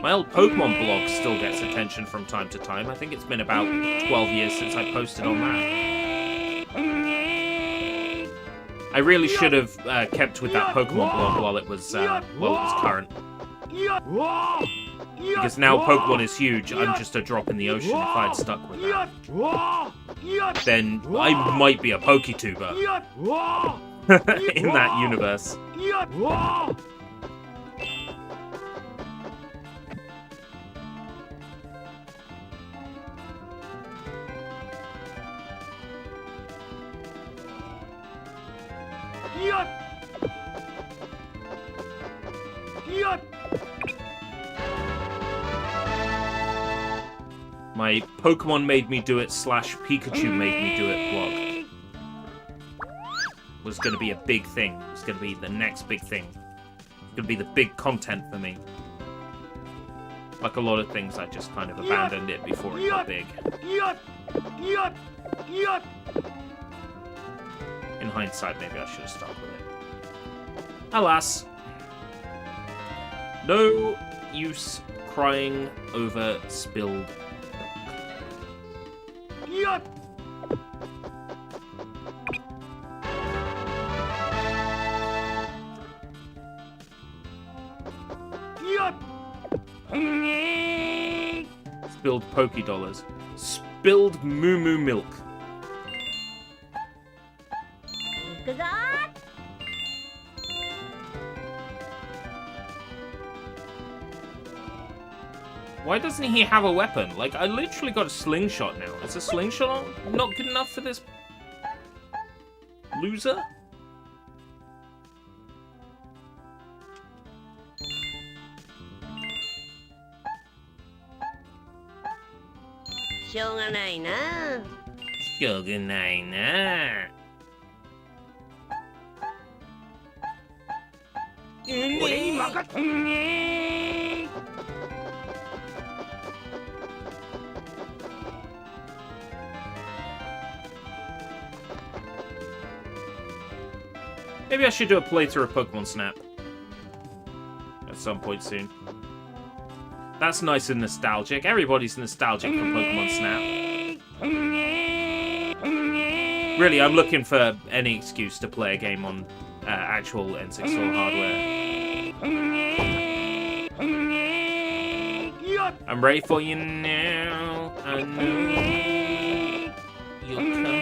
Speaker 1: My old Pokemon blog still gets attention from time to time. I think it's been about 12 years since I posted on that. I really should have kept with that Pokemon blog while it was current. Because now Pokemon is huge, I'm just a drop in the ocean. If I had stuck with that, then I might be a Poketuber in that universe. My Pokemon made me do it / Pikachu made me do it blog was going to be a big thing. It was going to be the next big thing. It's going to be the big content for me. Like a lot of things, I just kind of abandoned it before it got big. In hindsight, maybe I should have stuck with it. Alas. No use crying over spilled milk. Spilled Poké-Dollars. Spilled Moo Moo Milk. Why doesn't he have a weapon? Like, I literally got a slingshot now. Is a slingshot not good enough for this loser.
Speaker 2: Good
Speaker 1: night. Maybe I should do a playthrough of Pokemon Snap at some point soon. That's nice and nostalgic. Everybody's nostalgic for Pokemon Snap. Really, I'm looking for any excuse to play a game on actual N64 hardware. I'm ready for you now. I know you're coming.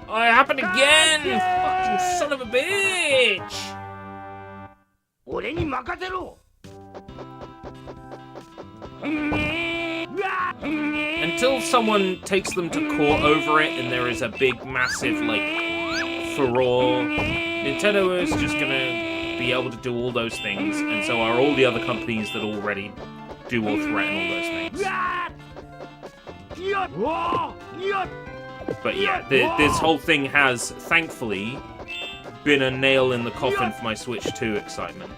Speaker 1: Oh, it happened again! You fucking son of a bitch! Until someone takes them to court over it and there is a big, massive, like, furore, Nintendo is just gonna be able to do all those things, and so are all the other companies that already do or threaten all those things. But yeah, this whole thing has, thankfully, been a nail in the coffin for my Switch 2 excitement.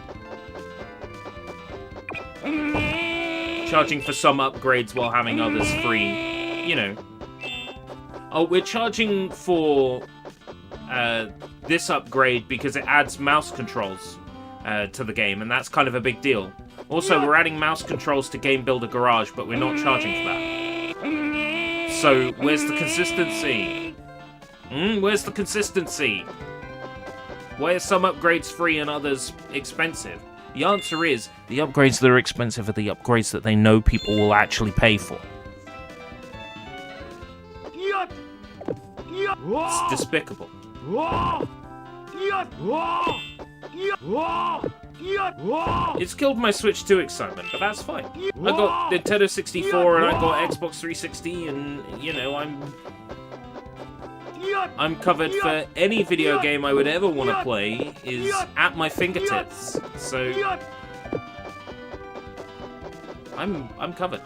Speaker 1: Charging for some upgrades while having others free, you know. Oh, we're charging for this upgrade because it adds mouse controls to the game, and that's kind of a big deal. Also, we're adding mouse controls to Game Builder Garage, but we're not charging for that. So, where's the consistency? Where's the consistency? Why are some upgrades free and others expensive? The answer is, the upgrades that are expensive are the upgrades that they know people will actually pay for. It's despicable. It's killed my Switch 2 excitement, but that's fine. I got Nintendo 64 and I got Xbox 360, and, you know, I'm covered for any video game I would ever want to play is at my fingertips. So I'm covered.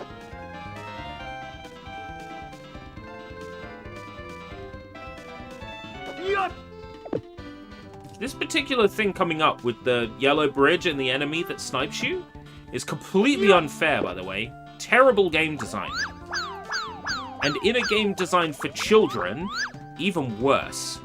Speaker 1: This particular thing coming up with the yellow bridge and the enemy that snipes you is completely unfair, by the way. Terrible game design. And in a game designed for children, even worse.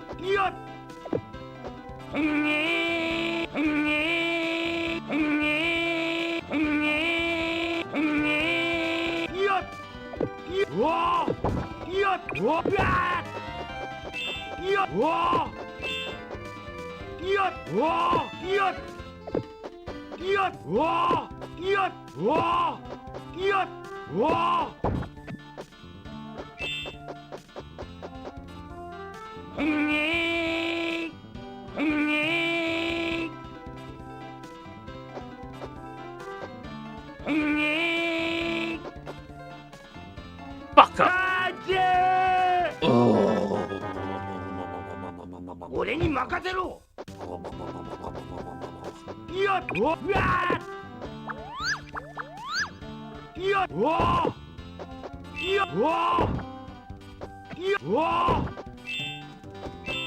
Speaker 1: Fuck up.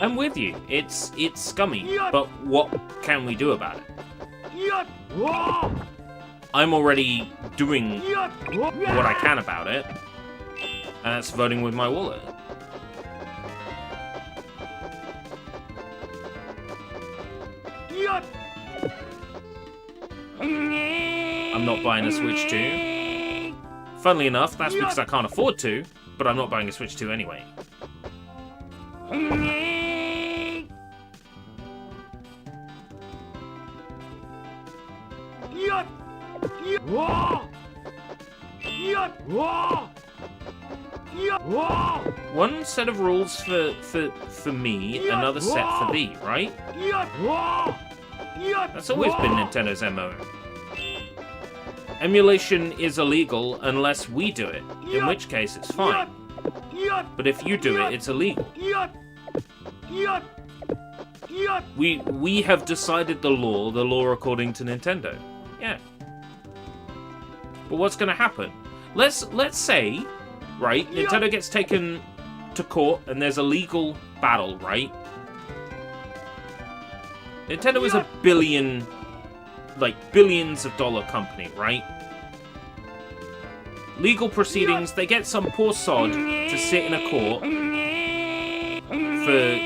Speaker 1: I'm with you. It's scummy, but what can we do about it? I'm already doing what I can about it, and that's voting with my wallet. I'm not buying a Switch 2. Funnily enough, that's because I can't afford to. But I'm not buying a Switch 2 anyway. One set of rules for me, another set for thee, right? That's always been Nintendo's MO. Emulation is illegal unless we do it, in which case it's fine. But if you do it, it's illegal. We have decided the law according to Nintendo. Yeah. But what's going to happen? Let's say, right, Nintendo gets taken to court and there's a legal battle, right? Nintendo is a billions of dollar company, right? Legal proceedings, they get some poor sod to sit in a court for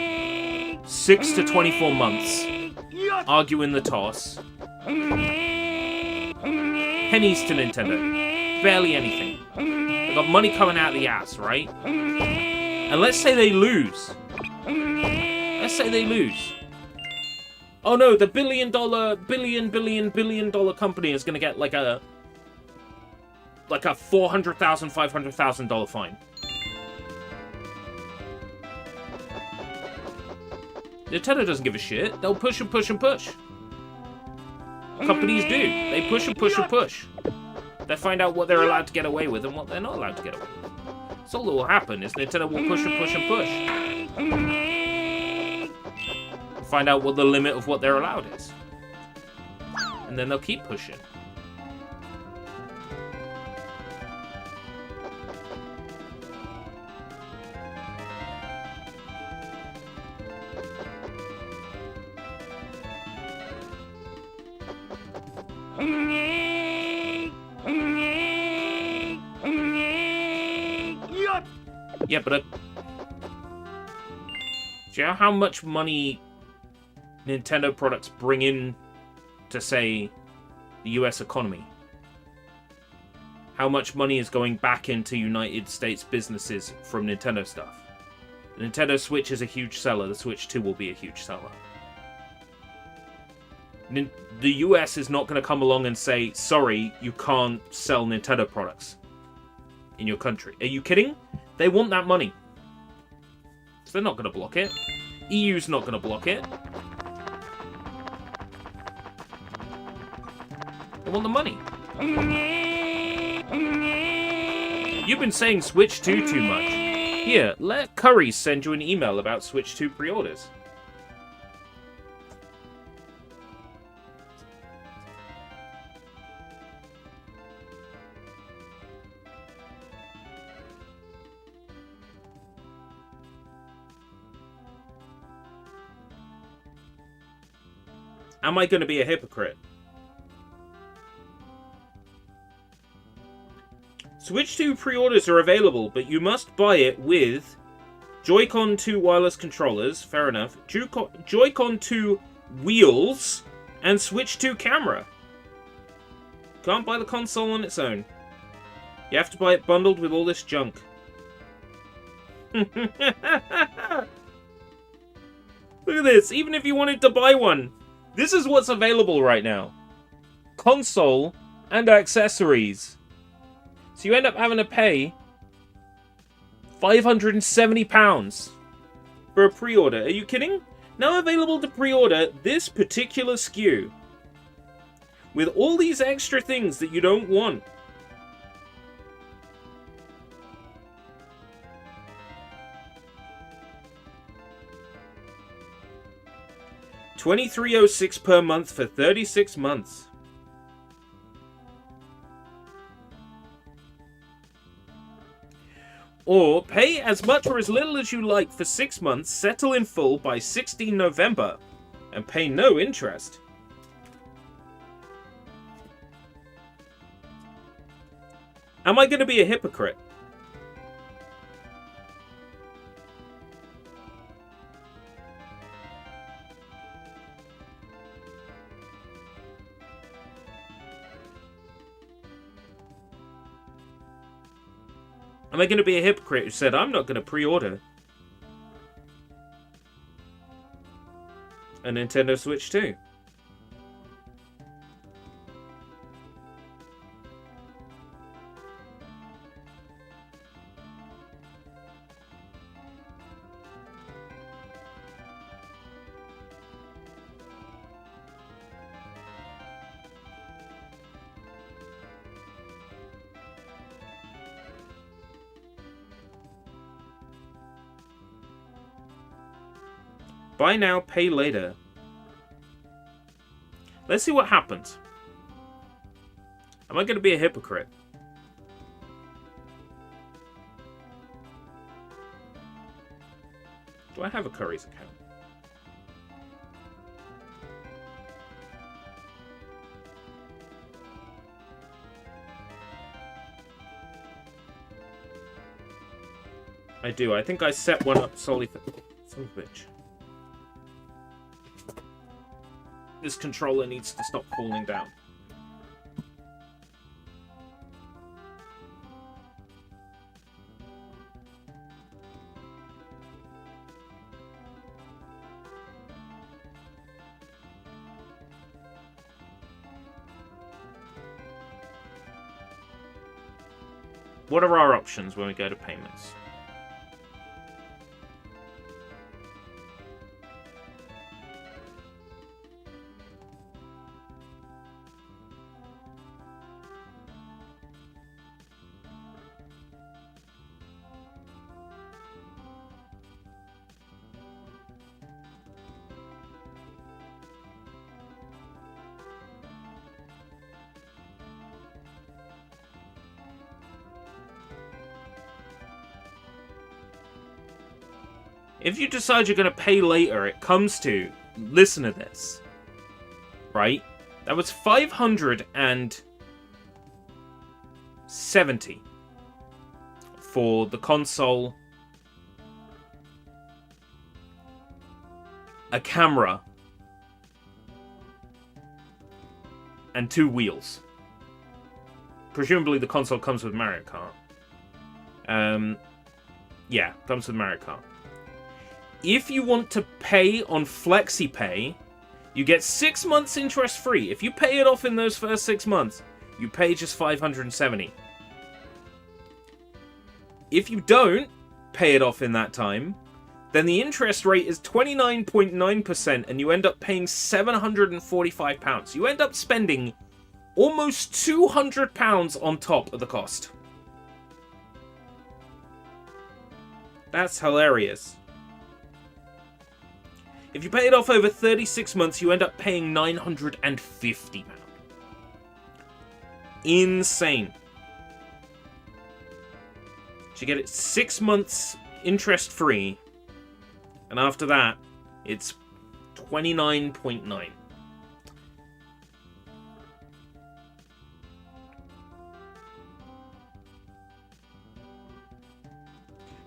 Speaker 1: 6 to 24 months, arguing the toss. Pennies to Nintendo. Barely anything. They got money coming out of the ass, right? And let's say they lose. Let's say they lose. Oh no, the billion dollar company is gonna get like a $400,000, $500,000 fine. Nintendo doesn't give a shit. They'll push and push and push. Companies do. They push and push and push. They find out what they're allowed to get away with and what they're not allowed to get away with. That's all that will happen, is Nintendo will push and push and push. Find out what the limit of what they're allowed is. And then they'll keep pushing. Yeah, but do you know how much money Nintendo products bring in to, say, the US economy? How much money is going back into United States businesses from Nintendo stuff? The Nintendo Switch is a huge seller. The Switch 2 will be a huge seller. The US is not going to come along and say, sorry, you can't sell Nintendo products in your country. Are you kidding? They want that money. So they're not going to block it. EU's not going to block it. They want the money. You've been saying Switch 2 too much. Here, let Curry send you an email about Switch 2 pre-orders. Am I going to be a hypocrite? Switch 2 pre-orders are available, but you must buy it with Joy-Con 2 wireless controllers, fair enough, Joy-Con 2 wheels, and Switch 2 camera. Can't buy the console on its own. You have to buy it bundled with all this junk. Look at this, even if you wanted to buy one, this is what's available right now. Console and accessories. So you end up having to pay £570 for a pre-order. Are you kidding? Now available to pre-order this particular SKU with all these extra things that you don't want. $23.06 per month for 36 months. Or pay as much or as little as you like for 6 months, settle in full by 16 November, and pay no interest. Am I going to be a hypocrite? Am I going to be a hypocrite who said I'm not going to pre-order a Nintendo Switch 2? Buy now, pay later. Let's see what happens. Am I going to be a hypocrite? Do I have a Curry's account? I do. I think I set one up solely for... Son of a bitch. This controller needs to stop falling down. What are our options when we go to payments? If you decide you're going to pay later, it comes to... Listen to this. Right? That was $570 for the console, a camera, and 2 wheels. Presumably the console comes with Mario Kart. Yeah, comes with Mario Kart. If you want to pay on FlexiPay, you get 6 months interest free. If you pay it off in those first 6 months, you pay just $570. If you don't pay it off in that time, then the interest rate is 29.9% and you end up paying £745. You end up spending almost £200 on top of the cost. That's hilarious. If you pay it off over 36 months, you end up paying £950. Insane. So you get it 6 months interest-free, and after that, it's 29.9.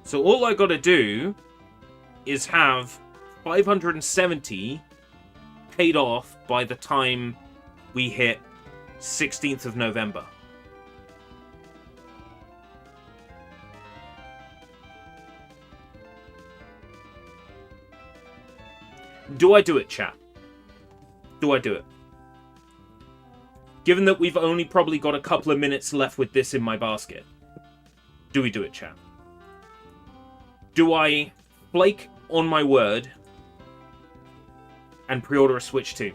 Speaker 1: So all I gotta do is have 570 paid off by the time we hit 16th of November. Do I do it, chat? Do I do it? Given that we've only probably got a couple of minutes left with this in my basket. Do we do it, chat? Do I flake on my word and pre-order a Switch 2?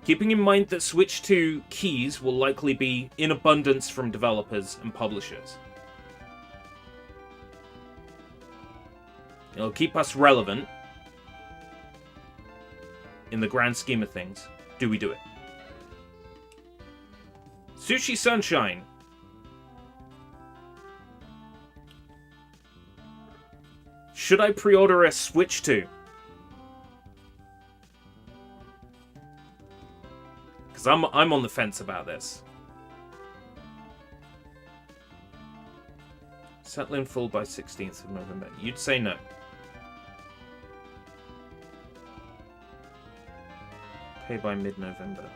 Speaker 1: Keeping in mind that Switch 2 keys will likely be in abundance from developers and publishers. It'll keep us relevant in the grand scheme of things. Do we do it? Sushi Sunshine. Should I pre-order a Switch 2? Because I'm on the fence about this. Settle in full by 16th of November. You'd say no. Pay by mid-November.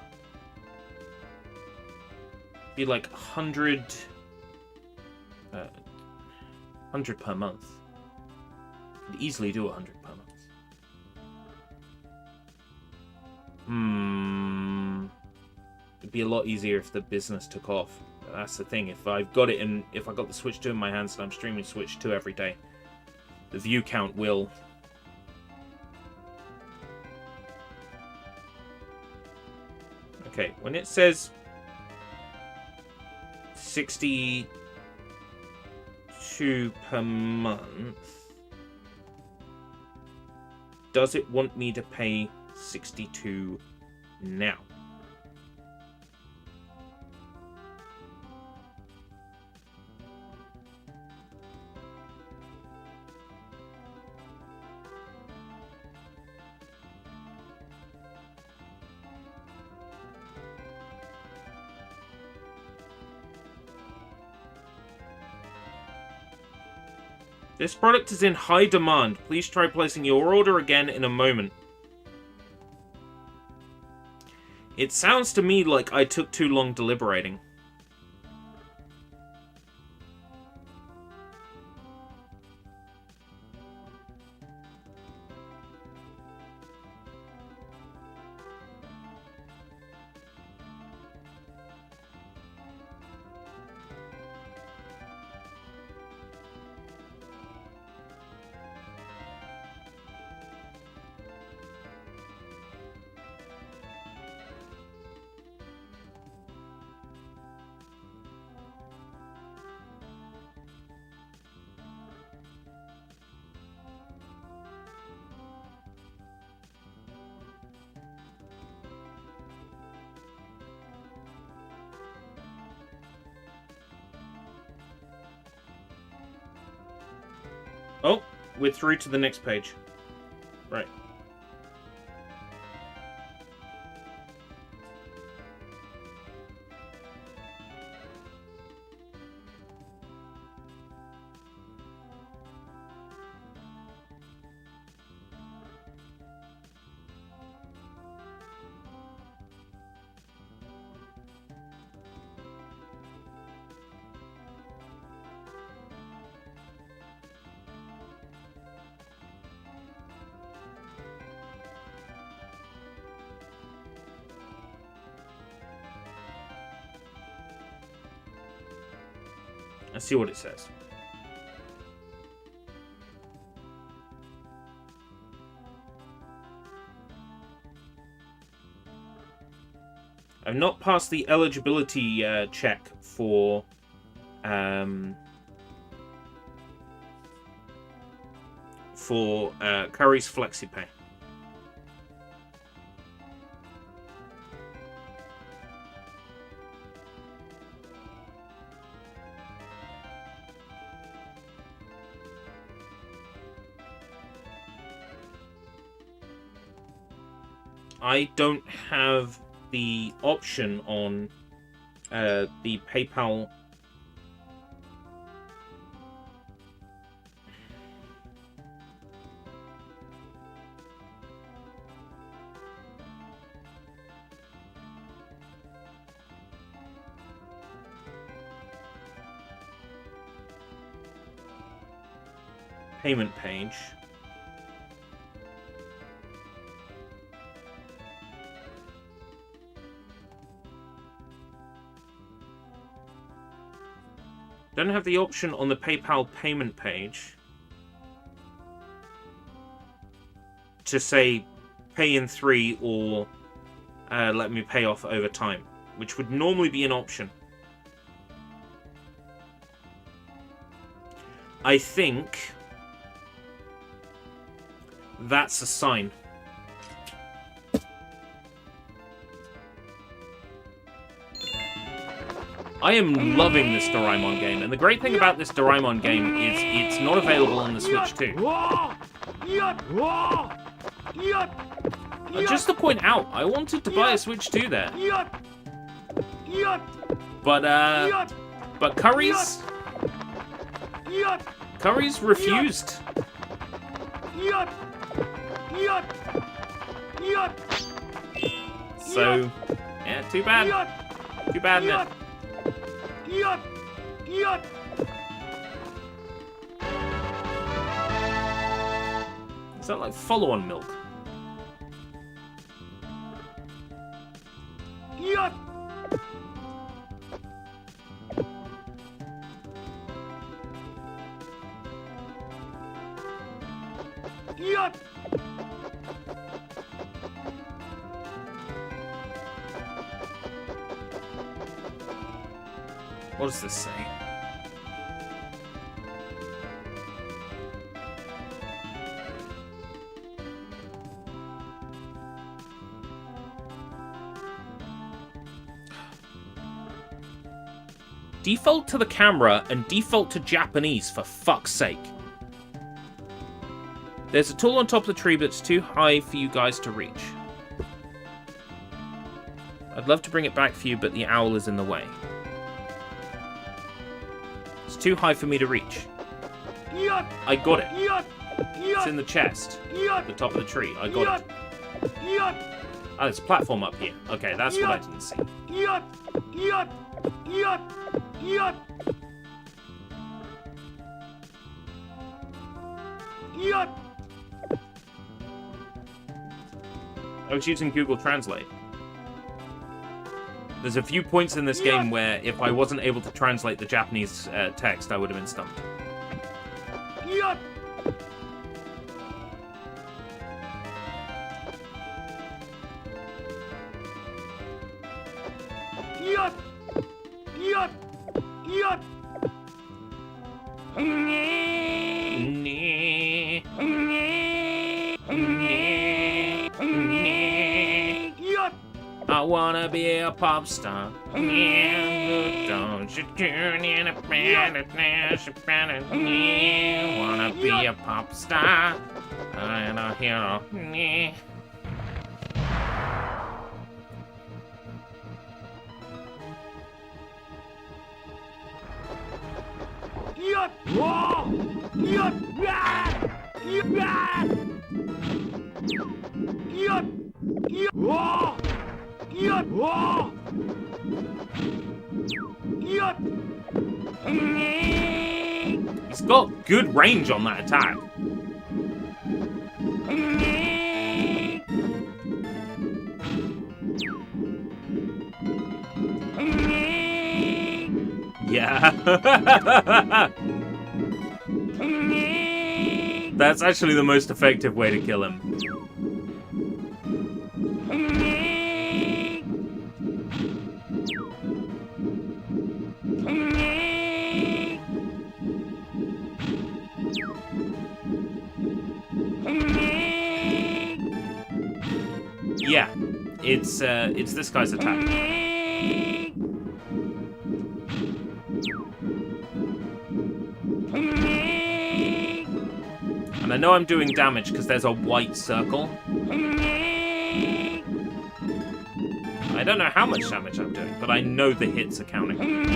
Speaker 1: Be like 100... 100 per month. Could easily do 100 per month. It'd be a lot easier if the business took off. But that's the thing. If I got the Switch 2 in my hands and I'm streaming Switch 2 every day, the view count will. Okay, when it says 62 per month, does it want me to pay 62 now? This product is in high demand. Please try placing your order again in a moment. It sounds to me like I took too long deliberating. Oh, we're through to the next page. Right. Let's see what it says. I've not passed the eligibility check for Curry's FlexiPay. I don't have the option on the PayPal. Payment page. Don't have the option on the PayPal payment page to say pay in 3 or let me pay off over time, which would normally be an option. I think that's a sign. I am loving this Doraemon game, and the great thing about this Doraemon game is it's not available on the Switch 2. Just to point out, I wanted to buy a Switch 2 there. But Curry's refused. So, yeah, too bad. Too bad, isn't it? that like follow-on milk?
Speaker 3: Yut! Yut!
Speaker 1: What does this say? Default to the camera and default to Japanese, for fuck's sake. There's a tool on top of the tree, but it's too high for you guys to reach. I'd love to bring it back for you, but the owl is in the way. It's too high for me to reach. I got it. It's in the chest. The top of the tree. I got it. Oh, there's a platform up here. Okay, that's what I didn't see. I was using Google Translate. There's a few points in this game where if I wasn't able to translate the Japanese text, I would have been stumped. I wanna be a pop star. Don't you turn in a wanna be a pop star and a hero. He's got good range on that attack. Yeah. That's actually the most effective way to kill him. Yeah, it's this guy's attack. And I know I'm doing damage because there's a white circle. I don't know how much damage I'm doing, but I know the hits are counting.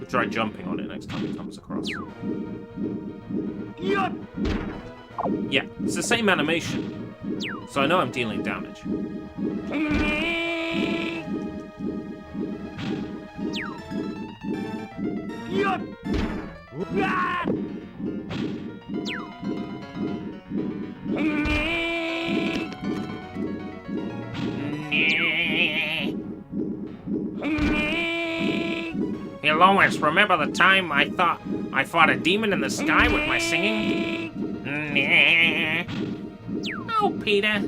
Speaker 1: Try jumping on it next time it comes across. Yeah, it's the same animation, so I know I'm dealing damage. Hey, Lois, remember the time I fought a demon in the sky with my singing? Oh, Peter.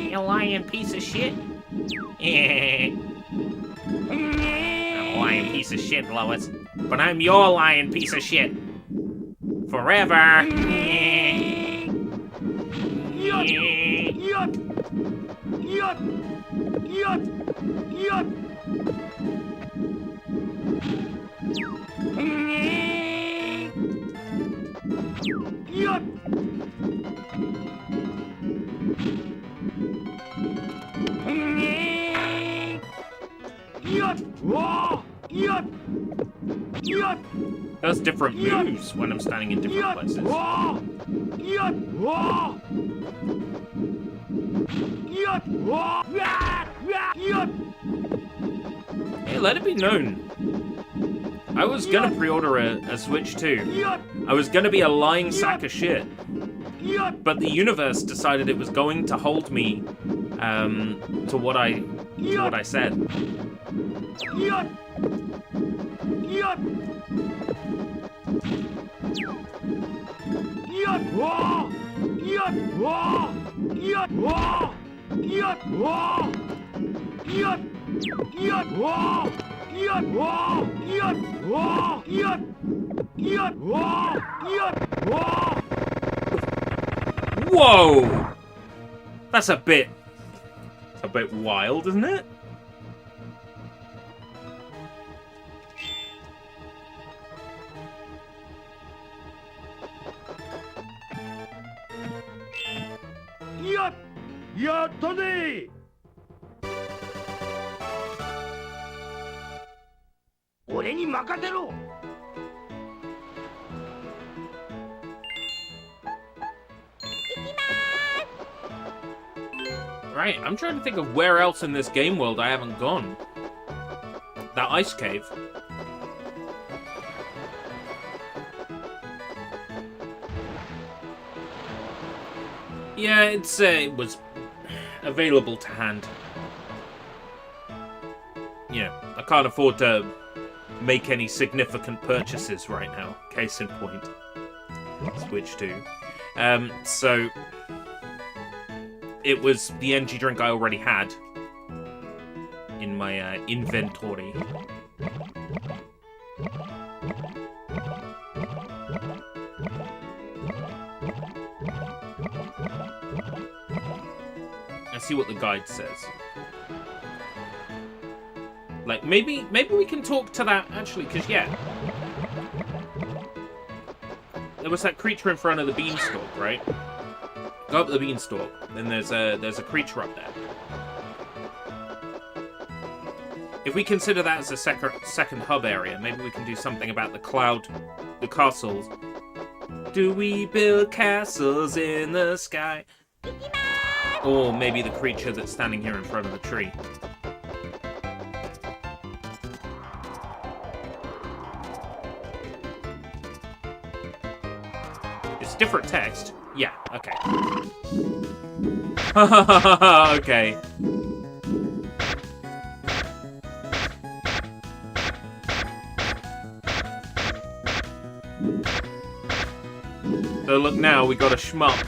Speaker 1: You lying piece of shit. I'm a lying piece of shit, Lois. But I'm your lying piece of shit. Forever. Does different moves when I'm standing in different places. Hey, let it be known. I was gonna pre-order a Switch too. I was gonna be a lying sack of shit. But the universe decided it was going to hold me to what I said. Whoa! That's a bit wild, isn't it? Right, I'm trying to think of where else in this game world I haven't gone. That ice cave. Yeah, it was available to hand. Yeah, I can't afford to make any significant purchases right now. Case in point. Switch 2. So it was the energy drink I already had in my inventory. Let's see what the guide says. Like, maybe we can talk to that, actually, because, yeah. There was that creature in front of the beanstalk, right? Go up the beanstalk, then there's a creature up there. If we consider that as a second hub area, maybe we can do something about the castles. Do we build castles in the sky? Or maybe the creature that's standing here in front of the tree. It's different text. Yeah, okay. Okay. So look now, we got a shmup.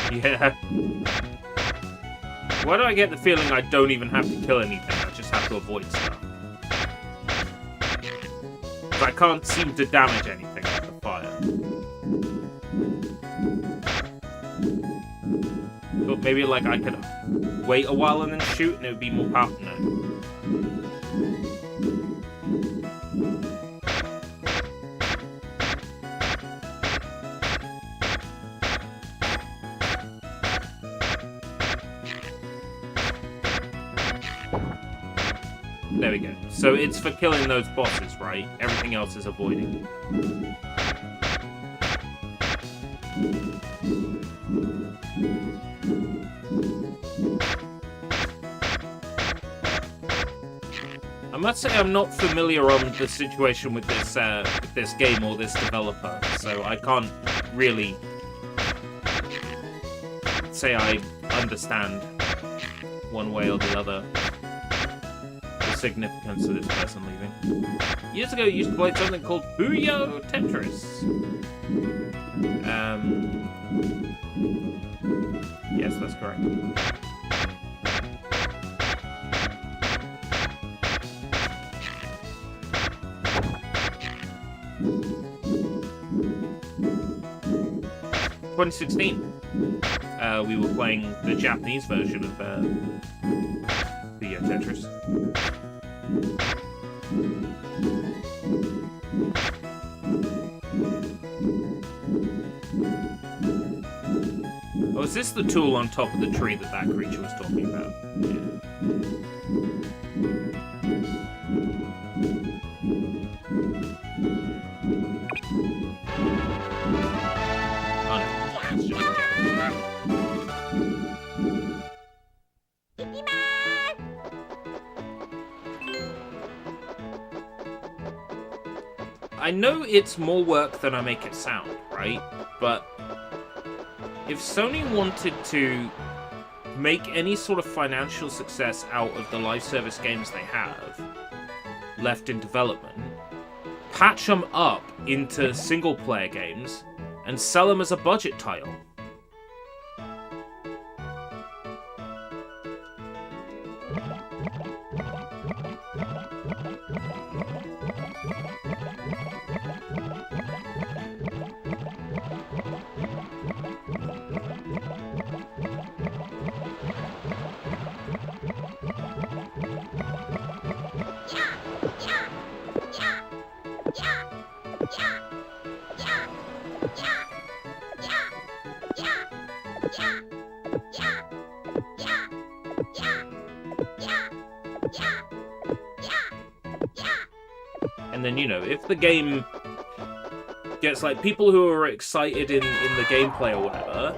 Speaker 1: Yeah. Why do I get the feeling I don't even have to kill anything? I just have to avoid stuff. But I can't seem to damage anything with the fire. But maybe like I could wait a while and then shoot and it would be more powerful. No. There we go. So it's for killing those bosses, right? Everything else is avoiding. I must say I'm not familiar on the situation with this game or this developer, so I can't really say I understand one way or the other significance of this person leaving. Years ago, you used to play something called Booyah Tetris. Yes, that's correct. (2016). we were playing the Japanese version of the Tetris. Oh, is this the tool on top of the tree that creature was talking about? Yeah. Oh no, it's just a I know it's more work than I make it sound, right? But if Sony wanted to make any sort of financial success out of the live service games they have left in development, patch them up into single-player games and sell them as a budget title. And then, you know, if the game gets, like, people who are excited in the gameplay or whatever,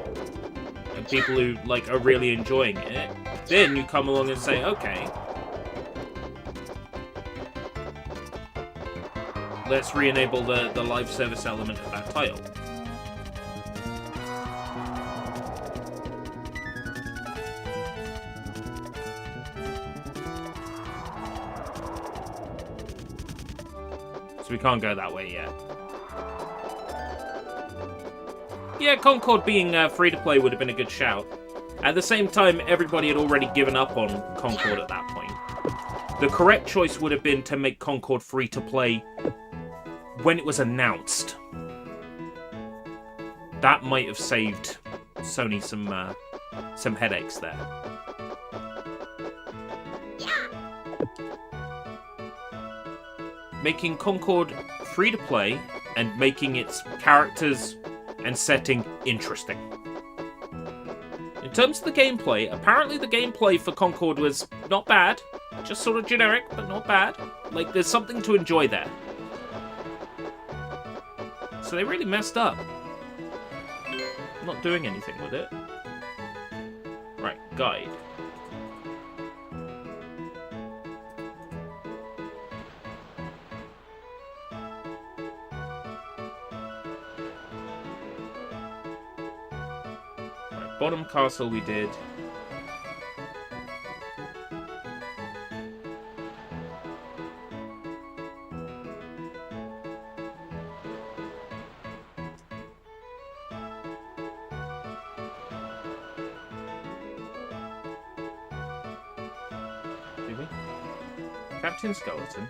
Speaker 1: and people who, like, are really enjoying it, then you come along and say, okay, let's re-enable the live service element of that title. So we can't go that way yet. Yeah, Concord being free-to-play would have been a good shout. At the same time, everybody had already given up on Concord at that point. The correct choice would have been to make Concord free-to-play when it was announced. That might have saved Sony some headaches there. Making Concord free-to-play and making its characters and setting interesting. In terms of the gameplay, apparently the gameplay for Concord was not bad. Just sort of generic, but not bad. Like, there's something to enjoy there. So they really messed up. I'm not doing anything with it. Right, guide. Right, bottom castle we did. Captain Skeleton.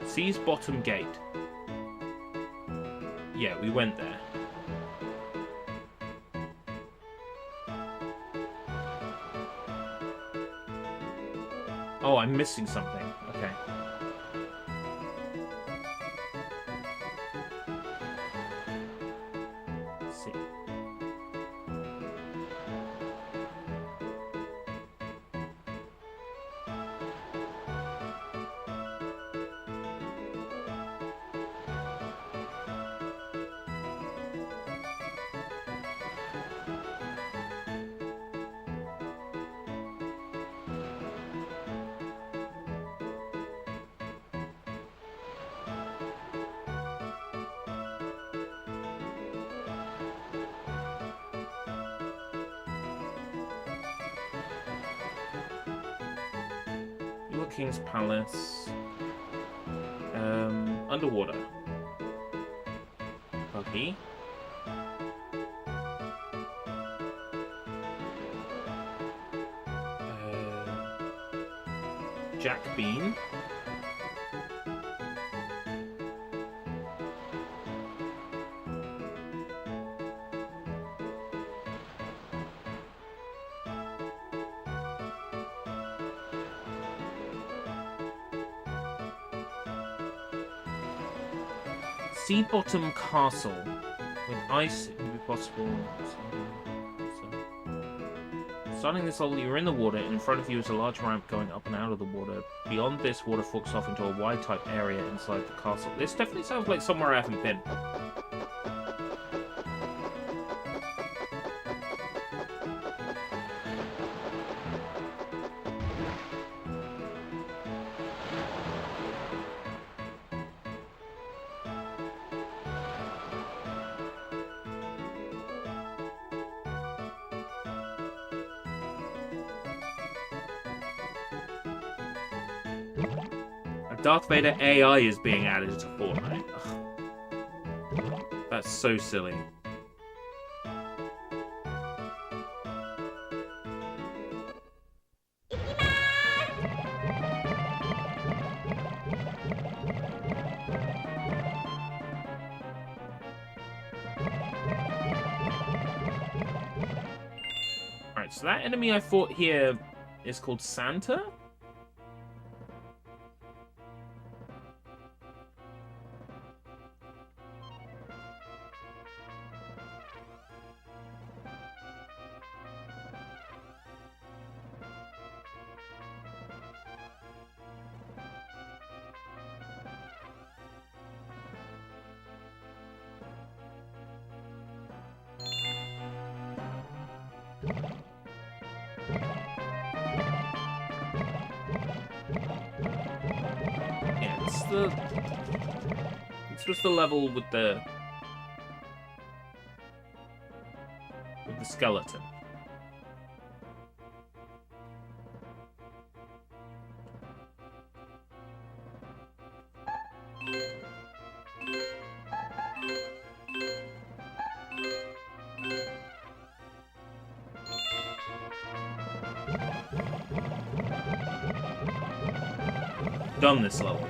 Speaker 1: Seas Bottom Gate. Yeah, we went there. Oh, I'm missing something. Okay. Let's see. King's Palace. Underwater. Buggy. Jack Bean. Sea bottom castle. With ice, it would be possible. Starting this level, you're in the water, and in front of you is a large ramp going up and out of the water. Beyond this, water forks off into a wide-type area inside the castle. This definitely sounds like somewhere I haven't been. Darth Vader AI is being added to Fortnite. Ugh. That's so silly. Alright, so that enemy I fought here is called Santa? It's just the level with the skeleton. Done this level.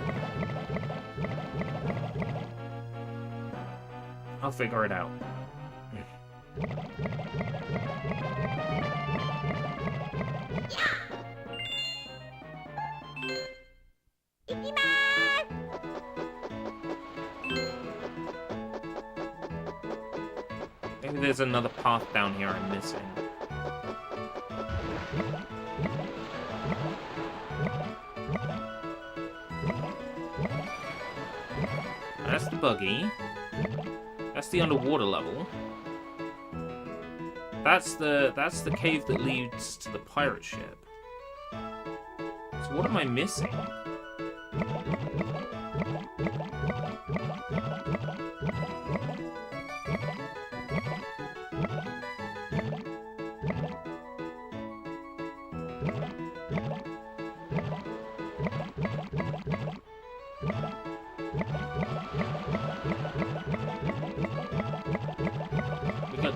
Speaker 1: I'll figure it out. Maybe there's another path down here I'm missing. That's the buggy. That's the underwater level. That's the cave that leads to the pirate ship. So what am I missing?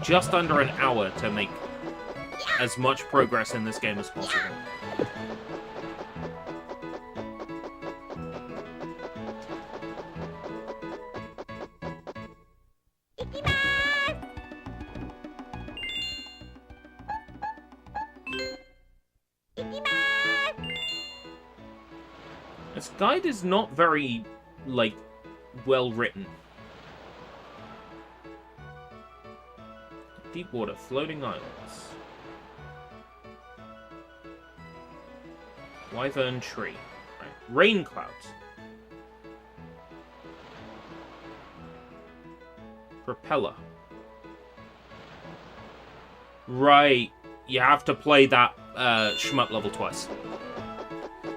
Speaker 1: Just under an hour to make as much progress in this game as possible. This guide is not very, like, well written. Deep water, floating islands. Wyvern tree. Right. Rain clouds. Propeller. Right. You have to play that shmup level twice.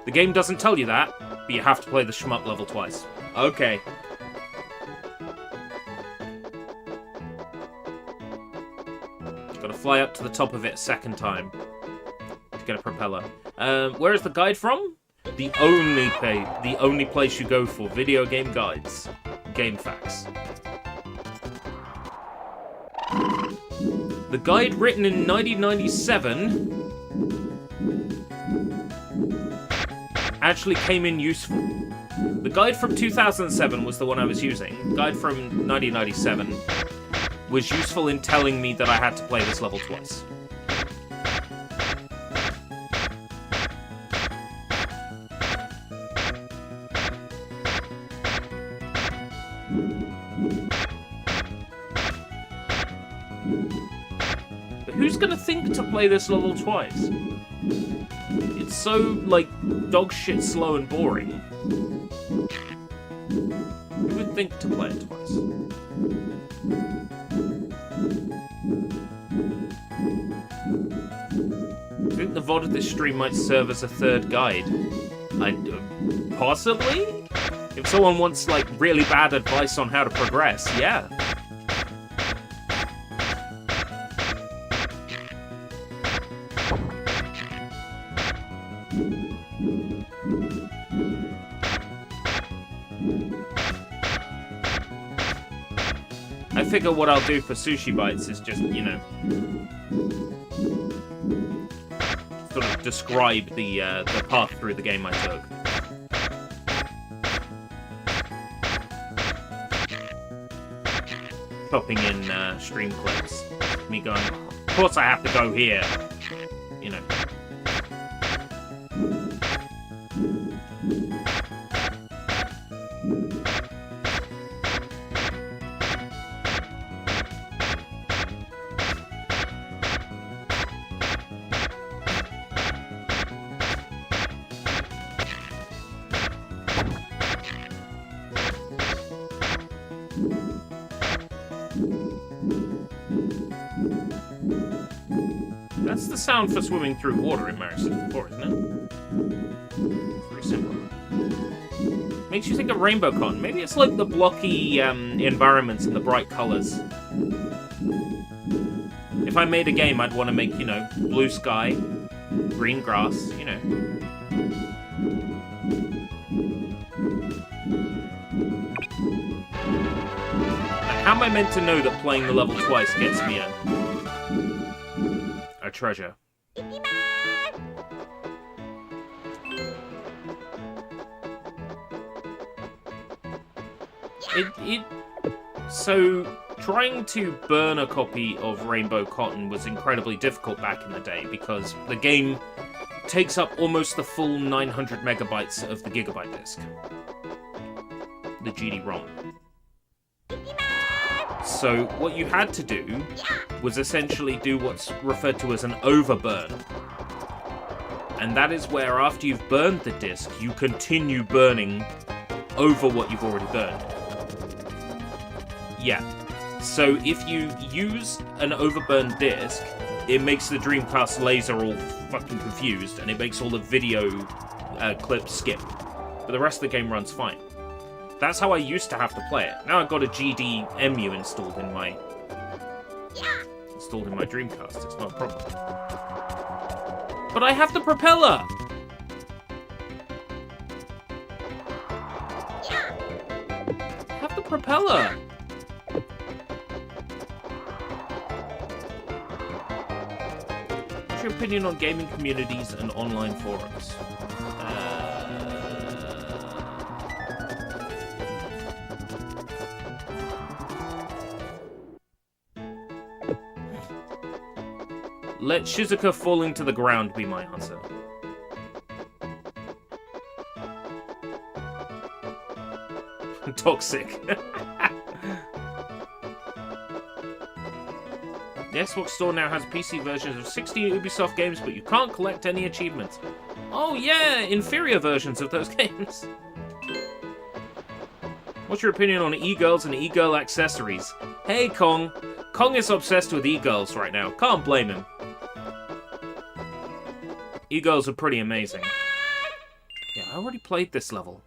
Speaker 1: The game doesn't tell you that, but you have to play the shmup level twice. Okay. Gotta fly up to the top of it a second time to get a propeller. Where is the guide from? The only place you go for video game guides. Game facts. The guide written in 1997 actually came in useful. The guide from 2007 was the one I was using. The guide from 1997 was useful in telling me that I had to play this level twice. Who's gonna think to play this level twice? It's so, like, dog shit slow and boring. Who would think to play it twice? I think the VOD of this stream might serve as a third guide. Possibly? If someone wants, like, really bad advice on how to progress, yeah. I figure what I'll do for SushiBites is just, you know, sort of describe the path through the game I took. Popping in stream clips. Me going, of course I have to go here. You know. That's the sound for swimming through water in Mario 64, isn't it? Very simple. Makes you think of Rainbow Con. Maybe it's like the blocky environments and the bright colors. If I made a game, I'd want to make, you know, blue sky, green grass, you know. Like, how am I meant to know that playing the level twice gets me a treasure? So, trying to burn a copy of Rainbow Cotton was incredibly difficult back in the day because the game takes up almost the full 900 megabytes of the gigabyte disk. The GD-ROM. So, what you had to do was essentially do what's referred to as an overburn. And that is where, after you've burned the disk, you continue burning over what you've already burned. Yeah. So if you use an overburned disc, it makes the Dreamcast laser all fucking confused, and it makes all the video clips skip. But the rest of the game runs fine. That's how I used to have to play it. Now I've got a GD-EMU installed in my Dreamcast. It's not a problem. But I have the propeller! I have the propeller! What's your opinion on gaming communities and online forums? Let Shizuka falling to the ground be my answer. Toxic. The Xbox Store now has PC versions of 60 Ubisoft games, but you can't collect any achievements. Oh yeah, inferior versions of those games. What's your opinion on e-girls and e-girl accessories? Hey, Kong. Kong is obsessed with e-girls right now. Can't blame him. E-girls are pretty amazing. Yeah, I already played this level.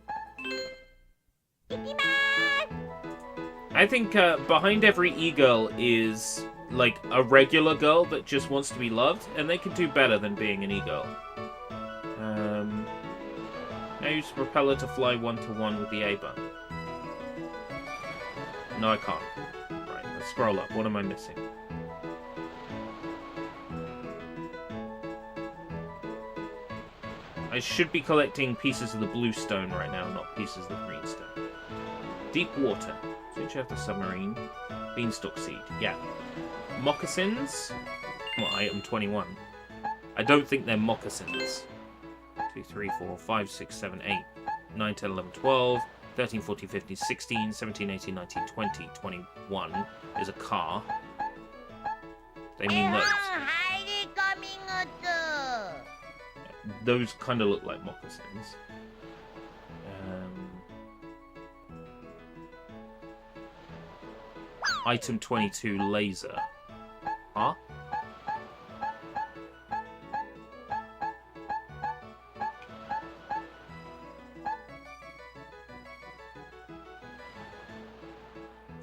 Speaker 1: I think behind every e-girl is, like, a regular girl that just wants to be loved, and they can do better than being an e-girl. Now use the propeller to fly one-to-one with the A button. No, I can't. Right, let's scroll up. What am I missing? I should be collecting pieces of the blue stone right now, not pieces of the green stone. Deep water. Switch out the submarine. Beanstalk seed. Yeah. Moccasins. Well, item 21. I don't think they're moccasins. 2, 3, 4, 5, 6, 7, 8, 9, 10, 11, 12, 13, 14, 15, 16, 17, 18, 19, 20, 21 is a car. They mean those. those kind of look like moccasins. Item 22, laser. Huh?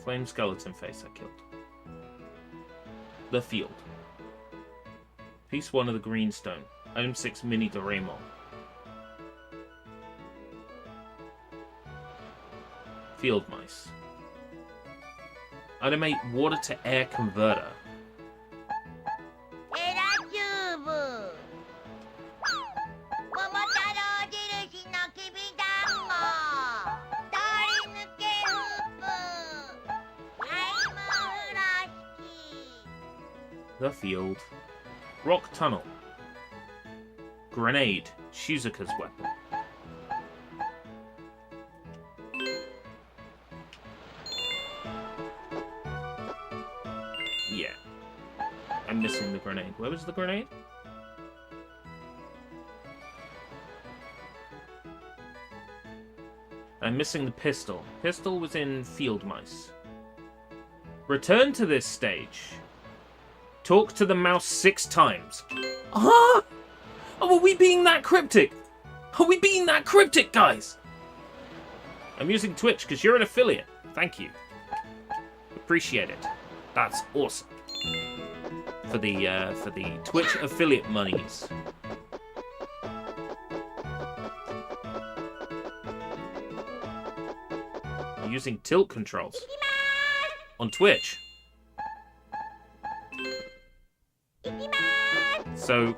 Speaker 1: Flame skeleton face I killed. The field. Piece 1 of the greenstone. Item 6 mini Doraemon. Field mice. Item 8 water to air converter.
Speaker 2: エラチューブ桃太郎印のきびだんご通り抜けフープタイムフラッシ
Speaker 1: The field. Rock tunnel. Grenade. Shizuka's weapon. Yeah. I'm missing the grenade. Where was the grenade? I'm missing the pistol. Pistol was in Field Mice. Return to this stage. Talk to the mouse 6 times. Huh? Oh, are we being that cryptic? Are we being that cryptic, guys? I'm using Twitch because you're an affiliate. Thank you. Appreciate it. That's awesome. For the Twitch affiliate monies. Using tilt controls on Twitch. So,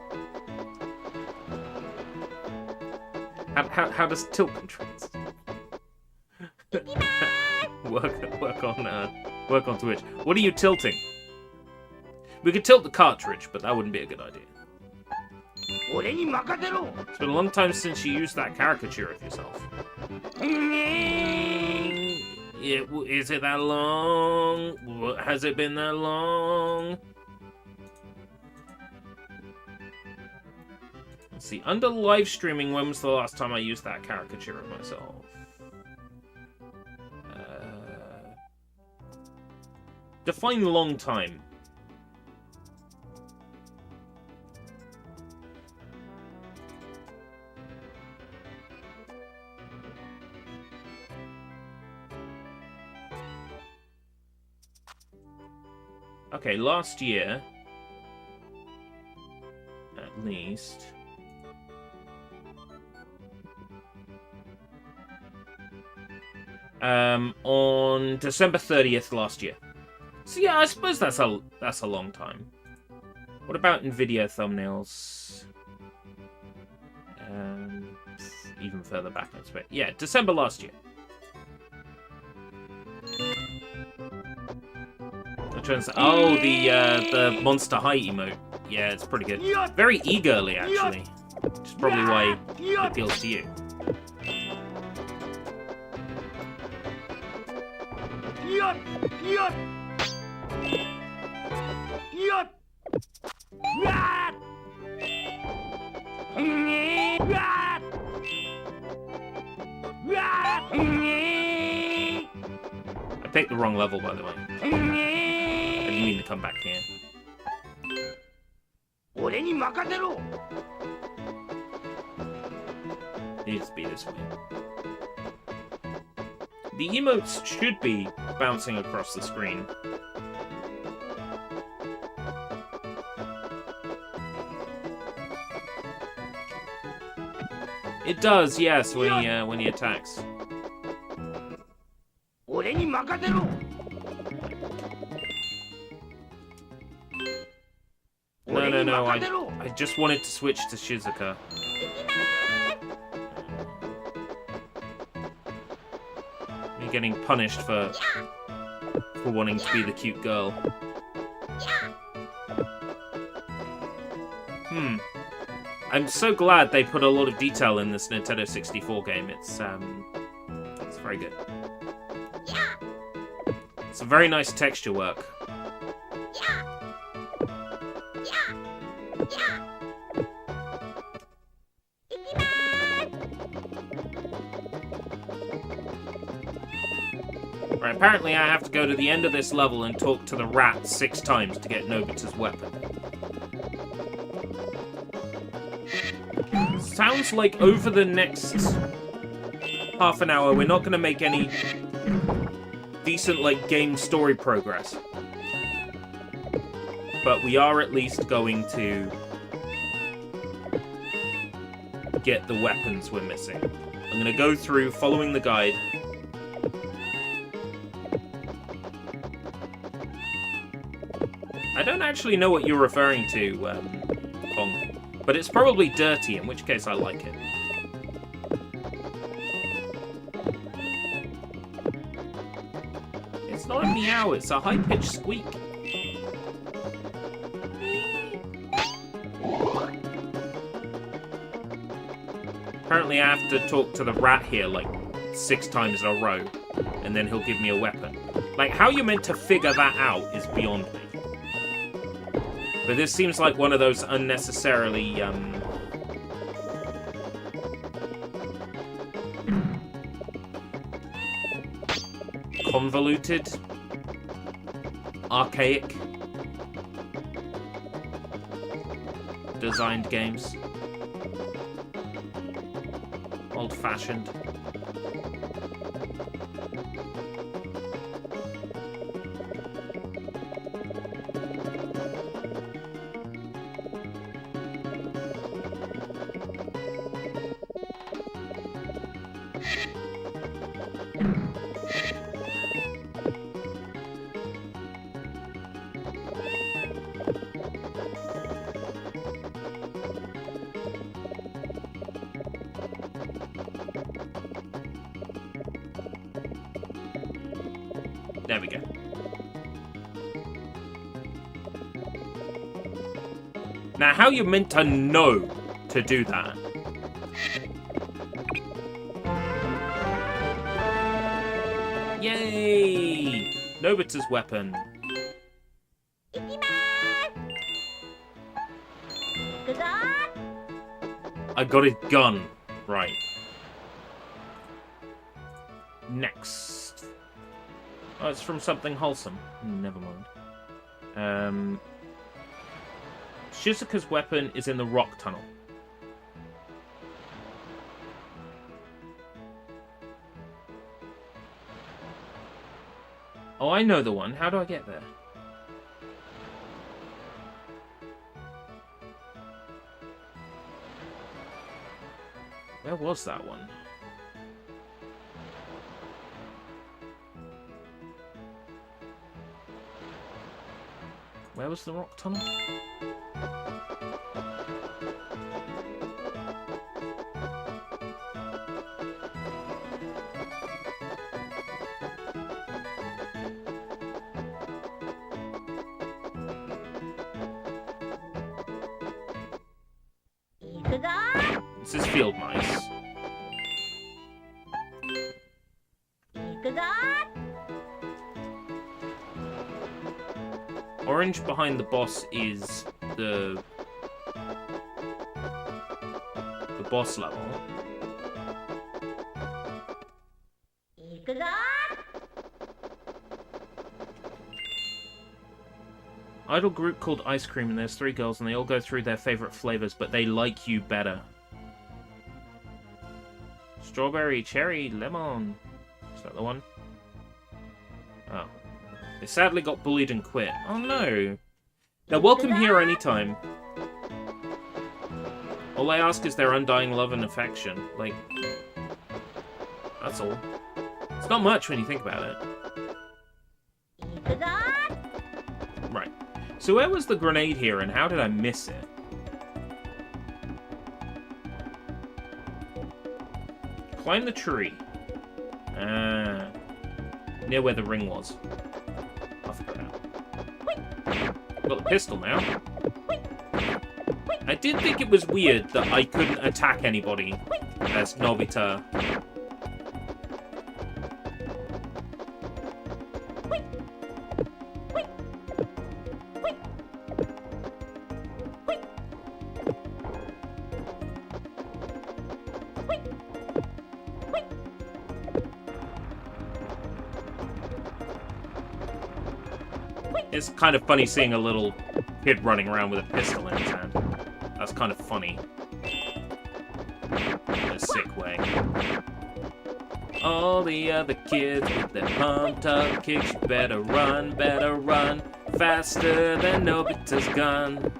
Speaker 1: how does tilt controls work on Twitch? What are you tilting? We could tilt the cartridge, but that wouldn't be a good idea. It's been a long time since you used that caricature of yourself. Is it that long? Has it been that long? Let's see. Under live streaming, when was the last time I used that caricature of myself? Define long time. Okay, last year, at least. On December 30th last year. So yeah, I suppose that's a long time. What about in video thumbnails? Even further back, I expect. Yeah, December last year. Oh, the Monster High emote. Yeah, it's pretty good. Very eagerly, actually. Which is probably why it appeals to you. I picked the wrong level, by the way. I didn't mean to come back here. It needs to be this way. The emotes should be bouncing across the screen. It does, yes, when he attacks. No, I just wanted to switch to Shizuka. You're getting punished for wanting to be the cute girl. I'm so glad they put a lot of detail in this Nintendo 64 game. It's very good. It's a very nice texture work. Right, apparently I have to go to the end of this level and talk to the rat 6 times to get Nobita's weapon. Sounds like over the next half an hour, we're not going to make any decent, like, game story progress. But we are at least going to get the weapons we're missing. I'm going to go through following the guide. I don't actually know what you're referring to, Kong, but it's probably dirty, in which case I like it. It's not a meow, it's a high-pitched squeak. Apparently I have to talk to the rat here, like, 6 times in a row, and then he'll give me a weapon. Like, how you're meant to figure that out is beyond me. But this seems like one of those unnecessarily, convoluted, archaic, designed games. Old-fashioned. There we go. Now, how you meant to know to do that? Yay! Nobita's weapon. I got his gun. Right. Next. Oh, it's from something wholesome. Never mind. Shizuka's weapon is in the rock tunnel. Oh, I know the one. How do I get there? Where was that one? Where was the rock tunnel? This is field mice. Orange behind the boss is the boss level. Idol group called Ice Cream, and there's 3 girls, and they all go through their favorite flavors, but they like you better. Strawberry, cherry, lemon. Is that the one? Oh. They sadly got bullied and quit. Oh no. They're welcome here anytime. All I ask is their undying love and affection. Like, that's all. It's not much when you think about it. Right. So where was the grenade here, and how did I miss it? Climb the tree. Near where the ring was. I'll figure it out. Got the pistol now. I did think it was weird that I couldn't attack anybody as Nobita. It's kind of funny seeing a little kid running around with a pistol in his hand. That's kind of funny. In a sick way. All the other kids with their pumped up kicks, you better run, faster than Nobita's gun.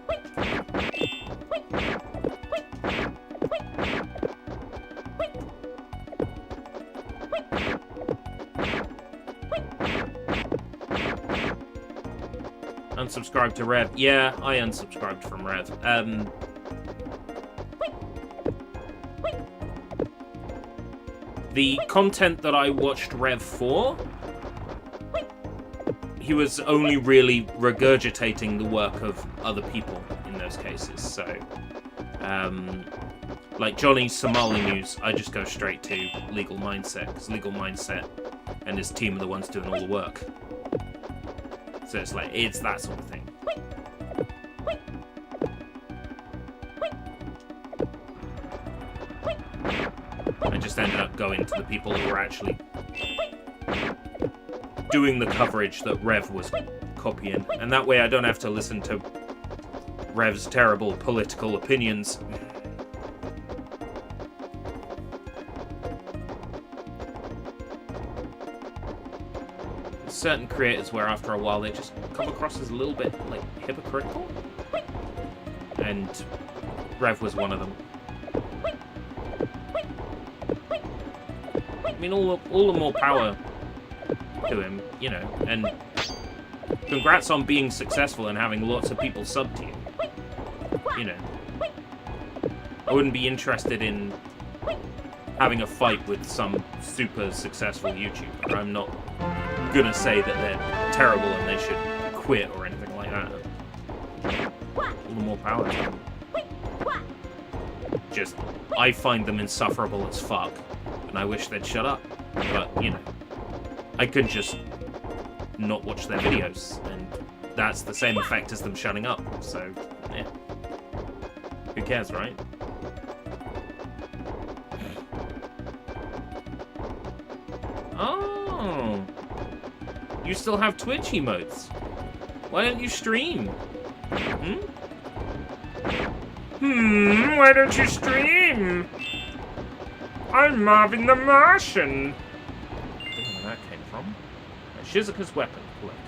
Speaker 1: Unsubscribe to Rev. Yeah, I unsubscribed from Rev. The content that I watched Rev for, he was only really regurgitating the work of other people in those cases. So, like Johnny's Somali News, I just go straight to Legal Mindset, because Legal Mindset and his team are the ones doing all the work. So it's like, it's that sort of thing. I just ended up going to the people who were actually doing the coverage that Rev was copying. And that way I don't have to listen to Rev's terrible political opinions. Certain creators where after a while they just come across as a little bit, like, hypocritical. And Rev was one of them. I mean, all the more power to him, you know, and congrats on being successful and having lots of people sub to you. You know, I wouldn't be interested in having a fight with some super successful YouTuber. I'm not gonna say that they're terrible and they should quit or anything like that. All the more power to them. Just, I find them insufferable as fuck. And I wish they'd shut up. But, you know, I could just not watch their videos, and that's the same effect as them shutting up, so, yeah. Who cares, right? Oh! You still have Twitch emotes. Why don't you stream? Why don't you stream? I'm Marvin the Martian. I don't know where that came from. Shizuka's weapon. Correct.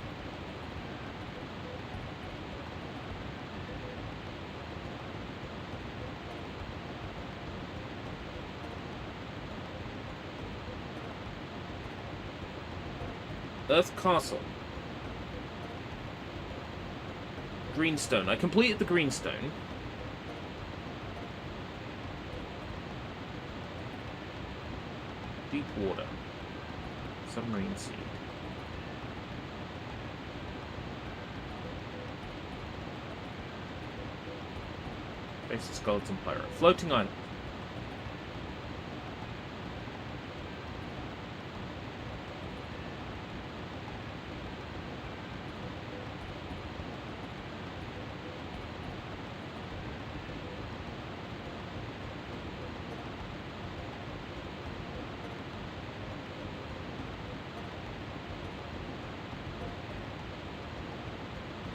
Speaker 1: Earth Castle. Greenstone. I completed the Greenstone. Deep water. Submarine seed. Base of Skeleton Pyro. Floating island.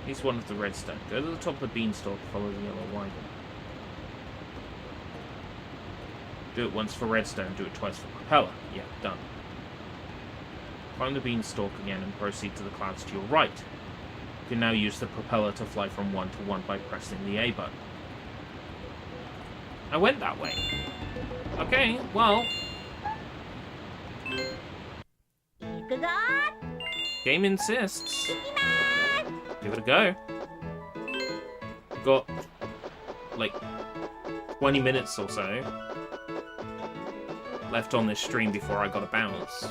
Speaker 1: He's one of the redstone. Go to the top of the beanstalk, follow the yellow wagon. Do it once for redstone, do it twice for propeller. Yeah, done. Climb the beanstalk again and proceed to the clouds to your right. You can now use the propeller to fly from one to one by pressing the A button. I went that way. Okay, well. Game insists. Give it a go. Got like 20 minutes or so left on this stream before I got a bounce.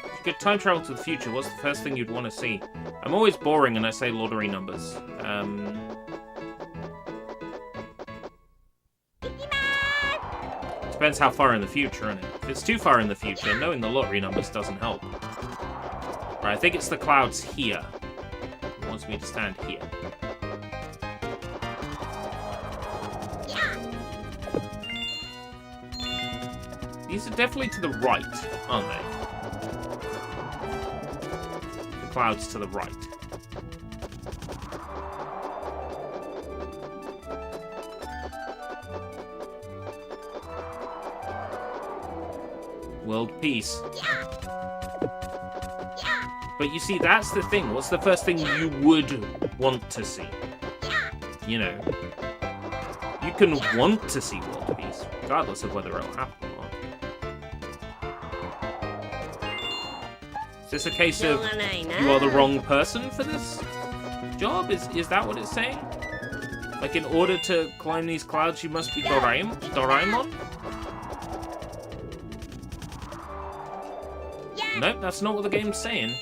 Speaker 1: If you could time travel to the future, what's the first thing you'd want to see? I'm always boring and I say lottery numbers. Depends how far in the future, innit? If it's too far in the future, knowing the lottery numbers doesn't help. Right, I think it's the clouds here. It wants me to stand here. These are definitely to the right, aren't they? clouds to the right. World peace. But you see, that's the thing. What's the first thing you would want to see? You know, you can want to see world peace, regardless of whether it'll happen or not. Is this a case of you are the wrong person for this job? Is that what it's saying? Like, in order to climb these clouds, you must be Doraemon? Nope, that's not what the game's saying.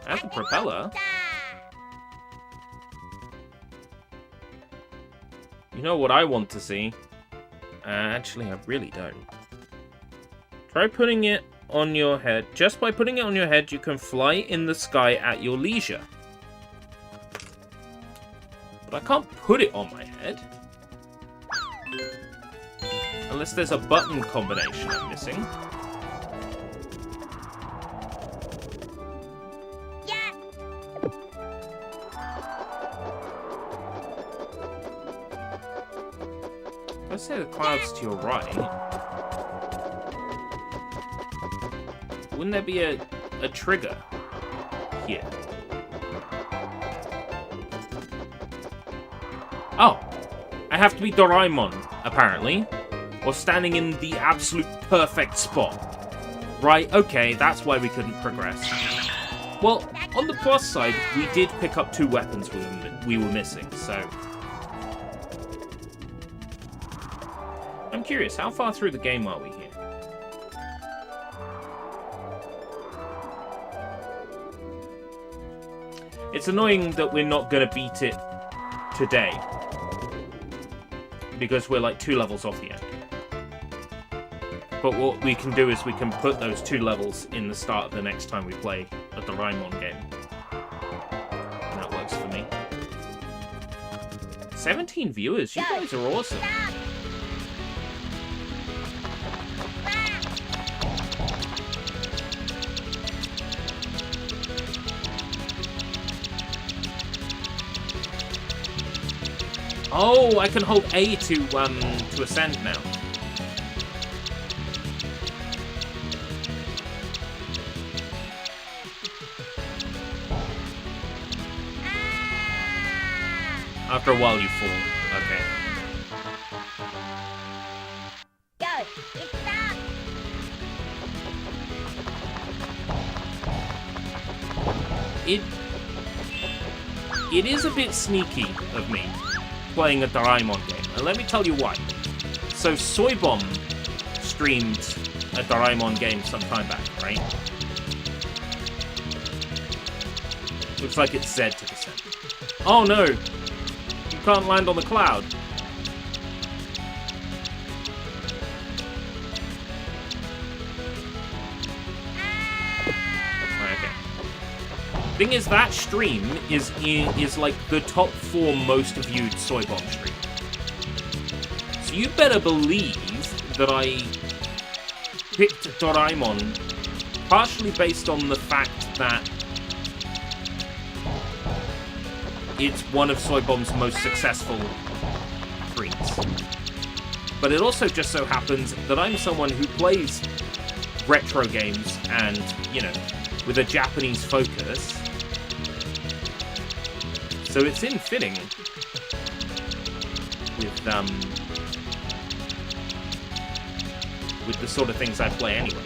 Speaker 1: That's a propeller. You know what I want to see? Actually, I really don't. Try putting it on your head. Just by putting it on your head, you can fly in the sky at your leisure. But I can't put it on my head. Unless there's a button combination I'm missing. Let's say the clouds to your right. Wouldn't there be a trigger here? Oh! I have to be Doraemon, apparently. Or standing in the absolute perfect spot. Right, okay, that's why we couldn't progress. Well, on the plus side, we did pick up 2 weapons we were missing, so... I'm curious, how far through the game are we here? It's annoying that we're not going to beat it today. Because we're like 2 levels off the end. But what we can do is we can put those 2 levels in the start of the next time we play a Doraemon game. And that works for me. 17 viewers, you guys are awesome. Oh, I can hold A to ascend now. After a while, you fall. Okay. It is a bit sneaky of me playing a Doraemon game, and let me tell you why. So SushiBites streamed a Doraemon game some time back, right? Looks like it's Z to descend. Oh no! You can't land on the cloud. Thing is, that stream is like the top 4 most viewed SushiBites stream. So you better believe that I picked Doraemon partially based on the fact that it's one of SushiBites' most successful streams. But it also just so happens that I'm someone who plays retro games and, you know, with a Japanese focus. So it's in fitting with the sort of things I play anyway.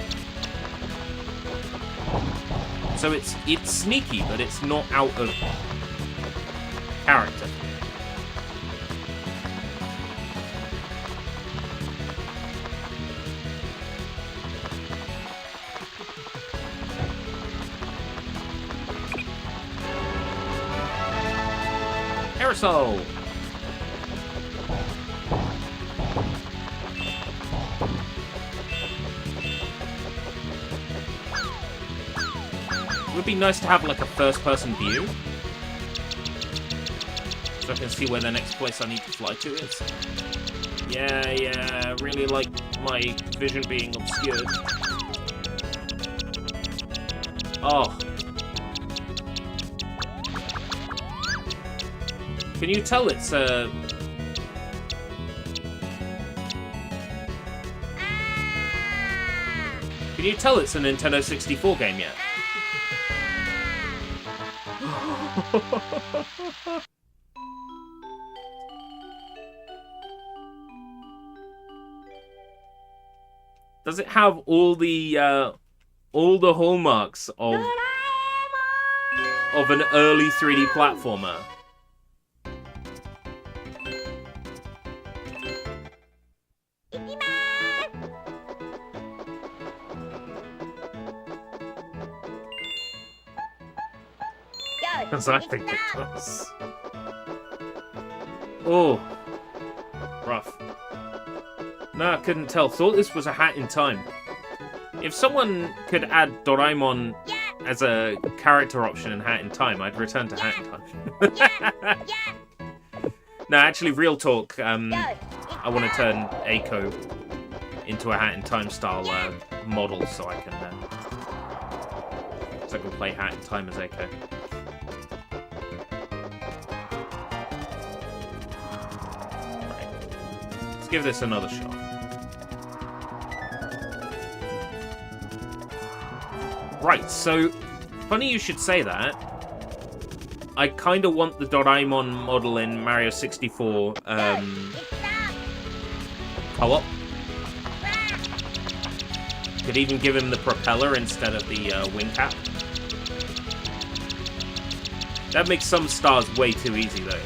Speaker 1: So it's sneaky, but it's not out of character. Aerosol! It would be nice to have like a first-person view, so I can see where the next place I need to fly to is. Yeah, really like my vision being obscured. Oh. Can you tell it's a... Can you tell it's a Nintendo 64 game yet? Does it have all the hallmarks of an early 3D platformer? Because I think it does. Oh. Rough. No, I couldn't tell. Thought this was a Hat in Time. If someone could add Doraemon as a character option in Hat in Time, I'd return to Hat in Time. No, actually, real talk, I want to turn Eiko into a Hat in Time style model so I can play Hat in Time as Eiko. Give this another shot. Right, so funny you should say that. I kind of want the Doraemon model in Mario 64 co-op. Could even give him the propeller instead of the wing cap. That makes some stars way too easy though.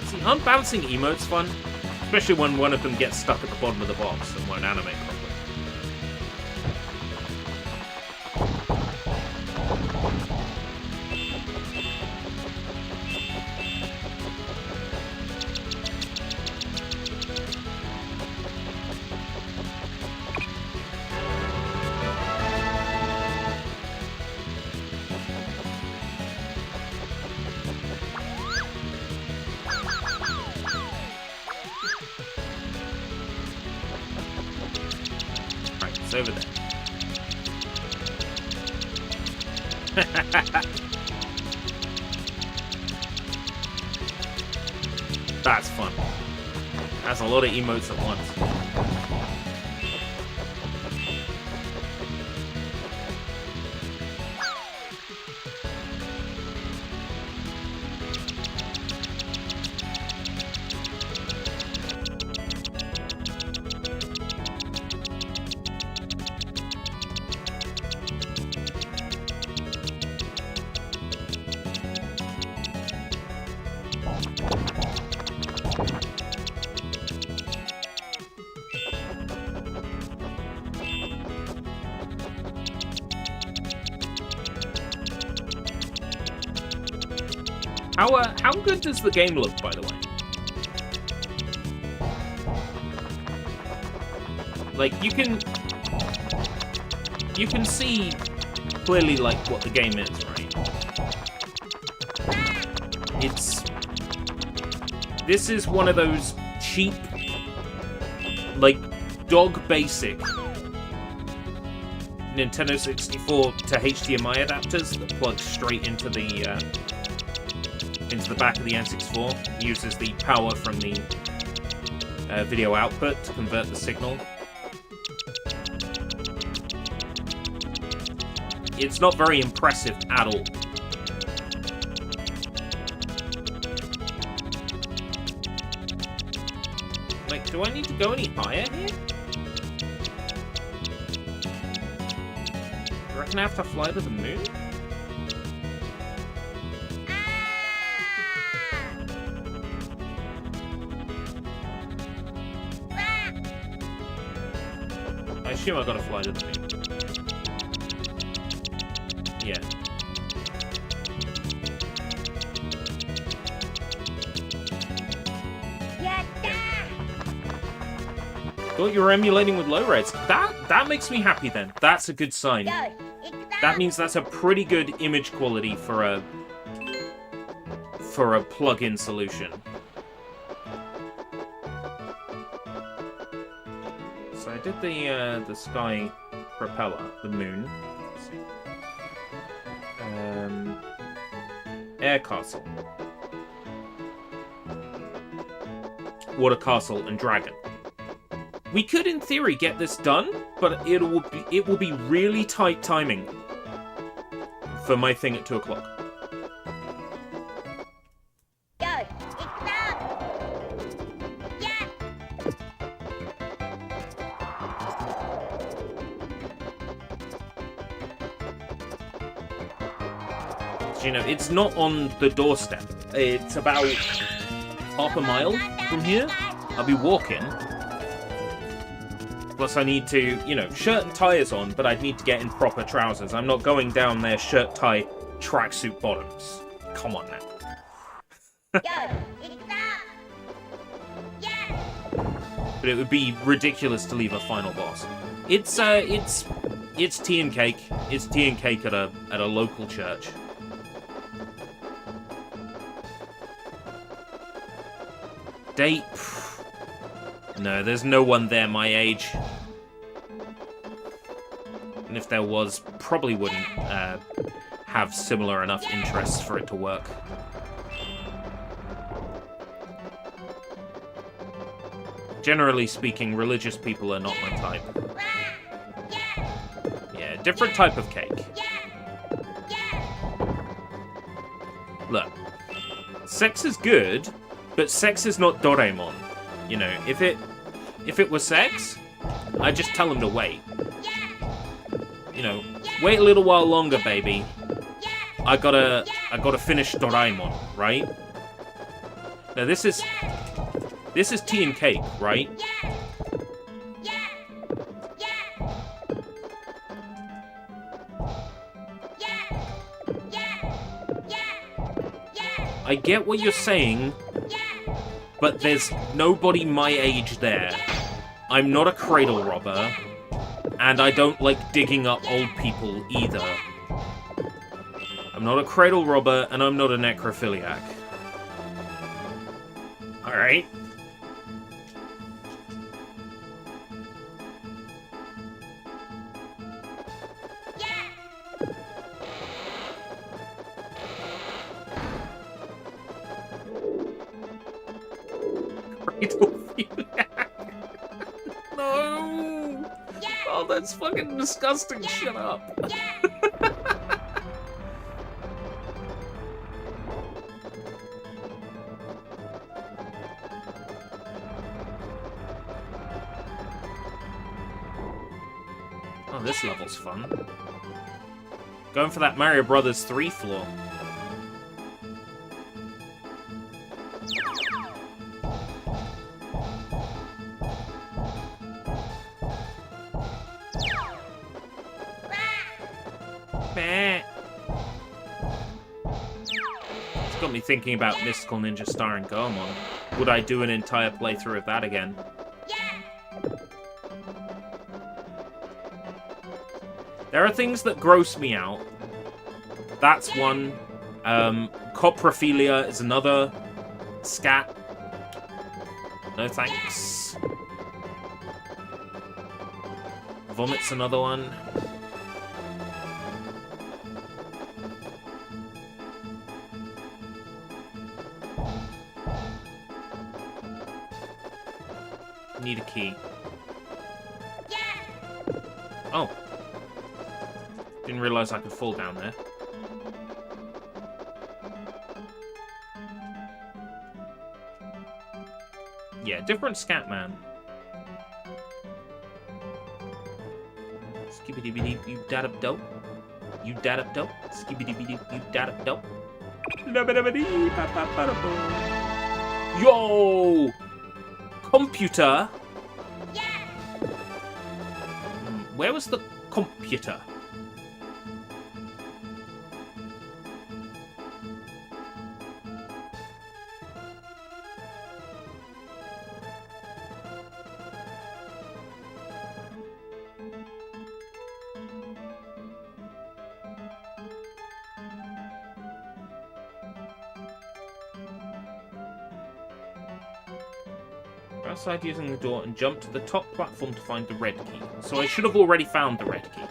Speaker 1: See, aren't bouncing emotes fun? Especially when one of them gets stuck at the bottom of the box and won't animate properly. Over there. That's fun. That's a lot of emotes at once. How good does the game look, by the way? Like, you can see clearly, like, what the game is, right? This is one of those cheap, like, dog basic Nintendo 64 to HDMI adapters that plug straight into the back of the N64, uses the power from the video output to convert the signal. It's not very impressive at all. Like, do I need to go any higher here? Do you reckon I have to fly to the moon? I assume I gotta fly to the moon. Yeah. Thought you were emulating with low res. That makes me happy then. That's a good sign. That means that's a pretty good image quality for a plug-in solution. So I did the sky propeller, the moon. Let's see. Air castle, water castle, and dragon. We could, in theory, get this done, but it will be really tight timing for my thing at 2 o'clock. You know, it's not on the doorstep. It's about half a mile from here. I'll be walking. Plus I need to, you know, shirt and tie is on, but I'd need to get in proper trousers. I'm not going down there shirt, tie, tracksuit bottoms. Come on now. But it would be ridiculous to leave a final boss. It's tea and cake. It's tea and cake at a local church. Date? No, there's no one there my age. And if there was, probably wouldn't have similar enough interests for it to work. Generally speaking, religious people are not my type. Yeah, different type of cake. Look, sex is good, but sex is not Doraemon. You know, if it was sex, I'd just tell him to wait. You know, wait a little while longer, baby. I gotta finish Doraemon, right? Now this is tea and cake, right? I get what you're saying, but there's nobody my age there. I'm not a cradle robber, and I don't like digging up old people either. I'm not a cradle robber, and I'm not a necrophiliac. Alright? No! Oh, that's fucking disgusting. Shut up. Oh, this level's fun. Going for that Mario Brothers 3 floor. It's got me thinking about Mystical Ninja Star and Goemon. Would I do an entire playthrough of that again? There are things that gross me out. That's one. Coprophilia is another. Scat. No thanks. Vomit's another one. Need a key. Oh. Didn't realize I could fall down there. Yeah, different scat man. Skibidi-bidi, you dad-up-dope. You dad-up-dope. Skibidi-bidi, you dad-up-dope. Yo! Computer? Where was the computer? outside using the door and jump to the top platform to find the red key. So I should have already found the red key.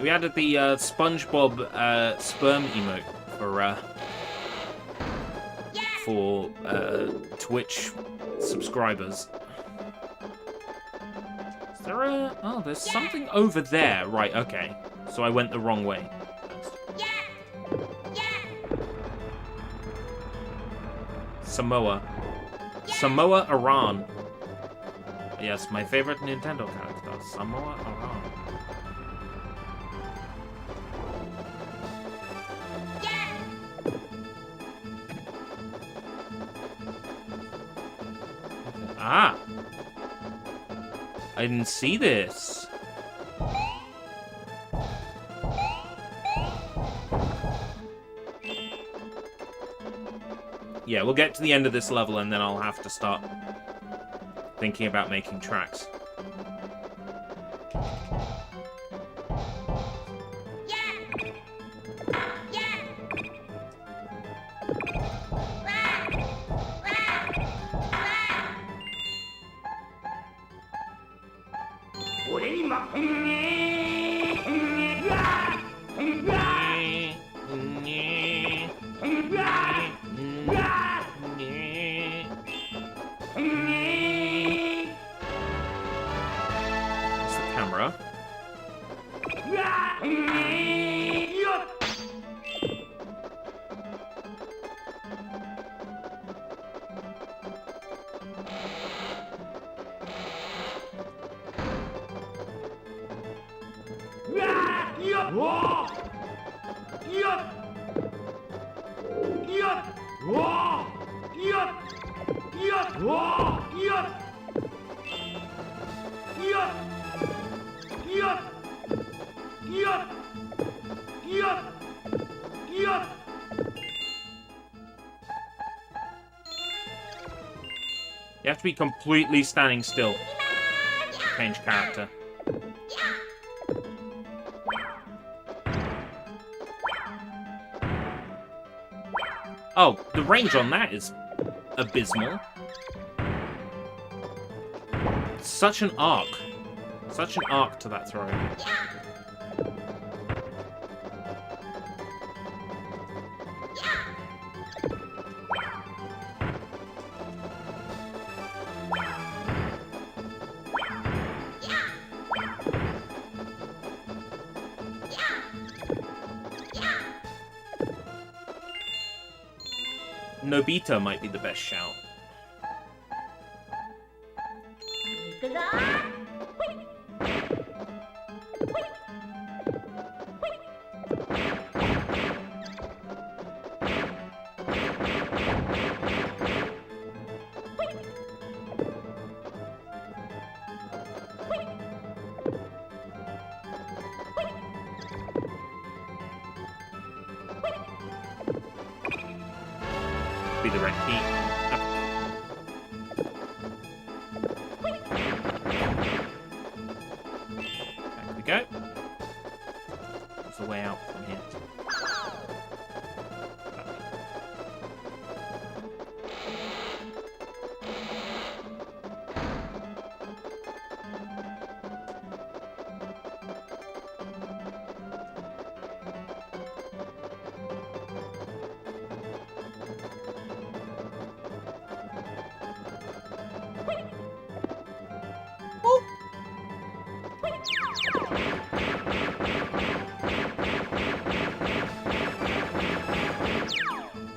Speaker 1: We added the SpongeBob sperm emote for Twitch subscribers. Is there a... Oh, there's something over there. Right, okay. So I went the wrong way. Samoa. Samoa Aran. Yes, my favorite Nintendo character. Samoa Aran. Ah! I didn't see this. Yeah, we'll get to the end of this level and then I'll have to start thinking about making tracks. You have to be completely standing still. Change character. Oh, the range on that is abysmal. Such an arc. Such an arc to that throw. Nobita might be the best shout. Be the red key. Back we go. What's the way out from here?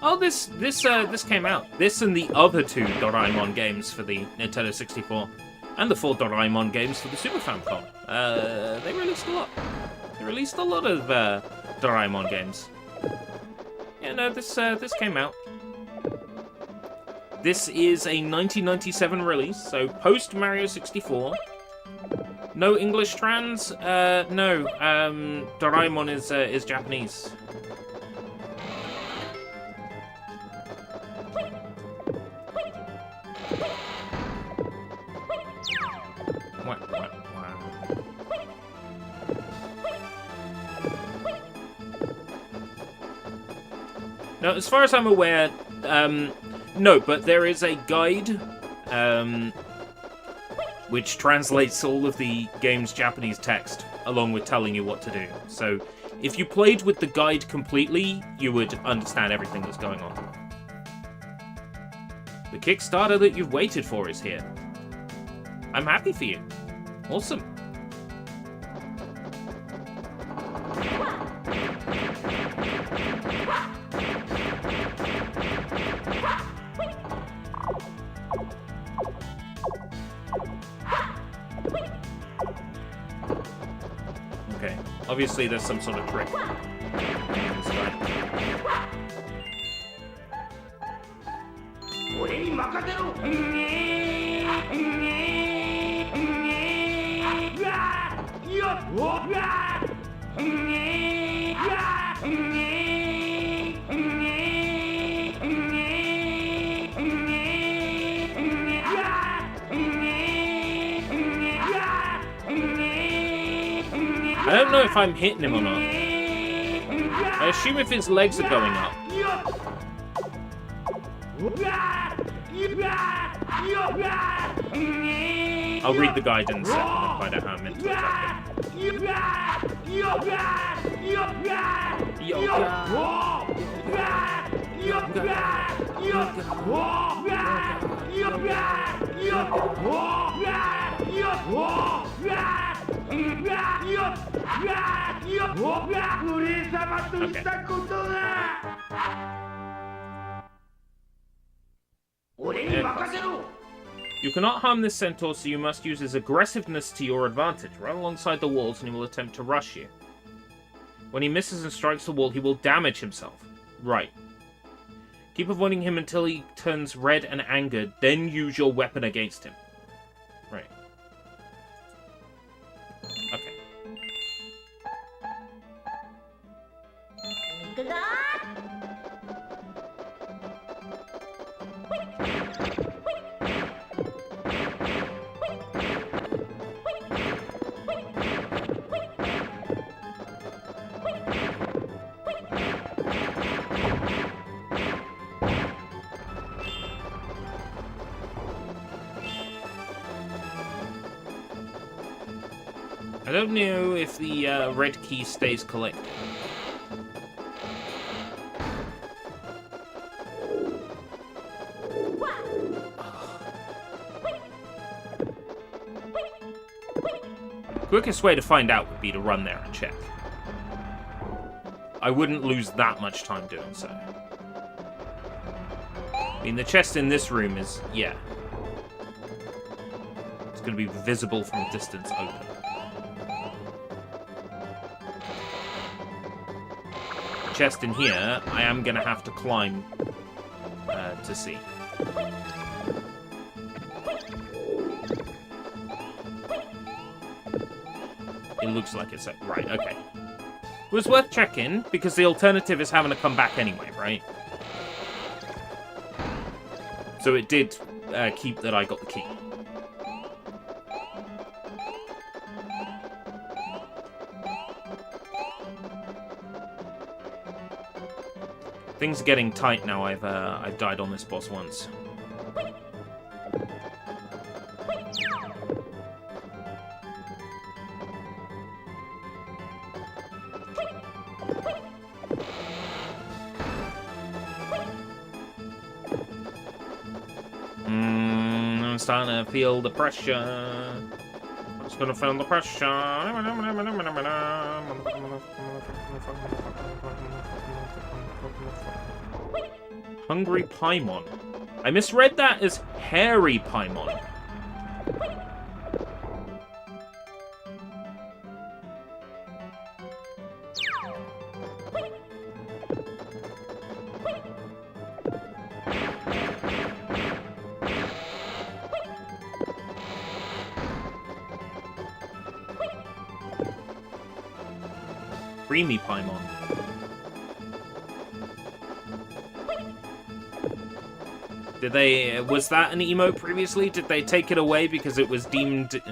Speaker 1: Oh, this came out. This and the other two Doraemon games for the Nintendo 64, and the 4 Doraemon games for the Super Famicom. They released a lot. They released a lot of Doraemon games. Yeah, no, this came out. This is a 1997 release, so post Mario 64. No English trans. No. Doraemon is Japanese. Now, as far as I'm aware, no, but there is a guide, which translates all of the game's Japanese text, along with telling you what to do. So, if you played with the guide completely, you would understand everything that's going on. The Kickstarter that you've waited for is here. I'm happy for you. Awesome. Okay, obviously there's some sort of trick. I don't know if I'm hitting him or not. I assume if his legs are going up. I'll read the guidance and find out how I'm meant to attack You cannot harm this centaur, so you must use his aggressiveness to your advantage. Run alongside the walls and he will attempt to rush you. When he misses and strikes the wall, he will damage himself. Right. Keep avoiding him until he turns red and angered, then use your weapon against him. Right. Okay. I don't know if the red key stays collected. Quickest way to find out would be to run there and check. I wouldn't lose that much time doing so. I mean, the chest in this room is, yeah. It's going to be visible from a distance open. The chest in here, I am going to have to climb to see. It looks like it's... right, okay. It was worth checking, because the alternative is having to come back anyway, right? So it did keep that I got the key. Things are getting tight now. I've died on this boss once. I'm starting to feel the pressure. I'm just gonna feel the pressure. Hungry Paimon. I misread that as Hairy Paimon. Creamy Paimon. Did they... was that an emote previously? Did they take it away because it was deemed did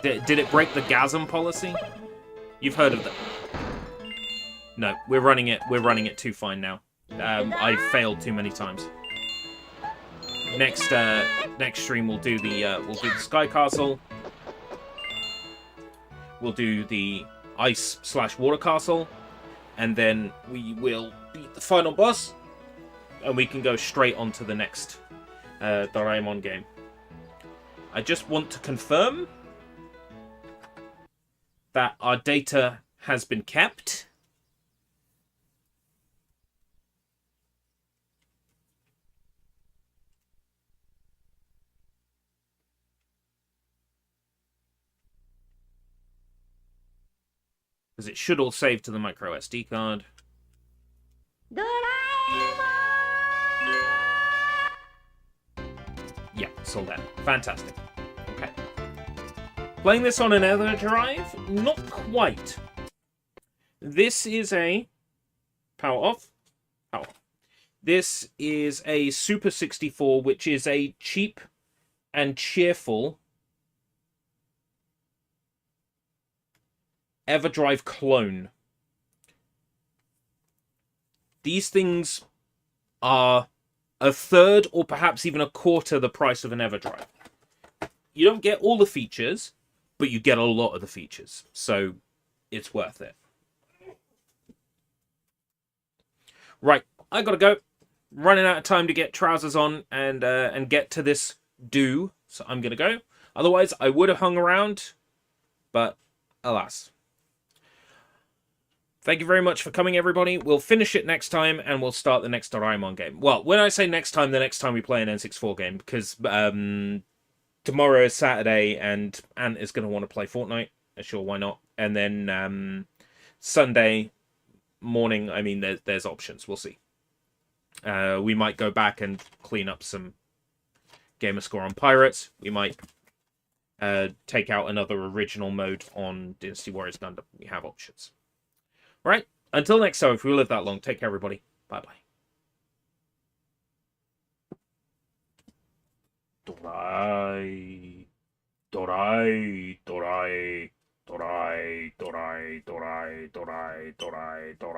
Speaker 1: it break the gasm policy? You've heard of that. No, we're running it. We're running it too fine now. I failed too many times. Next stream we'll do the Sky Castle. We'll do the Ice/Water Castle, and then we will beat the final boss, and we can go straight on to the next Doraemon game. I just want to confirm that our data has been kept. Because it should all save to the micro SD card.
Speaker 2: Doraemon!
Speaker 1: Yeah, it's all there. Fantastic. Okay. Playing this on an EverDrive? Not quite. This is a... Power off. Power off. This is a Super 64, which is a cheap and cheerful EverDrive clone. These things are a third or perhaps even a quarter the price of an EverDrive. You don't get all the features, but you get a lot of the features, so it's worth it. Right, I gotta go. Running out of time to get trousers on and get to this do, so I'm gonna go. Otherwise, I would have hung around, but alas. Thank you very much for coming, everybody. We'll finish it next time, and we'll start the next Doraemon game. Well, when I say next time, the next time we play an N64 game, because tomorrow is Saturday, and Ant is going to want to play Fortnite. Sure, why not? And then Sunday morning, I mean, there's options. We'll see. We might go back and clean up some gamer score on Pirates. We might take out another original mode on Dynasty Warriors Gundam. We have options. Right, until next time, if we live that long, take care, everybody. Bye-bye. Dorai. Dorai. Dorai. Dorai. Dorai. Dorai. Dorai. Dorai. Dorai.